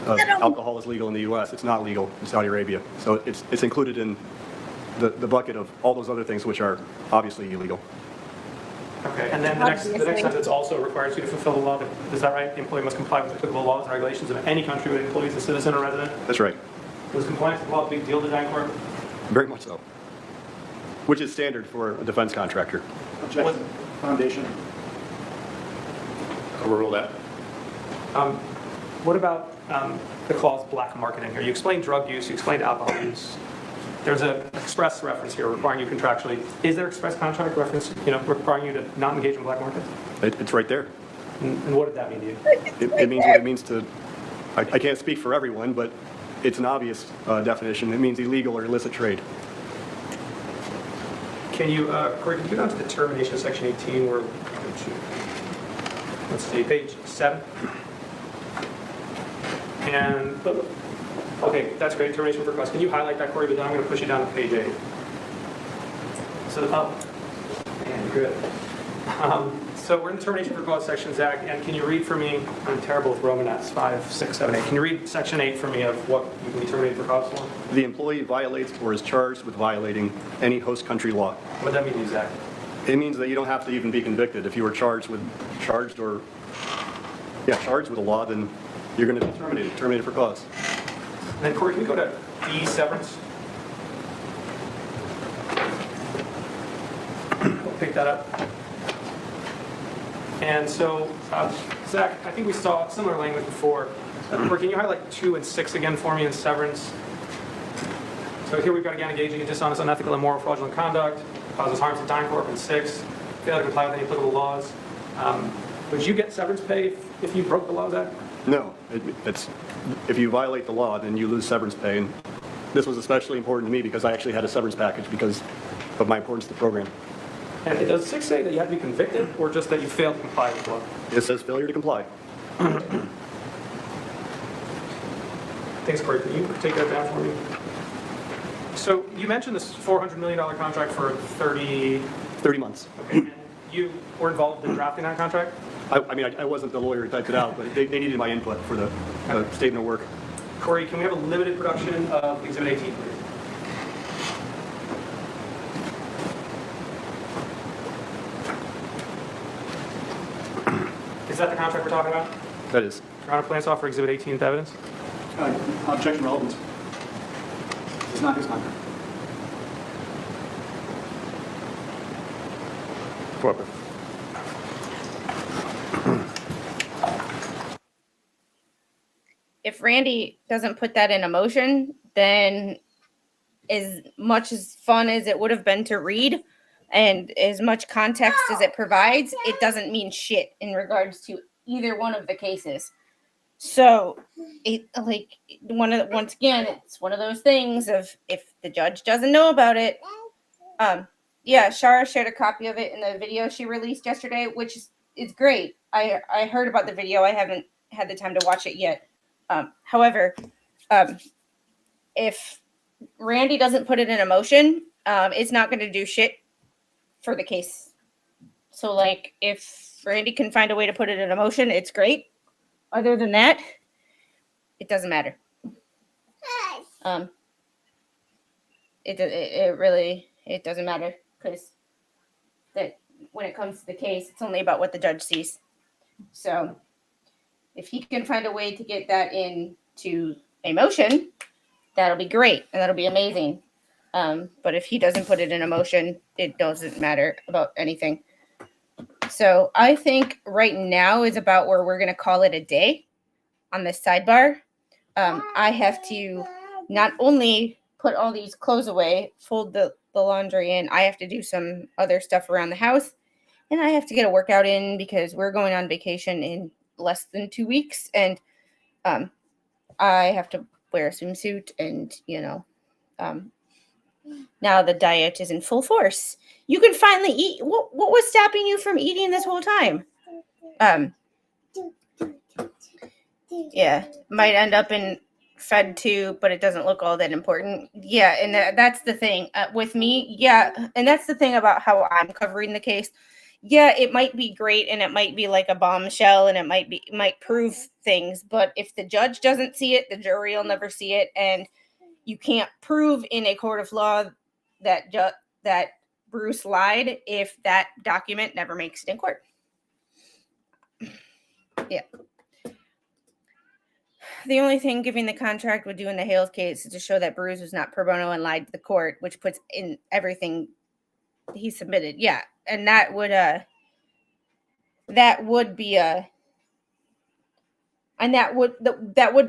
Alcohol is legal in the U.S. It's not legal in Saudi Arabia. So it's included in the bucket of all those other things which are obviously illegal. Okay, and then the next sentence also requires you to fulfill the law. Is that right? The employee must comply with applicable laws and regulations of any country where the employee is a citizen or resident. That's right. Was compliance with the law a big deal to Dankor? Very much so. Which is standard for a defense contractor. Objection. Foundation. Overrule that. What about the clause black marketing here? You explained drug use, you explained alcohol use. There's an express reference here requiring you contractually. Is there express contract reference, requiring you to not engage in black markets? It's right there. And what did that mean to you? It means what it means to, I can't speak for everyone, but it's an obvious definition. It means illegal or illicit trade. Can you, Corey, can you go down to the termination section 18 where, let's see, page 7? And, okay, that's great, termination for cause. Can you highlight that, Corey? But then I'm going to push you down to page 8. So, man, good. So we're in the termination for cause section, Zach, and can you read for me, I'm terrible with Romanettes, 5, 6, 7, 8. Can you read section 8 for me of what you can be terminated for cause for? The employee violates or is charged with violating any host country law. What does that mean to you, Zach? It means that you don't have to even be convicted. If you were charged with a law, then you're going to be terminated for cause. And then Corey, can we go to D, severance? We'll pick that up. And so, Zach, I think we saw similar language before. Corey, can you highlight 2 and 6 again for me in severance? So here we've got, again, engaging in dishonest, unethical, immoral, fraudulent conduct, causes harm to DynCorp, and 6, failure to comply with any applicable laws. Would you get severance pay if you broke the law, Zach? No, it's, if you violate the law, then you lose severance pay. And this was especially important to me because I actually had a severance package because of my importance to the program. And does 6 say that you have to be convicted, or just that you failed to comply with the law? It says failure to comply. Thanks, Corey. Can you take that down for me? So you mentioned this $400 million contract for 30... 30 months. Okay. And you were involved in drafting that contract? I mean, I wasn't the lawyer who typed it out, but they needed my input for the statement of work. Corey, can we have a limited production of Exhibit 18, please? Is that the contract we're talking about? That is. Your Honor, plans offer Exhibit 18 to evidence? Objection relevance. It's not his contract. Cooperative. If Randy doesn't put that in a motion, then as much as fun as it would have been to read and as much context as it provides, it doesn't mean shit in regards to either one of the cases. So it once again, it's one of those things of if the judge doesn't know about it. Yeah, Shara shared a copy of it in the video she released yesterday, which is great. I heard about the video. I haven't had the time to watch it yet. However, if Randy doesn't put it in a motion, it's not going to do shit for the case. So, like, if Randy can find a way to put it in a motion, it's great. Other than that, it doesn't matter. It really doesn't matter because that when it comes to the case, it's only about what the judge sees. So, if he can find a way to get that into a motion, that'll be great and that'll be amazing. But if he doesn't put it in a motion, it doesn't matter about anything. So I think right now is about where we're going to call it a day on this sidebar. I have to not only put all these clothes away, fold the laundry in, I have to do some other stuff around the house, and I have to get a workout in because we're going on vacation in less than 2 weeks, and I have to wear a swimsuit, and now the diet is in full force. You can finally eat. What was stopping you from eating this whole time? Yeah, might end up in fed too, but it doesn't look all that important. Yeah, and that's the thing with me. Yeah, and that's the thing about how I'm covering the case. Yeah, it might be great and it might be like a bombshell and it might prove things, but if the judge doesn't see it, the jury will never see it, and you can't prove in a court of law that Bruce lied if that document never makes it in court. Yeah. The only thing giving the contract would do in the Hales case is to show that Bruce was not pro bono and lied to the court, which puts in everything he submitted. Yeah. And that would be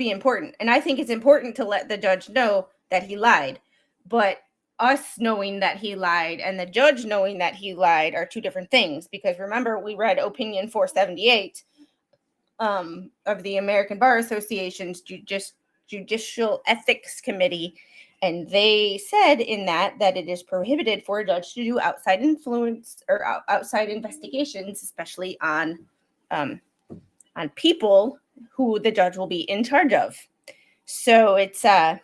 important. And I think it's important to let the judge know that he lied. But us knowing that he lied and the judge knowing that he lied are two different things. Because remember, we read Opinion 478 of the American Bar Association's Judicial Ethics Committee. And they said in that it is prohibited for a judge to do outside influence or outside investigations, especially on people who the judge will be in charge of. So it's yeah,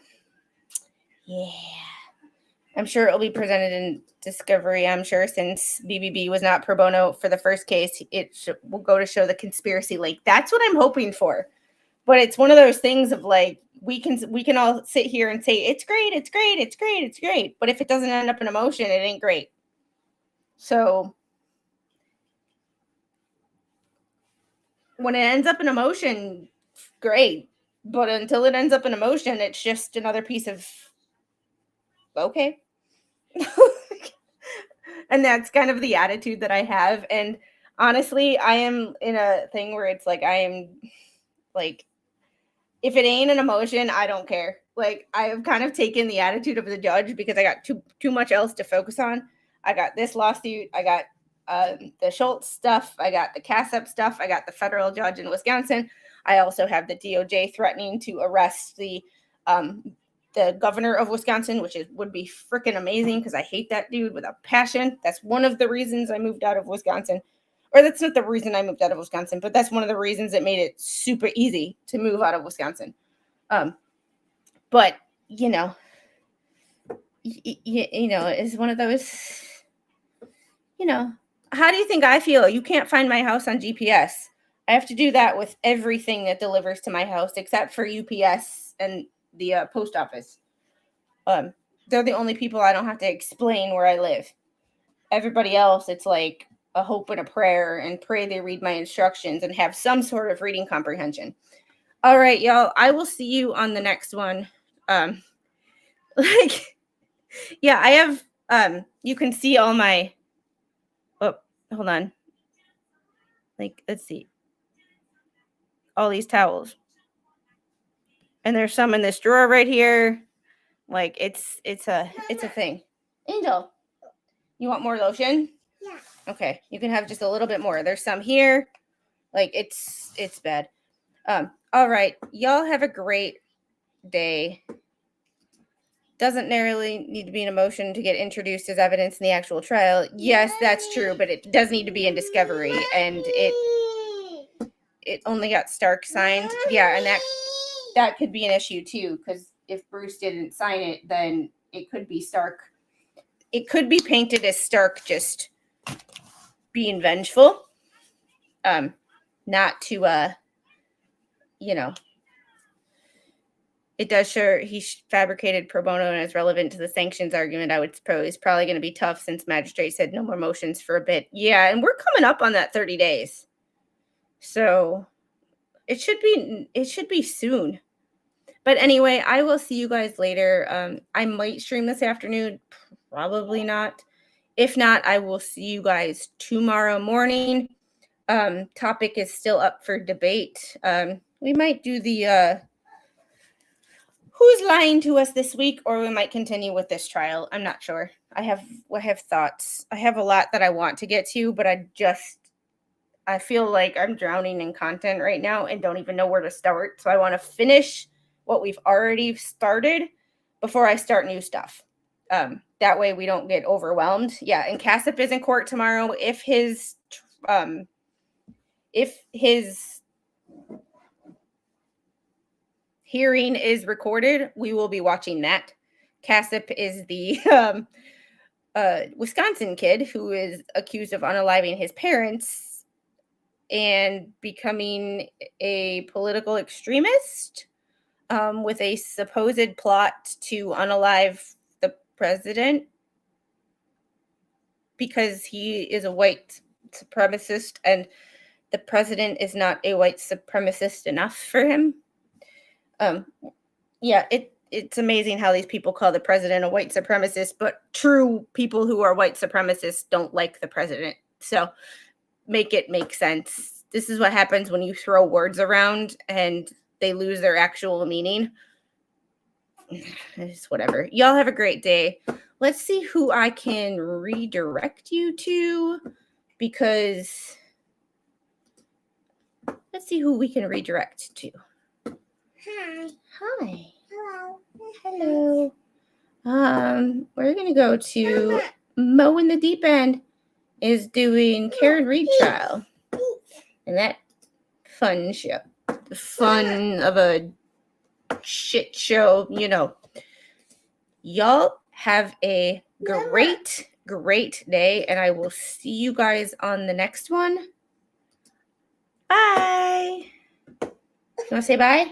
I'm sure it'll be presented in discovery. I'm sure since BBB was not pro bono for the first case, will go to show the conspiracy link. That's what I'm hoping for. But it's one of those things of like, we can all sit here and say, it's great, it's great, it's great, it's great. But if it doesn't end up in a motion, it ain't great. So when it ends up in a motion, great. But until it ends up in a motion, it's just another piece of okay. And that's kind of the attitude that I have. And honestly, I am in a thing where it's like I am like, if it ain't an emotion, I don't care. Like, I have kind of taken the attitude of the judge because I got too much else to focus on. I got this lawsuit. I got the Schultz stuff. I got the CASEP stuff. I got the federal judge in Wisconsin. I also have the DOJ threatening to arrest the governor of Wisconsin, which would be freaking amazing because I hate that dude with a passion. That's one of the reasons I moved out of Wisconsin. Or that's not the reason I moved out of Wisconsin, but that's one of the reasons it made it super easy to move out of Wisconsin. But, you know, it's one of those, how do you think I feel? You can't find my house on GPS. I have to do that with everything that delivers to my house except for UPS and the post office. They're the only people I don't have to explain where I live. Everybody else, it's like a hope and a prayer and pray they read my instructions and have some sort of reading comprehension. All right, y'all. I will see you on the next one. I have, you can see all my, oh, hold on. Let's see. All these towels. And there's some in this drawer right here. It's a thing. Angel, you want more lotion? Yeah. Okay, you can have just a little bit more. There's some here. It's bad. All right, y'all have a great day. Doesn't necessarily need to be an emotion to get introduced as evidence in the actual trial. Yes, that's true, but it does need to be in discovery, and it only got Stark signed. Yeah, and that could be an issue too, because if Bruce didn't sign it, then it could be Stark. It could be painted as Stark just being vengeful. Not to it does show he fabricated pro bono and is relevant to the sanctions argument. I would suppose it's probably going to be tough since magistrate said no more motions for a bit. Yeah, and we're coming up on that 30 days. So it should be soon. But anyway, I will see you guys later. I might stream this afternoon, probably not. If not, I will see you guys tomorrow morning. Topic is still up for debate. We might do the who's lying to us this week, or we might continue with this trial. I'm not sure. I have thoughts. I have a lot that I want to get to, but I feel like I'm drowning in content right now and don't even know where to start. So I want to finish what we've already started before I start new stuff. That way we don't get overwhelmed. Yeah, and CASEP is in court tomorrow. If his hearing is recorded, we will be watching that. CASEP is the Wisconsin kid who is accused of unaliving his parents and becoming a political extremist with a supposed plot to unalive the president because he is a white supremacist and the president is not a white supremacist enough for him. It's amazing how these people call the president a white supremacist, but true people who are white supremacists don't like the president. So make it make sense. This is what happens when you throw words around and they lose their actual meaning. It's whatever. Y'all have a great day. Let's see who I can redirect you to, because let's see who we can redirect to. Hi. Hello. We're gonna go to Mo in the Deep End is doing Karen Reed trial, and that fun show, the fun of a shit show. Y'all have a great day, and I will see you guys on the next one. Bye. You want to say bye?